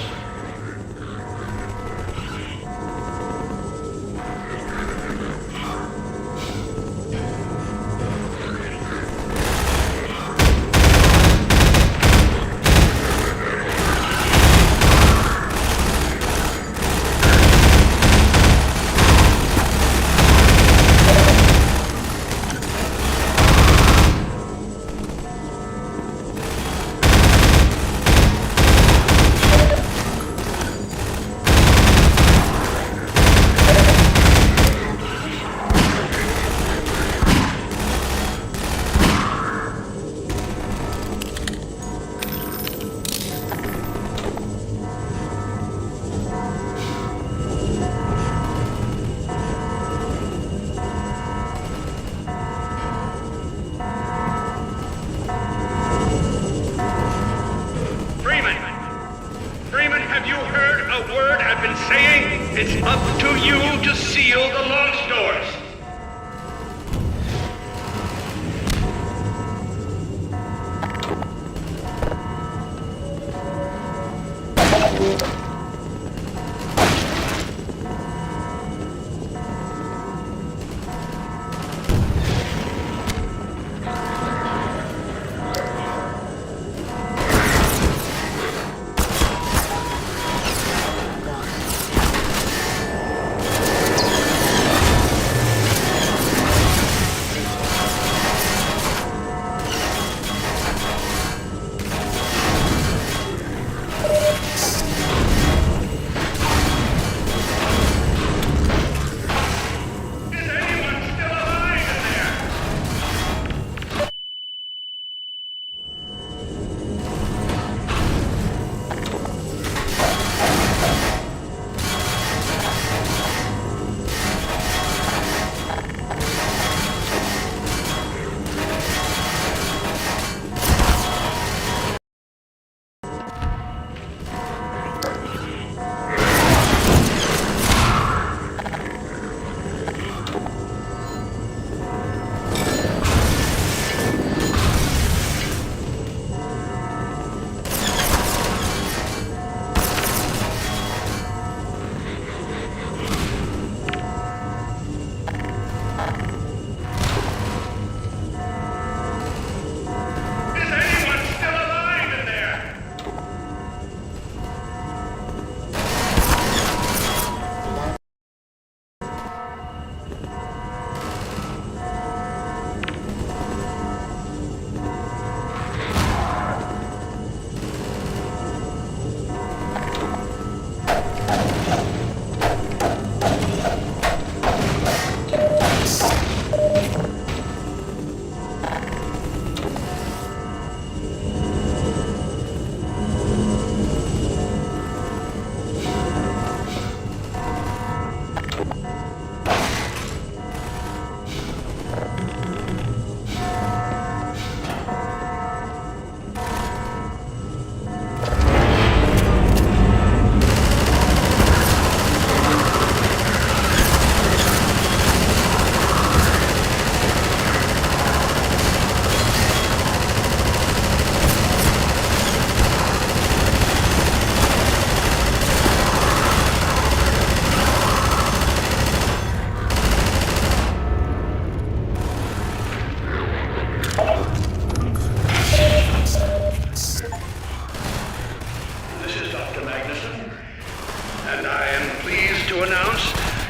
you heard a word I've been saying? It's up to you to seal the launch doors.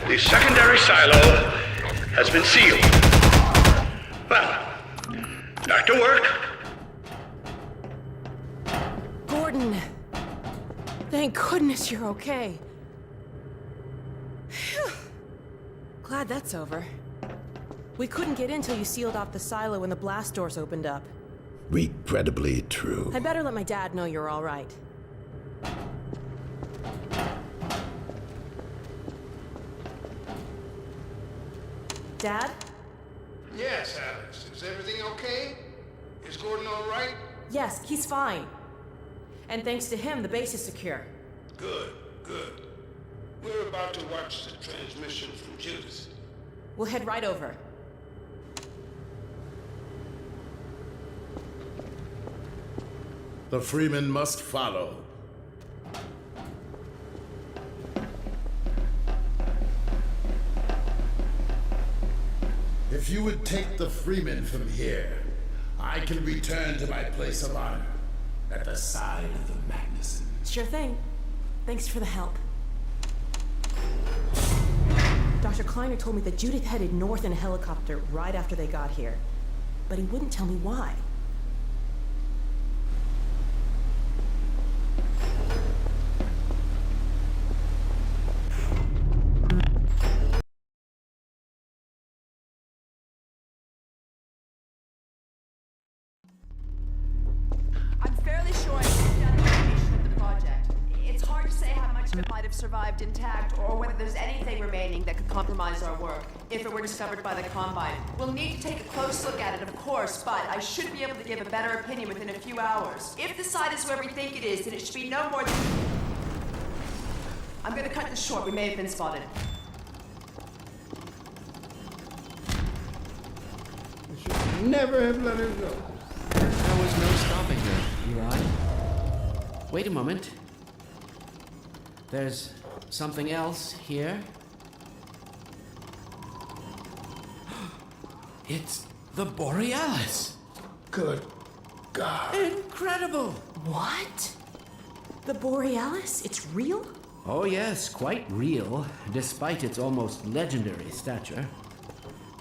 The secondary silo has been sealed. Well, back to work. Gordon! Thank goodness you're okay. Phew. Glad that's over. We couldn't get in till you sealed off the silo when the blast doors opened up. Regrettably true. I'd better let my dad know you're all right. Dad? Yes, Alex. Is everything okay? Is Gordon all right? Yes, he's fine. And thanks to him, the base is secure. Good, good. We're about to watch the transmission from Judas. We'll head right over. The Freeman must follow. If you would take the Freeman from here, I can return to my place of honor at the side of the Magnuson. Sure thing. Thanks for the help. Dr. Kleiner told me that Judith headed north in a helicopter right after they got here. But he wouldn't tell me why. I'm fairly sure I've looked at the location of the project. It's hard to say how much of it might have survived intact, or whether there's anything remaining that could compromise our work, if it were discovered by the Combine. We'll need to take a close look at it, of course, but I should be able to give a better opinion within a few hours. If the site is where we think it is, then it should be no more than... I'm gonna cut this short. We may have been spotted. I should never have let her go. There was no stopping her, Eli. Wait a moment. There's something else here. It's the Borealis. Good God. Incredible! What? The Borealis? It's real? Oh, yes, quite real, despite its almost legendary stature.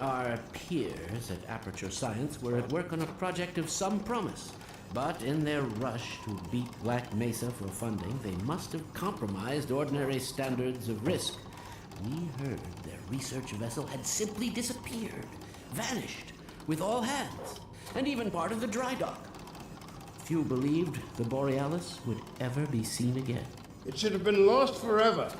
Our peers at Aperture Science were at work on a project of some promise, but in their rush to beat Black Mesa for funding, they must have compromised ordinary standards of risk. We heard their research vessel had simply disappeared, vanished, with all hands, and even part of the dry dock. Few believed the Borealis would ever be seen again. It should have been lost forever.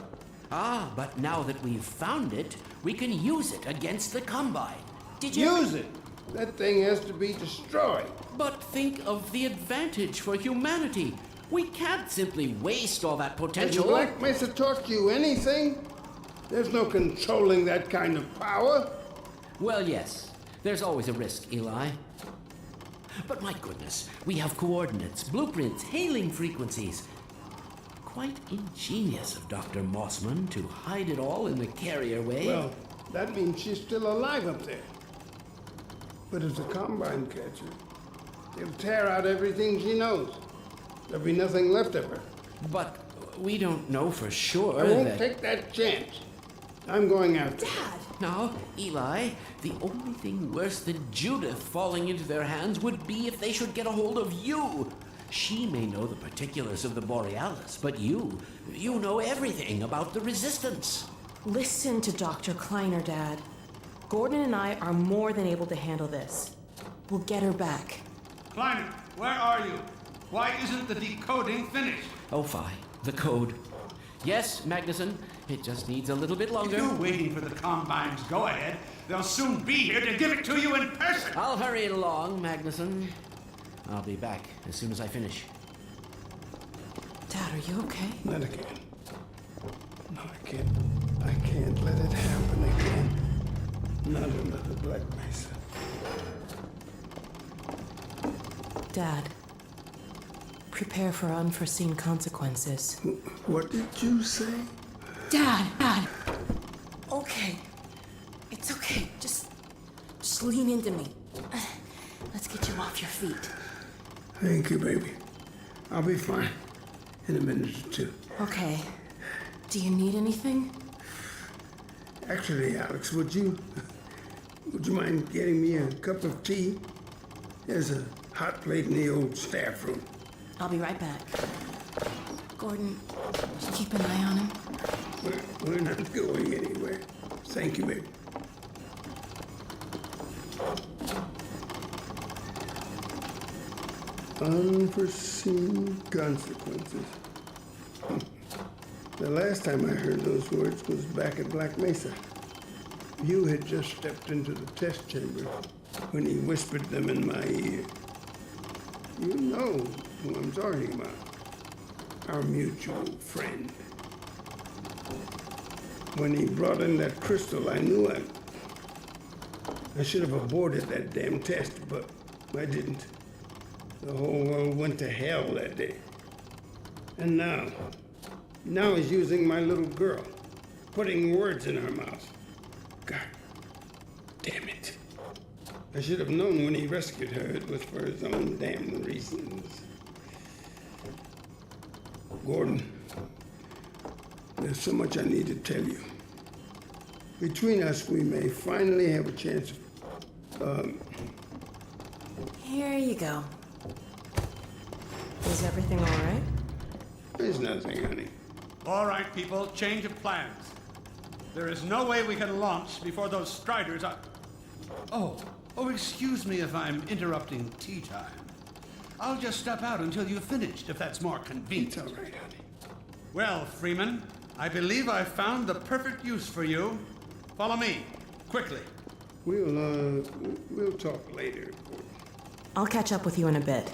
Ah, but now that we've found it, we can use it against the Combine. Did you use it? That thing has to be destroyed. But think of the advantage for humanity. We can't simply waste all that potential. Has Black Mesa taught you anything? There's no controlling that kind of power. Well, yes. There's always a risk, Eli. But my goodness, we have coordinates, blueprints, hailing frequencies. Quite ingenious of Dr. Mossman to hide it all in the carrier wave. Well, that means she's still alive up there. But if the Combine catch her, they'll tear out everything she knows. There'll be nothing left of her. But we don't know for sure. I won't take that chance. I'm going after her. Dad! Now, Eli, the only thing worse than Judith falling into their hands would be if they should get a hold of you. She may know the particulars of the Borealis, but you know everything about the Resistance. Listen to Dr. Kleiner, Dad. Gordon and I are more than able to handle this. We'll get her back. Kleiner, where are you? Why isn't the decoding finished? Oh, fine. The code. Yes, Magnuson. It just needs a little bit longer. If you're waiting for the Combine's go-ahead, they'll soon be here to give it to you in person. I'll hurry it along, Magnuson. I'll be back as soon as I finish. Dad, are you okay? Not again. No, I can't let it happen again. Not under the Black Mesa. Dad, prepare for unforeseen consequences. What did you say? Dad! Okay. It's okay. Just lean into me. Let's get you off your feet. Thank you, baby. I'll be fine in a minute or two. Okay. Do you need anything? Actually, Alex, would you mind getting me a cup of tea? There's a hot plate in the old staff room. I'll be right back. Gordon, just keep an eye on him. We're not going anywhere. Thank you, baby. Unforeseen consequences. The last time I heard those words was back at Black Mesa. You had just stepped into the test chamber when he whispered them in my ear. You know who I'm talking about. Our mutual friend. When he brought in that crystal, I knew I should have aborted that damn test, but I didn't. The whole world went to hell that day. And now he's using my little girl, putting words in her mouth. God damn it. I should have known when he rescued her it was for his own damn reasons. Gordon, there's so much I need to tell you. Between us, we may finally have a chance of, Here you go. Is everything all right? There's nothing, honey. All right, people, change of plans. There is no way we can launch before those Striders are... Oh, excuse me if I'm interrupting tea time. I'll just step out until you've finished, if that's more convenient. It's all right, honey. Well, Freeman, I believe I've found the perfect use for you. Follow me, quickly. We'll talk later, Gordon. I'll catch up with you in a bit.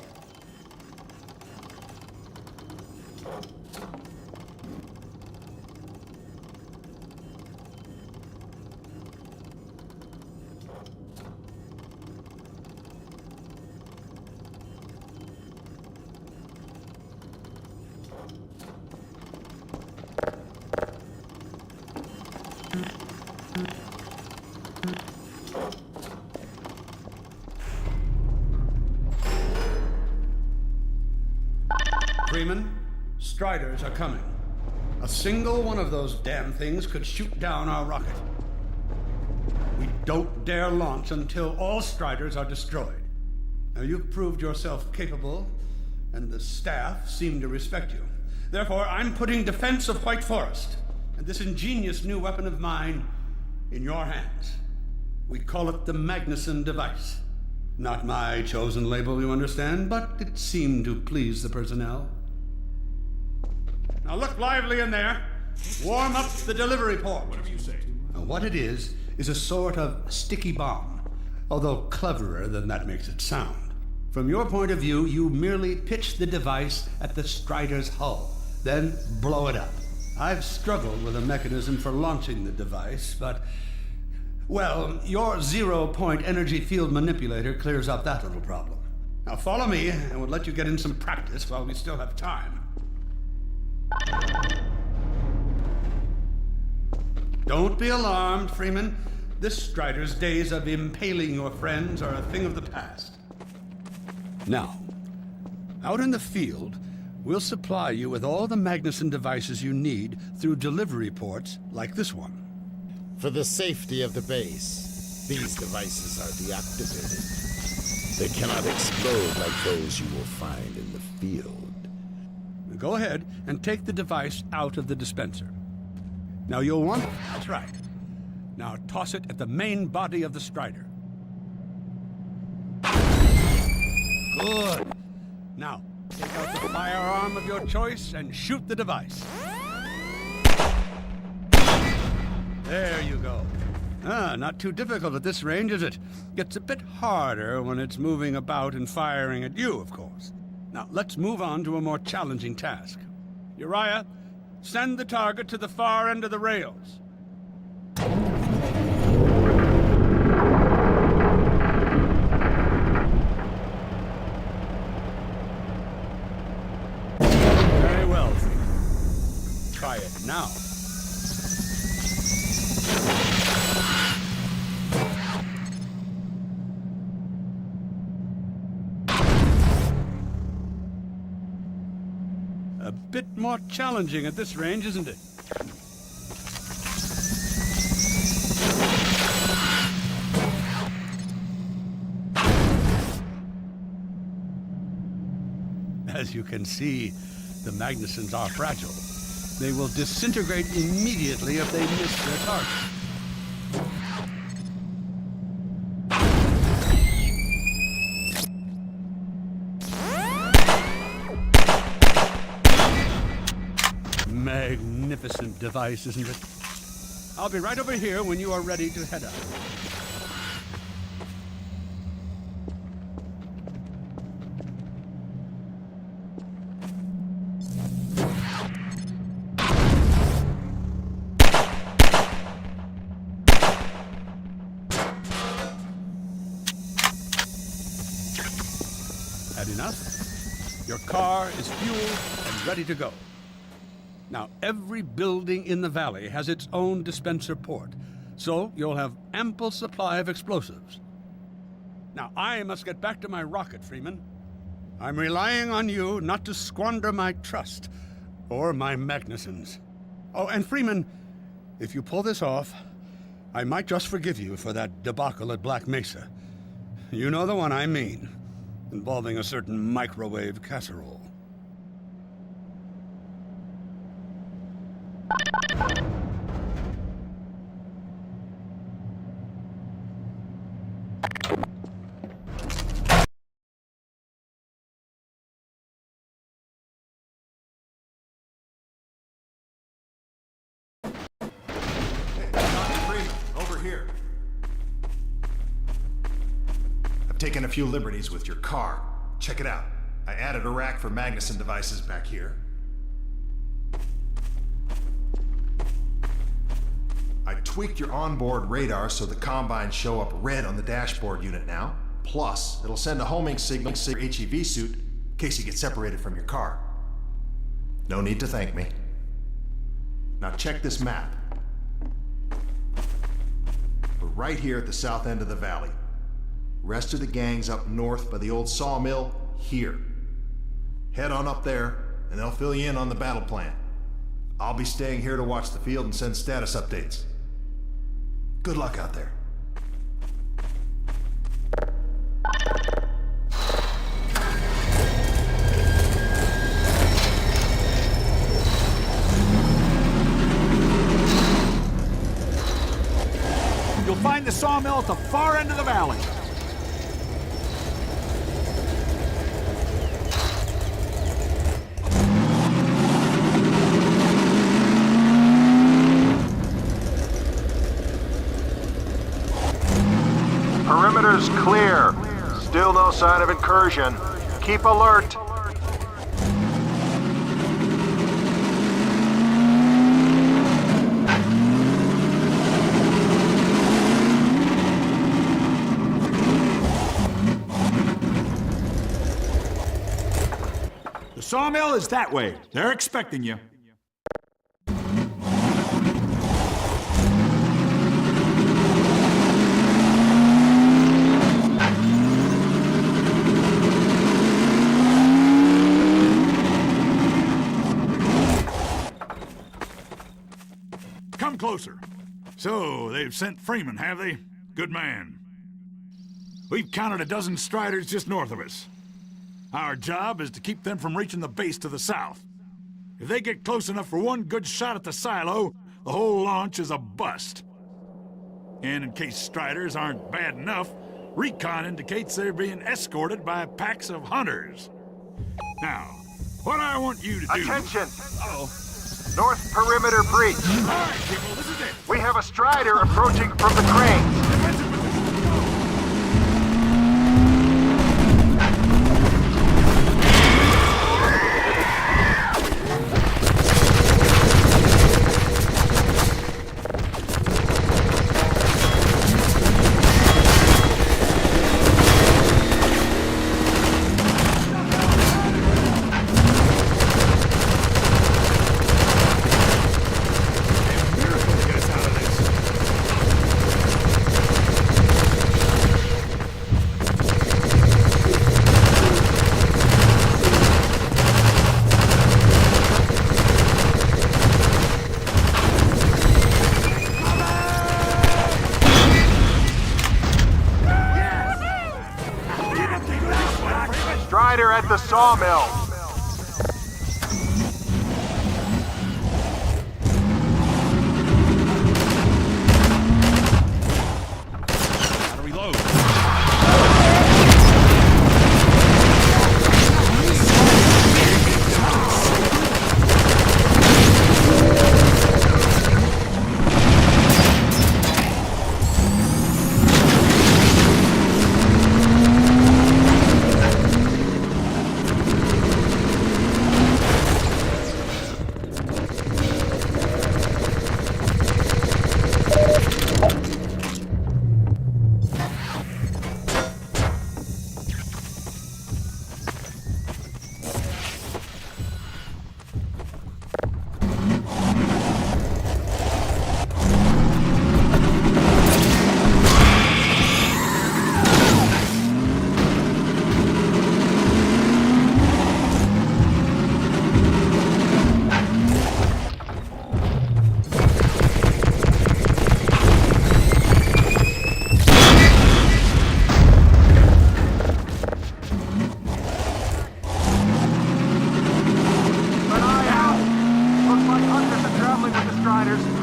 Striders are coming. A single one of those damn things could shoot down our rocket. We don't dare launch until all Striders are destroyed. Now, you've proved yourself capable, and the staff seem to respect you. Therefore, I'm putting defense of White Forest and this ingenious new weapon of mine in your hands. We call it the Magnuson device. Not my chosen label, you understand, but it seemed to please the personnel. Now look lively in there. Warm up the delivery port. Whatever you say. Now, what it is a sort of sticky bomb, although cleverer than that makes it sound. From your point of view, you merely pitch the device at the Strider's hull, then blow it up. I've struggled with a mechanism for launching the device, but, well, your zero-point energy field manipulator clears up that little problem. Now follow me, and we'll let you get in some practice while we still have time. Don't be alarmed, Freeman. This Strider's days of impaling your friends are a thing of the past. Now, out in the field, we'll supply you with all the Magnuson devices you need through delivery ports like this one. For the safety of the base, these devices are deactivated. They cannot explode like those you will find in the field. Go ahead and take the device out of the dispenser. Now you'll want... That's right. Now toss it at the main body of the Strider. Good. Now, take out the firearm of your choice and shoot the device. There you go. Not too difficult at this range, is it? Gets a bit harder when it's moving about and firing at you, of course. Now, let's move on to a more challenging task. Uriah, send the target to the far end of the rails. Very well. Try it now. A bit more challenging at this range, isn't it? As you can see, the Magnusons are fragile. They will disintegrate immediately if they miss their target. Magnificent device, isn't it? I'll be right over here when you are ready to head out. Had enough? Your car is fueled and ready to go. Now, every building in the valley has its own dispenser port, so you'll have ample supply of explosives. Now, I must get back to my rocket, Freeman. I'm relying on you not to squander my trust, or my Magnusons. Oh, and Freeman, if you pull this off, I might just forgive you for that debacle at Black Mesa. You know the one I mean, involving a certain microwave casserole. Taken a few liberties with your car. Check it out. I added a rack for Magnuson devices back here. I tweaked your onboard radar so the combines show up red on the dashboard unit now. Plus, it'll send a homing signal to your HEV suit in case you get separated from your car. No need to thank me. Now check this map. We're right here at the south end of the valley. Rest of the gang's up north by the old sawmill, here. Head on up there, and they'll fill you in on the battle plan. I'll be staying here to watch the field and send status updates. Good luck out there. You'll find the sawmill at the far end of the valley. Perimeter's clear. Still no sign of incursion. Keep alert. The sawmill is that way. They're expecting you. Come closer. So, they've sent Freeman, have they? Good man. We've counted a dozen Striders just north of us. Our job is to keep them from reaching the base to the south. If they get close enough for one good shot at the silo, the whole launch is a bust. And in case Striders aren't bad enough, recon indicates they're being escorted by packs of hunters. Now, what I want you to do... Attention! Uh-oh. North perimeter breach. All right, people, this is it. We have a Strider approaching from the cranes. Strider at the sawmill. Gotta reload.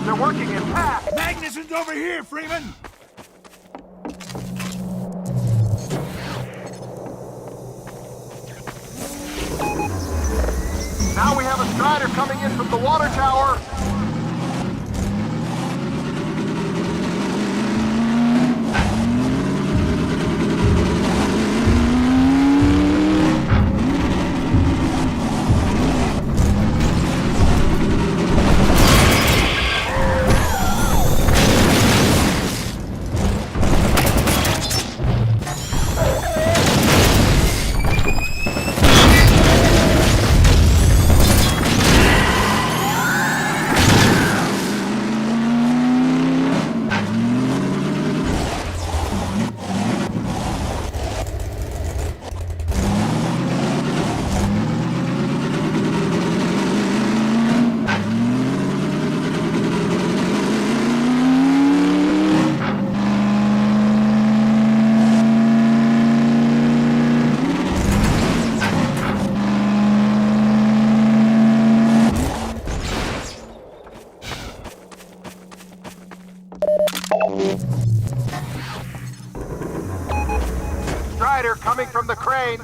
They're working in packs. Magnuson's over here, Freeman! Now we have a Strider coming in from the water tower. coming from the cranes.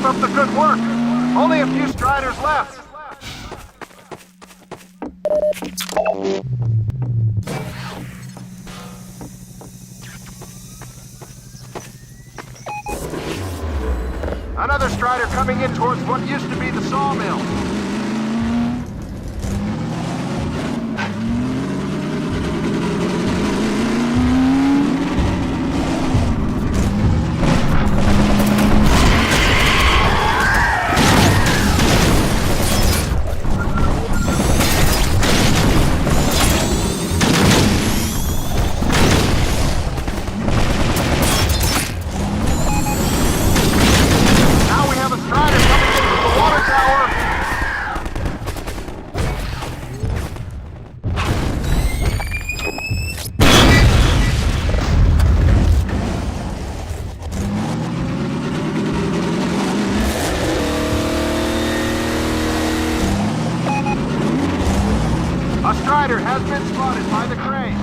Keep up the good work. Only a few Striders left. Another Strider coming in towards what used to be the sawmill. A Strider has been spotted by the crane.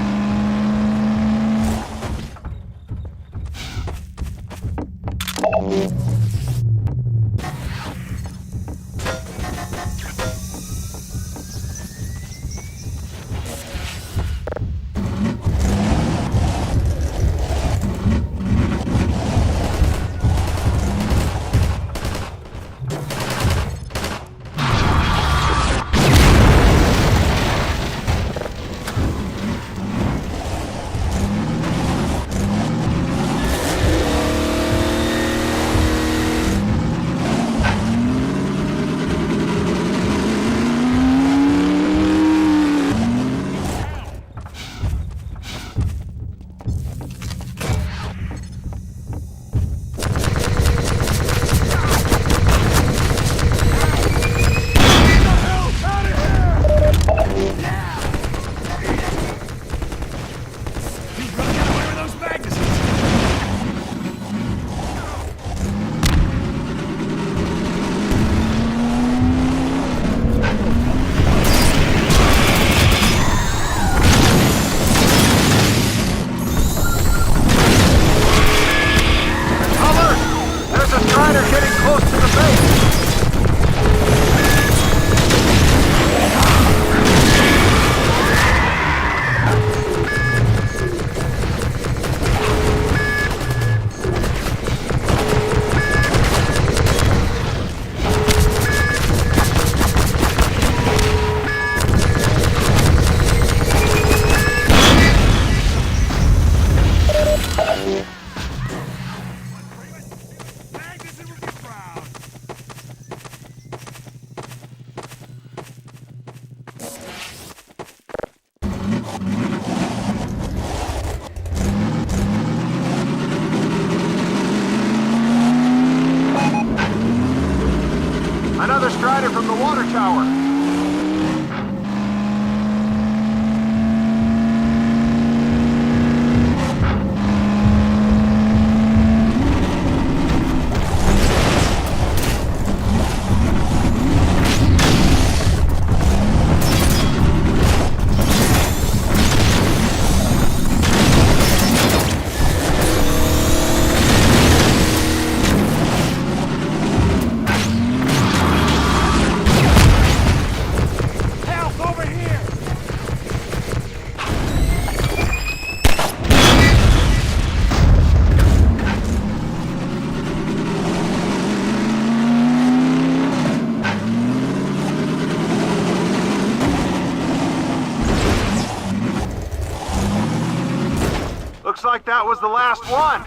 Looks like that was the last one.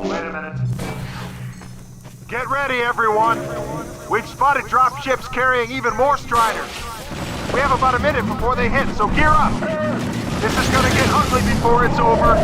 Wait a minute. Get ready, everyone. We've spotted drop ships carrying even more Striders. We have about a minute before they hit, so gear up. This is gonna get ugly before it's over.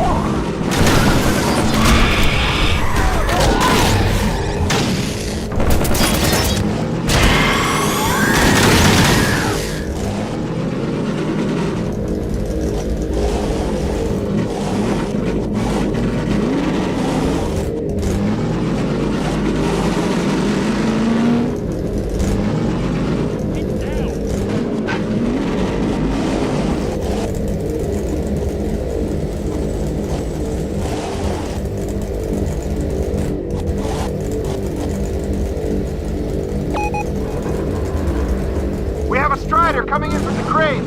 Coming in from the crane.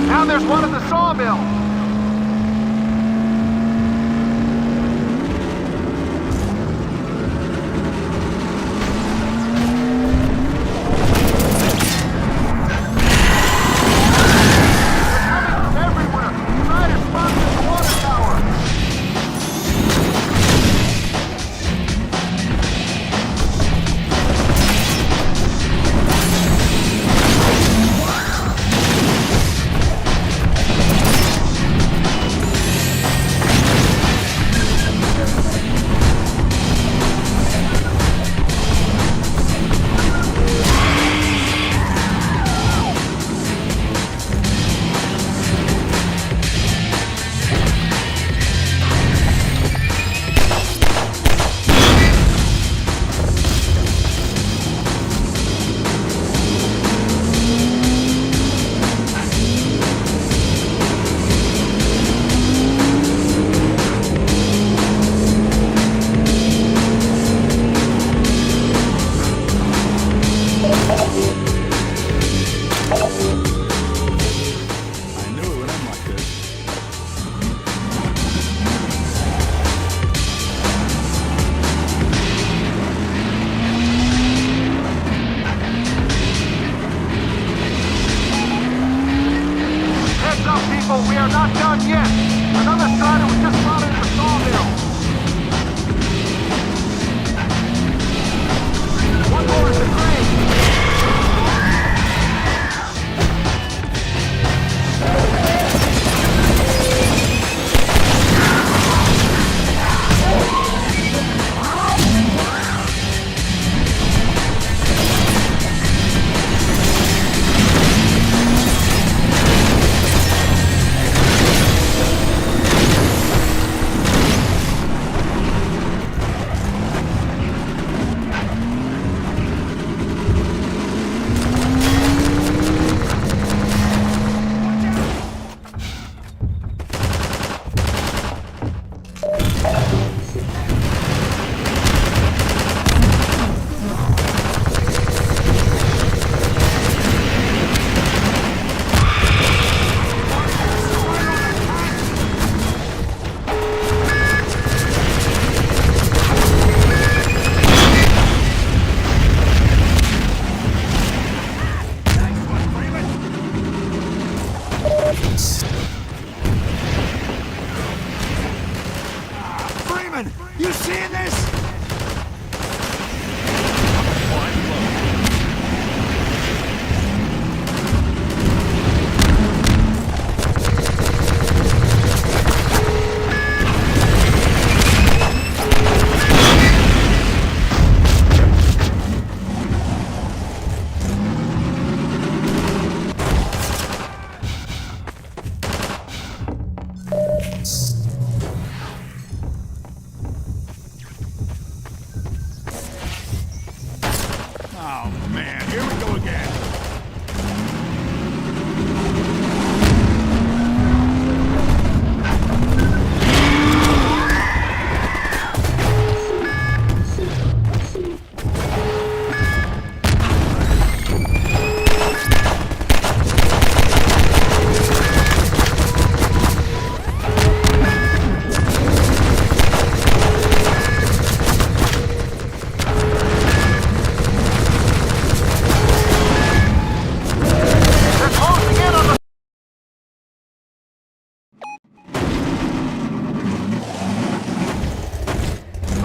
Now there's one at the sawmill. We are not done yet. Another Strider was just spotted in the sawmill. One more is the crane. Freeman, you seeing this?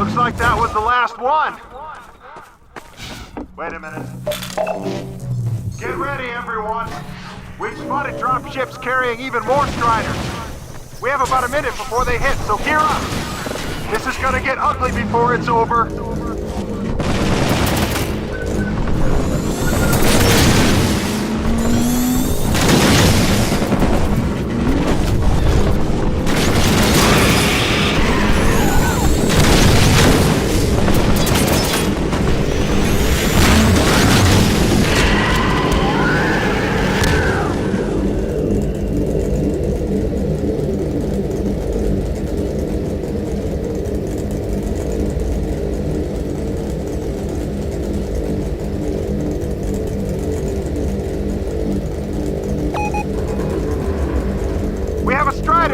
Looks like that was the last one. Wait a minute. Get ready, everyone. We've spotted dropships carrying even more Striders. We have about a minute before they hit, so gear up. This is gonna get ugly before it's over.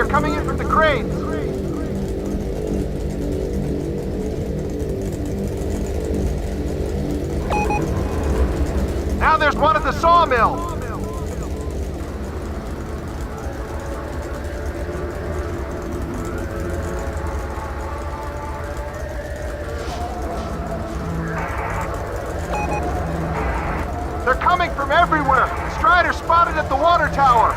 Coming in from the cranes. Now there's one at the sawmill. They're coming from everywhere. Strider spotted at the water tower.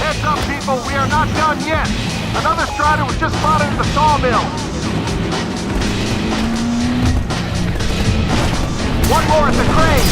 Heads up, people, we are not done yet. Another Strider was just spotted at the sawmill. One more at the crane.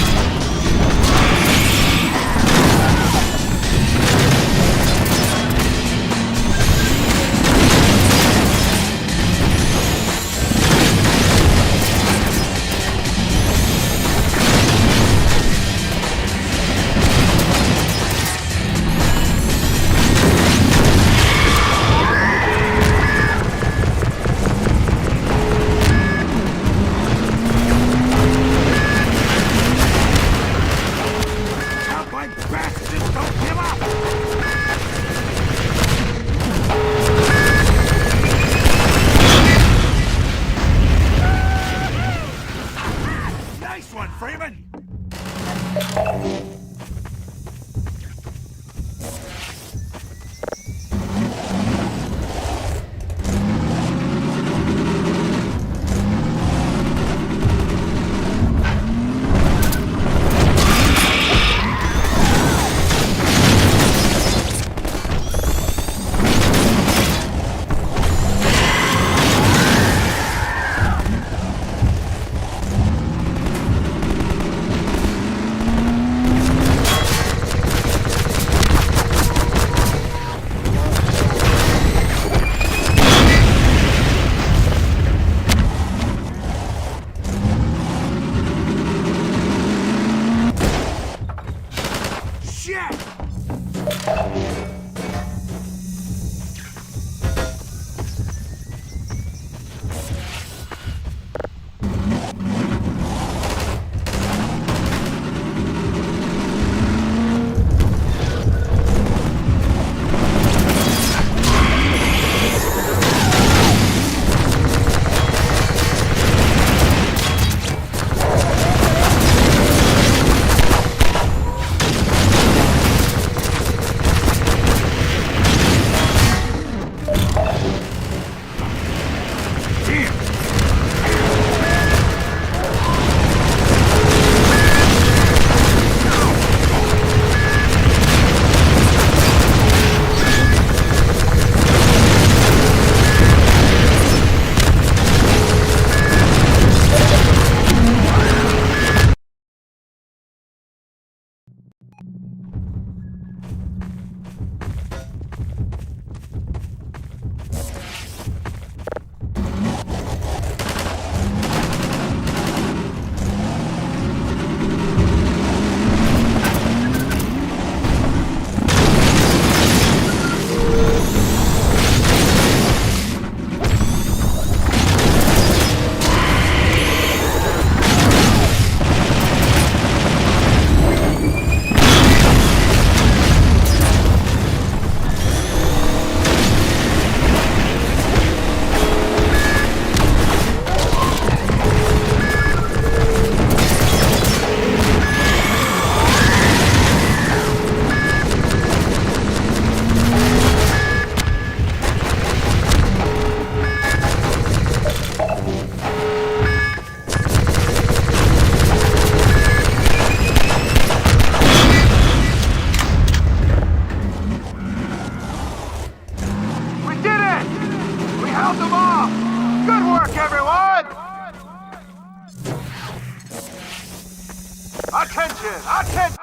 Attention! Attention!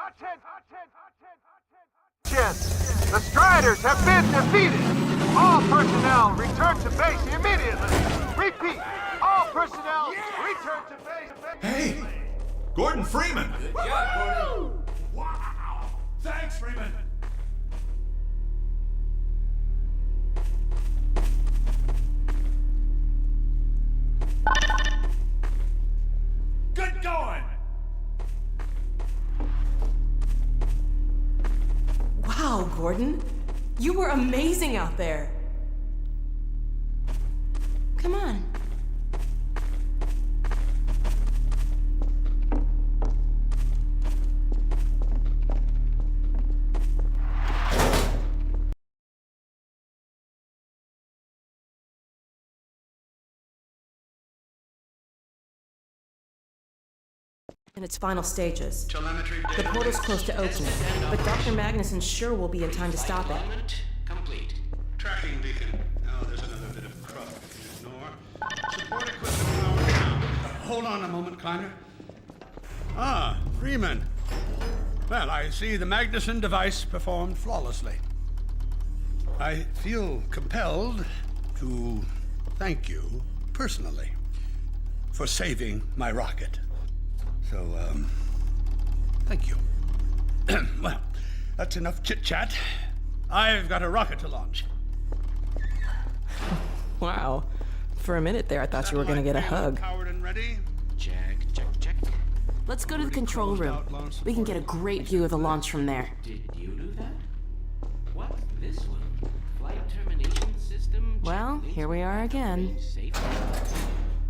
The Striders have been defeated! All personnel return to base immediately! Repeat! All personnel return to base! Hey! Gordon Freeman! Good job, Gordon. Wow! Thanks, Freeman! Good going! Wow, Gordon. You were amazing out there. Come on. In its final stages. The portal's close to opening, but Dr. Magnuson sure will be in time to stop it. Complete. Tracking beacon. Oh, there's another bit of crud we can ignore. Support equipment powered down. Hold on a moment, Kleiner. Ah, Freeman. Well, I see the Magnuson device performed flawlessly. I feel compelled to thank you personally for saving my rocket. So, thank you. Well, that's enough chit-chat. I've got a rocket to launch. Wow. For a minute there, I thought you were gonna get a hug. Powered and ready. Check, check, check. Let's go to the control room. We can get a great view of the launch from there. Did you do that? What's this one? Flight termination system? Well, here we are again.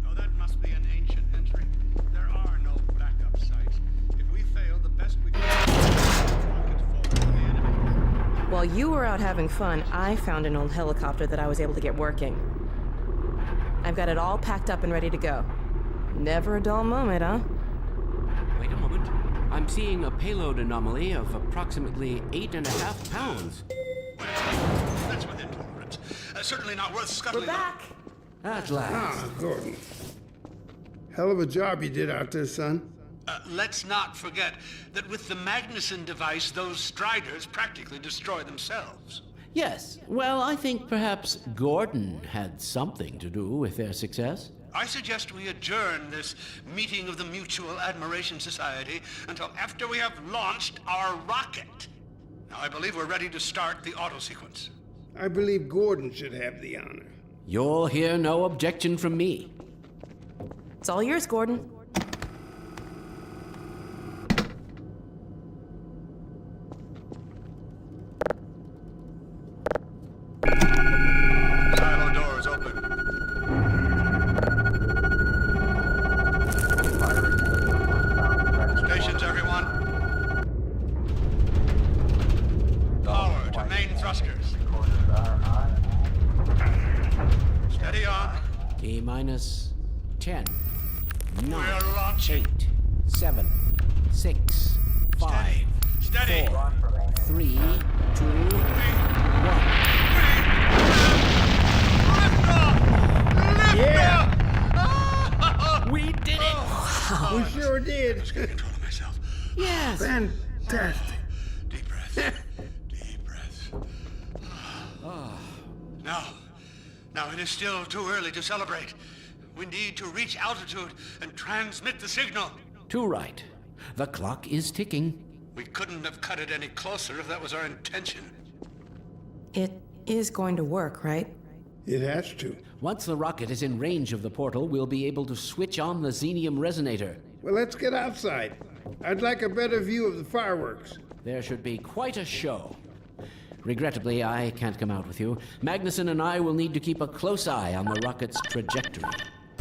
Oh, that must be an ancient entry. There are no backup sites. If we fail, the best we can do is rocket forward to the enemy. While you were out having fun, I found an old helicopter that I was able to get working. I've got it all packed up and ready to go. Never a dull moment, huh? Wait a moment. I'm seeing a payload anomaly of approximately 8.5 pounds. That's within tolerance. Certainly not worth scuttling. We're back! At last. Ah, Gordon. Hell of a job you did out there, son. Let's not forget that with the Magnuson device, those Striders practically destroy themselves. Yes. Well, I think perhaps Gordon had something to do with their success. I suggest we adjourn this meeting of the Mutual Admiration Society until after we have launched our rocket. Now, I believe we're ready to start the auto sequence. I believe Gordon should have the honor. You'll hear no objection from me. It's all yours, Gordon. Silo doors open. Stations, everyone. Power to main thrusters. Steady on. T-minus 10, 9, We're launching. 8, 7, 6, 5, Steady. 4, 3, 2, 1. Yeah! We did it! We sure did. I was getting control of myself. Yes! Fantastic. Deep breath. Deep breath. Now it is still too early to celebrate. We need to reach altitude and transmit the signal. Too right. The clock is ticking. We couldn't have cut it any closer if that was our intention. It is going to work, right? It has to. Once the rocket is in range of the portal, we'll be able to switch on the xenium resonator. Well, let's get outside. I'd like a better view of the fireworks. There should be quite a show. Regrettably, I can't come out with you. Magnuson and I will need to keep a close eye on the rocket's trajectory.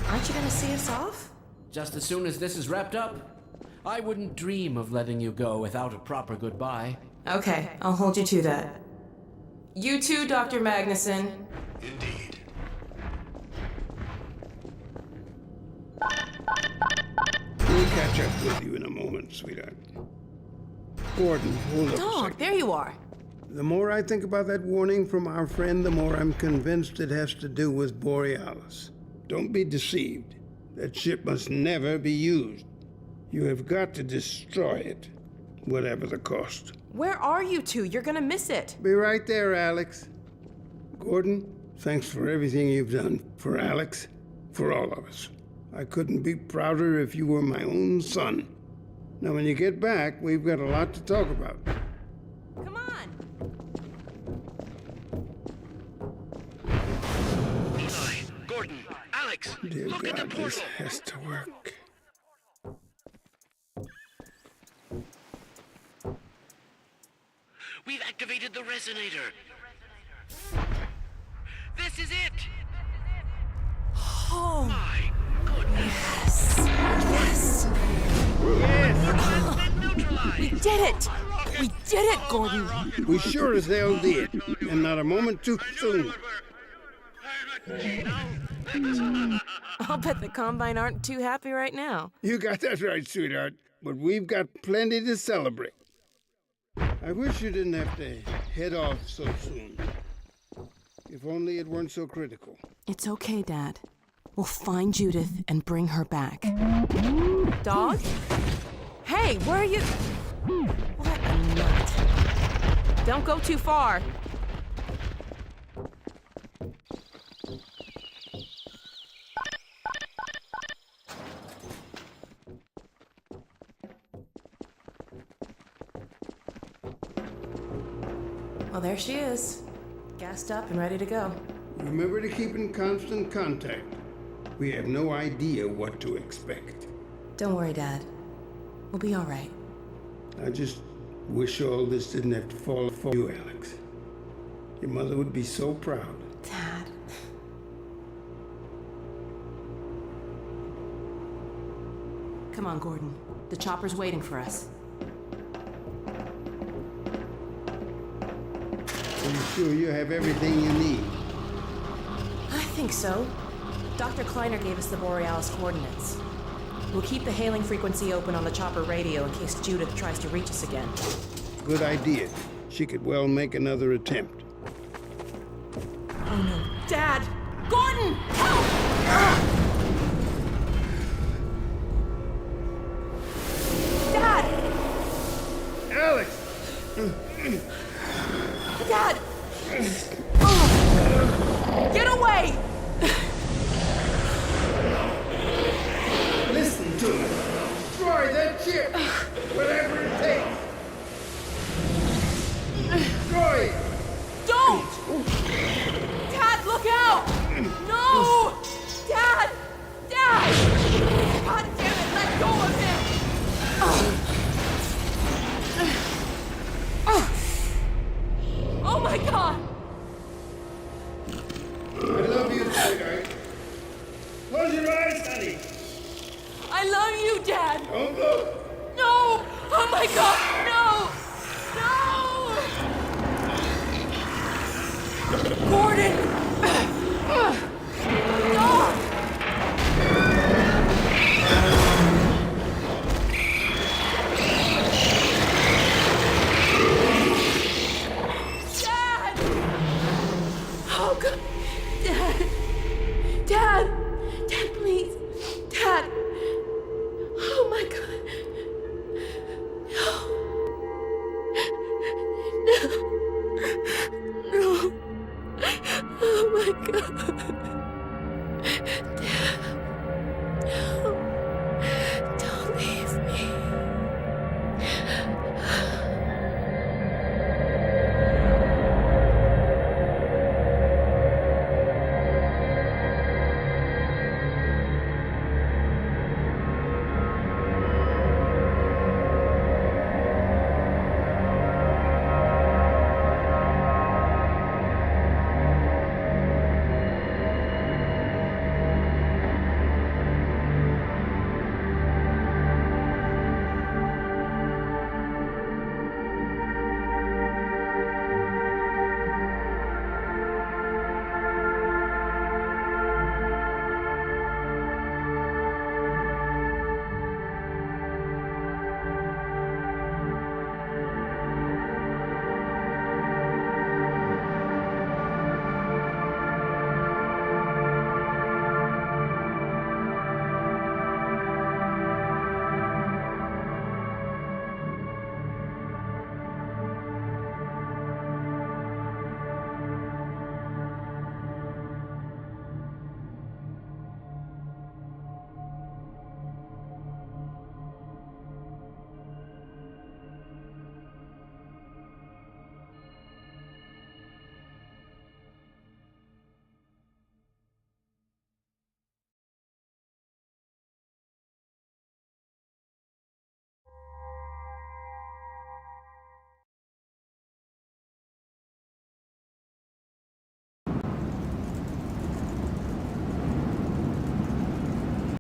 Aren't you gonna see us off? Just as soon as this is wrapped up, I wouldn't dream of letting you go without a proper goodbye. Okay, I'll hold you to that. You too, Dr. Magnuson. Indeed. We'll catch up with you in a moment, sweetheart. Gordon, hold up a Dog, second. there you are. The more I think about that warning from our friend, the more I'm convinced it has to do with Borealis. Don't be deceived. That ship must never be used. You have got to destroy it, whatever the cost. Where are you two? You're gonna miss it. Be right there, Alex. Gordon, thanks for everything you've done. For Alex, for all of us. I couldn't be prouder if you were my own son. Now, when you get back, we've got a lot to talk about. Come on! Eli, Gordon, Alex, Dear look at God, the this portal. has to work. We've activated the resonator. This is it. Oh, My goodness. yes! Neutralized. We did it! We did it, Gordon! We sure as hell did, and not a moment too soon. I'll bet the Combine aren't too happy right now. You got that right, sweetheart. But we've got plenty to celebrate. I wish you didn't have to head off so soon. If only it weren't so critical. It's okay, Dad. We'll find Judith and bring her back. Dog? Hey, where are you? What a nut. Don't go too far. Well, there she is. Gassed up and ready to go. Remember to keep in constant contact. We have no idea what to expect. Don't worry, Dad. We'll be all right. I just wish all this didn't have to fall for you, Alex. Your mother would be so proud. Dad. Come on, Gordon. The chopper's waiting for us. Are you sure you have everything you need? I think so. Dr. Kleiner gave us the Borealis coordinates. We'll keep the hailing frequency open on the chopper radio in case Judith tries to reach us again. Good idea. She could well make another attempt. Oh no. Dad! Gordon! Help! Dad! Alex! Dad! Get away! Listen to me. Destroy that ship! Whatever it takes! Destroy it! Don't! Dad, look out! No! Dad! Dad! God damn it, let go of him! Oh my God! I love you, sweetheart. Close your eyes, honey. I love you, Dad! Don't look. No! Oh my God! No! No! Gordon! No! Dad! Oh God! Dad! Dad! Dad, please! Dad! Oh my God!